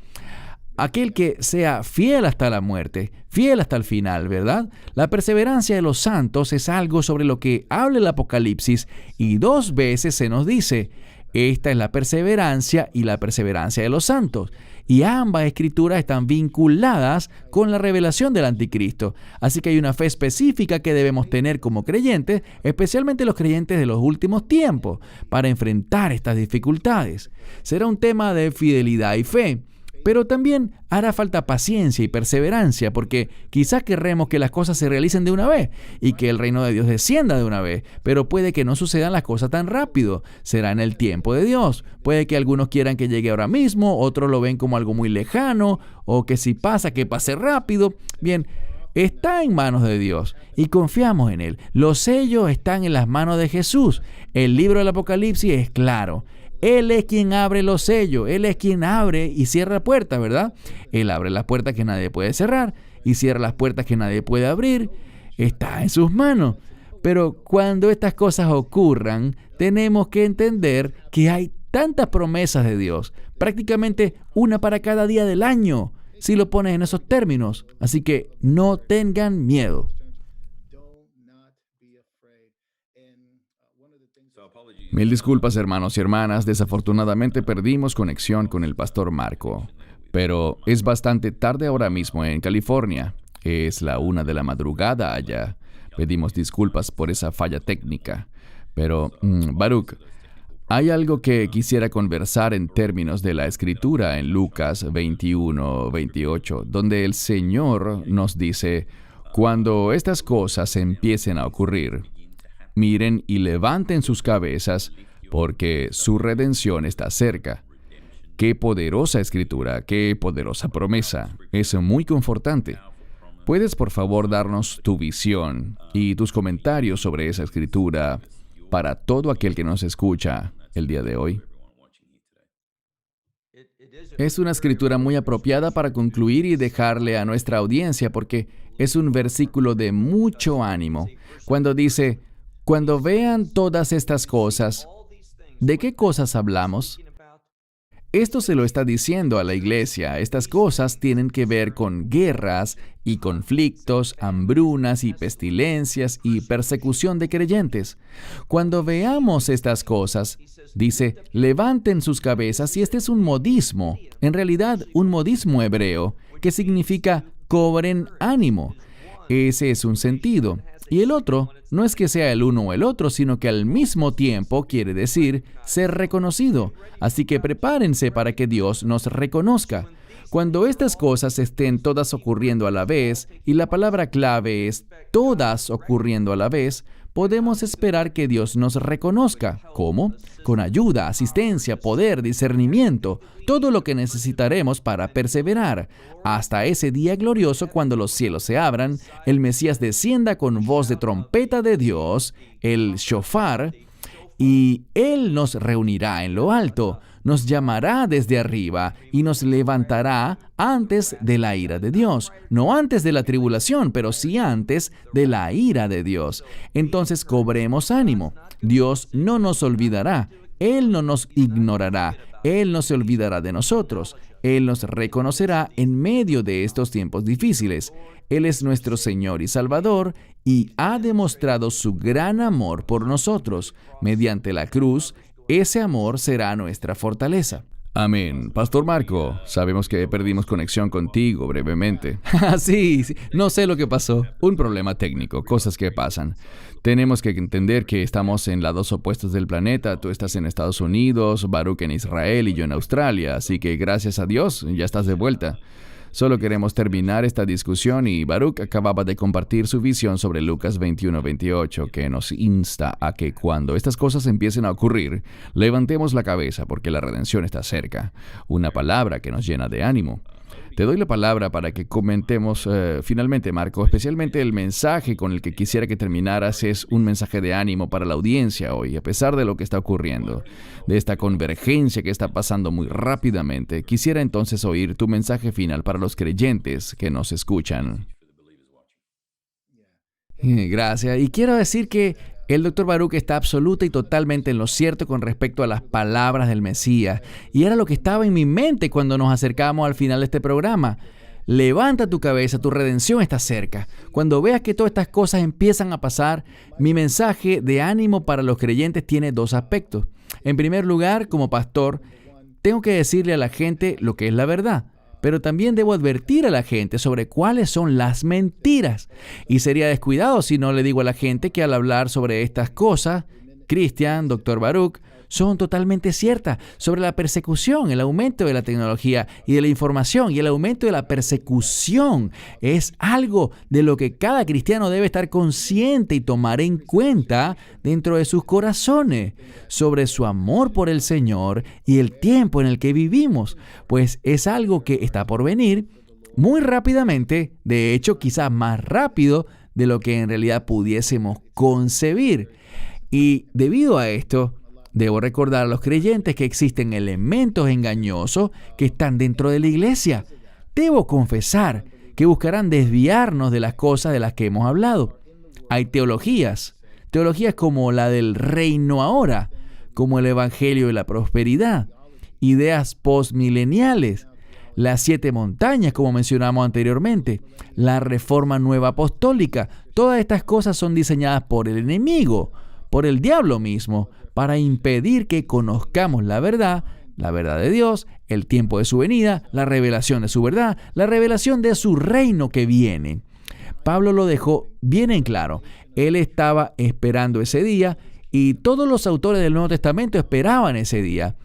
Aquel que sea fiel hasta la muerte, fiel hasta el final, ¿verdad? La perseverancia de los santos es algo sobre lo que habla el Apocalipsis y 2 veces se nos dice: esta es la perseverancia y la perseverancia de los santos. Y ambas escrituras están vinculadas con la revelación del anticristo. Así que hay una fe específica que debemos tener como creyentes, especialmente los creyentes de los últimos tiempos, para enfrentar estas dificultades. Será un tema de fidelidad y fe. Pero también hará falta paciencia y perseverancia, porque quizás querremos que las cosas se realicen de una vez y que el reino de Dios descienda de una vez, pero puede que no sucedan las cosas tan rápido. Será en el tiempo de Dios. Puede que algunos quieran que llegue ahora mismo, otros lo ven como algo muy lejano, o que si pasa, que pase rápido. Bien, está en manos de Dios y confiamos en Él. Los sellos están en las manos de Jesús. El libro del Apocalipsis es claro. Él es quien abre los sellos, Él es quien abre y cierra puertas, ¿verdad? Él abre las puertas que nadie puede cerrar y cierra las puertas que nadie puede abrir. Está en sus manos. Pero cuando estas cosas ocurran, tenemos que entender que hay tantas promesas de Dios, prácticamente una para cada día del año, si lo pones en esos términos. Así que no tengan miedo. Mil disculpas, hermanos y hermanas, desafortunadamente perdimos conexión con el pastor Marco, pero es bastante tarde ahora mismo en California. Es la 1 de la madrugada allá. Pedimos disculpas por esa falla técnica. Pero, Baruch, hay algo que quisiera conversar en términos de la Escritura en Lucas 21-28, donde el Señor nos dice: cuando estas cosas empiecen a ocurrir, miren y levanten sus cabezas, porque su redención está cerca. Qué poderosa Escritura, qué poderosa promesa. Es muy confortante. ¿Puedes, por favor, darnos tu visión y tus comentarios sobre esa Escritura para todo aquel que nos escucha el día de hoy? Es una escritura muy apropiada para concluir y dejarle a nuestra audiencia, porque es un versículo de mucho ánimo. Cuando dice: cuando vean todas estas cosas, ¿de qué cosas hablamos? Esto se lo está diciendo a la iglesia. Estas cosas tienen que ver con guerras y conflictos, hambrunas y pestilencias y persecución de creyentes. Cuando veamos estas cosas, dice, levanten sus cabezas, y este es un modismo, en realidad un modismo hebreo, que significa cobren ánimo. Ese es un sentido. Y el otro no es que sea el uno o el otro, sino que al mismo tiempo quiere decir ser reconocido. Así que prepárense para que Dios nos reconozca. Cuando estas cosas estén todas ocurriendo a la vez, y la palabra clave es todas ocurriendo a la vez, podemos esperar que Dios nos reconozca. ¿Cómo? Con ayuda, asistencia, poder, discernimiento, todo lo que necesitaremos para perseverar, hasta ese día glorioso cuando los cielos se abran, el Mesías descienda con voz de trompeta de Dios, el shofar, y Él nos reunirá en lo alto, nos llamará desde arriba y nos levantará antes de la ira de Dios. No antes de la tribulación, pero sí antes de la ira de Dios. Entonces cobremos ánimo. Dios no nos olvidará. Él no nos ignorará. Él no se olvidará de nosotros. Él nos reconocerá en medio de estos tiempos difíciles. Él es nuestro Señor y Salvador y ha demostrado su gran amor por nosotros. Mediante la cruz, ese amor será nuestra fortaleza. Amén. Pastor Marco, sabemos que perdimos conexión contigo brevemente. Sí, no sé lo que pasó. Un problema técnico, cosas que pasan. Tenemos que entender que estamos en lados opuestos del planeta. Tú estás en Estados Unidos, Baruch en Israel y yo en Australia. Así que gracias a Dios, ya estás de vuelta. Solo queremos terminar esta discusión y Baruch acababa de compartir su visión sobre Lucas 21-28, que nos insta a que cuando estas cosas empiecen a ocurrir, levantemos la cabeza porque la redención está cerca. Una palabra que nos llena de ánimo. Te doy la palabra para que comentemos finalmente, Marco, especialmente el mensaje con el que quisiera que terminaras es un mensaje de ánimo para la audiencia hoy, a pesar de lo que está ocurriendo, de esta convergencia que está pasando muy rápidamente. Quisiera entonces oír tu mensaje final para los creyentes que nos escuchan. Gracias. Y quiero decir que el Dr. Baruch está absoluta y totalmente en lo cierto con respecto a las palabras del Mesías. Y era lo que estaba en mi mente cuando nos acercamos al final de este programa. Levanta tu cabeza, tu redención está cerca. Cuando veas que todas estas cosas empiezan a pasar, mi mensaje de ánimo para los creyentes tiene dos aspectos. En primer lugar, como pastor, tengo que decirle a la gente lo que es la verdad. Pero también debo advertir a la gente sobre cuáles son las mentiras. Y sería descuidado si no le digo a la gente que al hablar sobre estas cosas, Christian, Dr. Baruch, son totalmente ciertas sobre la persecución, el aumento de la tecnología y de la información y el aumento de la persecución. Es algo de lo que cada cristiano debe estar consciente y tomar en cuenta dentro de sus corazones sobre su amor por el Señor y el tiempo en el que vivimos, pues es algo que está por venir muy rápidamente, de hecho quizás más rápido de lo que en realidad pudiésemos concebir. Y debido a esto, debo recordar a los creyentes que existen elementos engañosos que están dentro de la iglesia. Debo confesar que buscarán desviarnos de las cosas de las que hemos hablado. Hay teologías como la del reino ahora, como el evangelio de la prosperidad, ideas postmileniales, las 7 montañas, como mencionamos anteriormente, la reforma nueva apostólica. Todas estas cosas son diseñadas por el enemigo por el diablo mismo para impedir que conozcamos la verdad de Dios, el tiempo de su venida, la revelación de su verdad, la revelación de su reino que viene. Pablo lo dejó bien en claro. Él estaba esperando ese día y todos los autores del Nuevo Testamento esperaban ese día.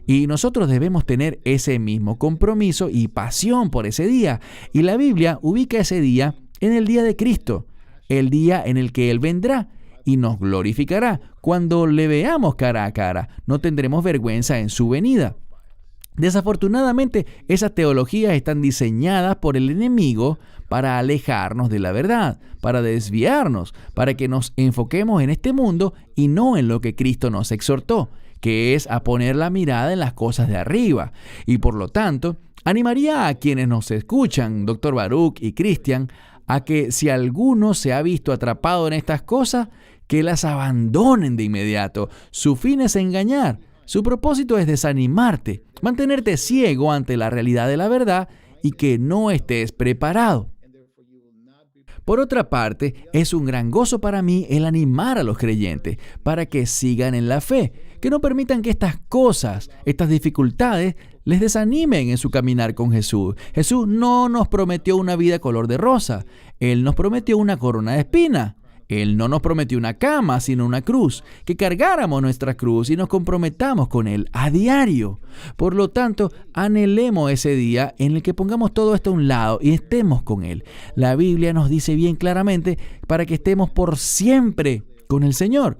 Y nosotros debemos tener ese mismo compromiso y pasión por ese día. Y la Biblia ubica ese día en el día de Cristo, el día en el que Él vendrá y nos glorificará. Cuando le veamos cara a cara, no tendremos vergüenza en su venida. Desafortunadamente, esas teologías están diseñadas por el enemigo para alejarnos de la verdad, para desviarnos, para que nos enfoquemos en este mundo y no en lo que Cristo nos exhortó, que es a poner la mirada en las cosas de arriba. Y por lo tanto, animaría a quienes nos escuchan, Dr. Baruch y Christian, a que si alguno se ha visto atrapado en estas cosas, que las abandonen de inmediato. Su fin es engañar. Su propósito es desanimarte, mantenerte ciego ante la realidad de la verdad y que no estés preparado. Por otra parte, es un gran gozo para mí el animar a los creyentes para que sigan en la fe, que no permitan que estas cosas, estas dificultades, les desanimen en su caminar con Jesús. Jesús no nos prometió una vida color de rosa. Él nos prometió una corona de espinas. Él no nos prometió una cama, sino una cruz, que cargáramos nuestra cruz y nos comprometamos con Él a diario. Por lo tanto, anhelemos ese día en el que pongamos todo esto a un lado y estemos con Él. La Biblia nos dice bien claramente para que estemos por siempre con el Señor.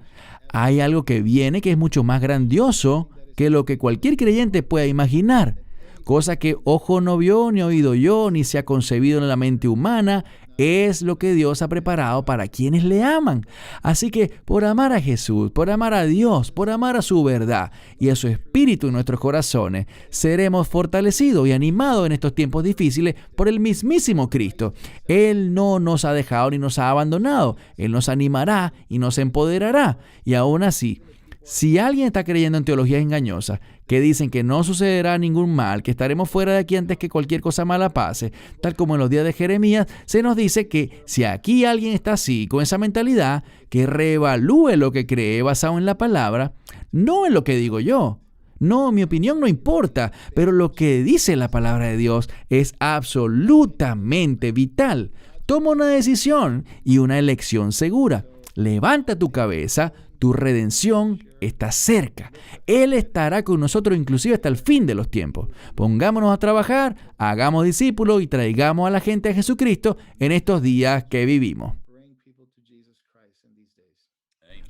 Hay algo que viene que es mucho más grandioso que lo que cualquier creyente pueda imaginar. Cosa que ojo no vio, ni oído yo, ni se ha concebido en la mente humana, es lo que Dios ha preparado para quienes le aman. Así que por amar a Jesús, por amar a Dios, por amar a su verdad y a su Espíritu en nuestros corazones, seremos fortalecidos y animados en estos tiempos difíciles por el mismísimo Cristo. Él no nos ha dejado ni nos ha abandonado. Él nos animará y nos empoderará. Y aún así, si alguien está creyendo en teologías engañosas que dicen que no sucederá ningún mal, que estaremos fuera de aquí antes que cualquier cosa mala pase, tal como en los días de Jeremías, se nos dice que si aquí alguien está así, con esa mentalidad, que reevalúe lo que cree basado en la palabra, no en lo que digo yo. No, mi opinión no importa, pero lo que dice la palabra de Dios es absolutamente vital. Toma una decisión y una elección segura. Levanta tu cabeza. Tu redención está cerca. Él estará con nosotros inclusive hasta el fin de los tiempos. Pongámonos a trabajar, hagamos discípulos y traigamos a la gente a Jesucristo en estos días que vivimos.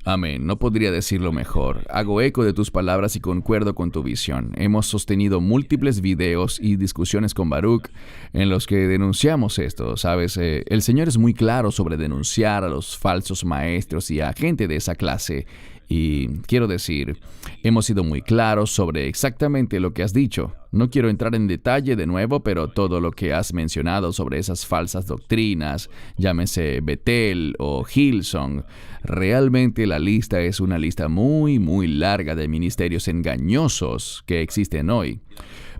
Amén. No podría decirlo mejor. Hago eco de tus palabras y concuerdo con tu visión. Hemos sostenido múltiples videos y discusiones con Baruch en los que denunciamos esto. ¿Sabes? El Señor es muy claro sobre denunciar a los falsos maestros y a gente de esa clase. Y quiero decir, hemos sido muy claros sobre exactamente lo que has dicho. No quiero entrar en detalle de nuevo, pero todo lo que has mencionado sobre esas falsas doctrinas, llámese Bethel o Hillsong, realmente la lista es una lista muy, muy larga de ministerios engañosos que existen hoy.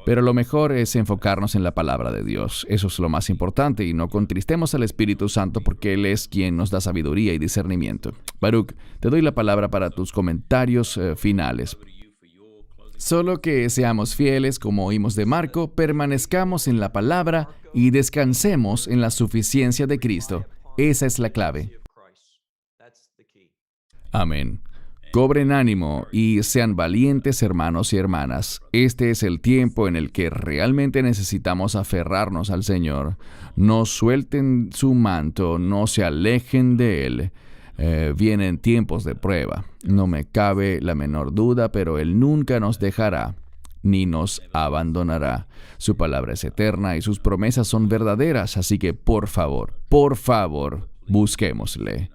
Pero lo mejor es enfocarnos en la palabra de Dios. Eso es lo más importante y no contristemos al Espíritu Santo porque Él es quien nos da sabiduría y discernimiento. Baruch, te doy la palabra para tus comentarios finales. Solo que seamos fieles, como oímos de Marco, permanezcamos en la palabra y descansemos en la suficiencia de Cristo. Esa es la clave. Amén. Cobren ánimo y sean valientes, hermanos y hermanas. Este es el tiempo en el que realmente necesitamos aferrarnos al Señor. No suelten su manto, no se alejen de Él. Vienen tiempos de prueba. No me cabe la menor duda, pero Él nunca nos dejará ni nos abandonará. Su palabra es eterna y sus promesas son verdaderas, así que por favor, busquémosle.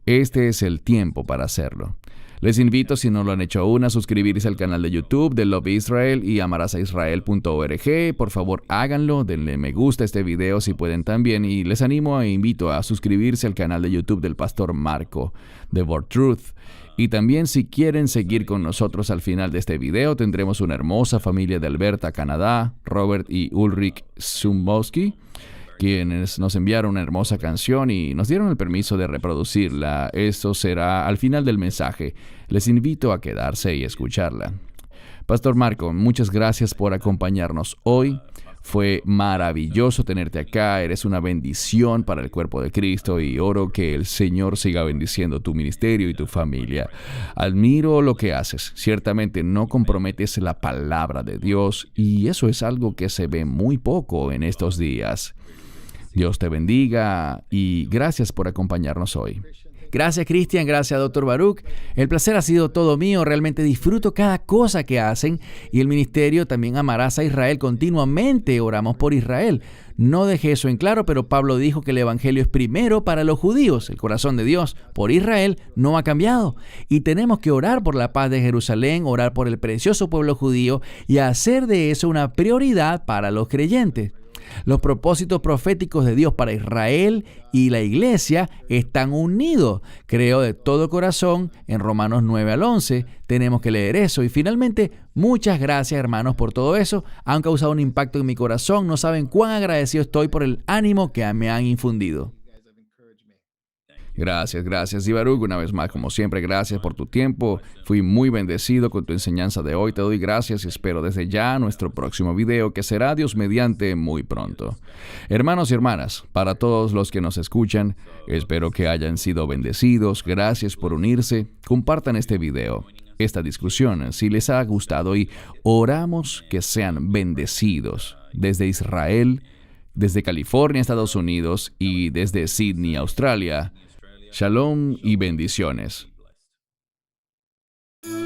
Este es el tiempo para hacerlo. Les invito, si no lo han hecho aún, a suscribirse al canal de YouTube de Love Israel y amarasaisrael.org. Por favor, háganlo, denle me gusta a este video si pueden también. Y les animo e invito a suscribirse al canal de YouTube del Pastor Marco, de Word Truth. Y también, si quieren seguir con nosotros al final de este video, tendremos una hermosa familia de Alberta, Canadá, Robert y Ulrich Sumbowski, quienes nos enviaron una hermosa canción y nos dieron el permiso de reproducirla. Esto será al final del mensaje. Les invito a quedarse y escucharla. Pastor Marco, muchas gracias por acompañarnos hoy. Fue maravilloso tenerte acá, eres una bendición para el cuerpo de Cristo y oro que el Señor siga bendiciendo tu ministerio y tu familia. Admiro lo que haces, ciertamente no comprometes la palabra de Dios y eso es algo que se ve muy poco en estos días. Dios te bendiga y gracias por acompañarnos hoy. Gracias, Cristian. Gracias, Dr. Baruch. El placer ha sido todo mío. Realmente disfruto cada cosa que hacen. Y el ministerio también Amarás a Israel. Continuamente oramos por Israel. No dejé eso en claro, pero Pablo dijo que el evangelio es primero para los judíos. El corazón de Dios por Israel no ha cambiado. Y tenemos que orar por la paz de Jerusalén, orar por el precioso pueblo judío y hacer de eso una prioridad para los creyentes. Los propósitos proféticos de Dios para Israel y la iglesia están unidos. Creo de todo corazón en Romanos 9 al 11. Tenemos que leer eso. Y finalmente, muchas gracias, hermanos, por todo eso. Han causado un impacto en mi corazón. No saben cuán agradecido estoy por el ánimo que me han infundido. Gracias. Y Baruch, una vez más, como siempre, gracias por tu tiempo. Fui muy bendecido con tu enseñanza de hoy. Te doy gracias y espero desde ya nuestro próximo video, que será Dios mediante muy pronto. Hermanos y hermanas, para todos los que nos escuchan, espero que hayan sido bendecidos. Gracias por unirse. Compartan este video, esta discusión, si les ha gustado y oramos que sean bendecidos desde Israel, desde California, Estados Unidos y desde Sydney, Australia. Shalom y bendiciones.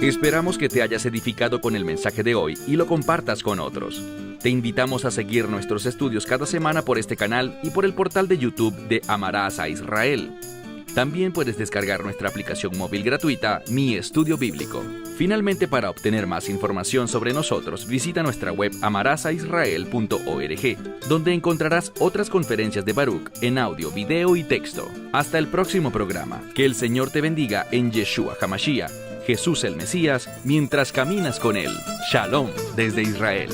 Esperamos que te hayas edificado con el mensaje de hoy y lo compartas con otros. Te invitamos a seguir nuestros estudios cada semana por este canal y por el portal de YouTube de Amarás a Israel. También puedes descargar nuestra aplicación móvil gratuita, Mi Estudio Bíblico. Finalmente, para obtener más información sobre nosotros, visita nuestra web amarasaisrael.org, donde encontrarás otras conferencias de Baruch en audio, video y texto. Hasta el próximo programa. Que el Señor te bendiga en Yeshua HaMashiach, Jesús el Mesías, mientras caminas con Él. Shalom desde Israel.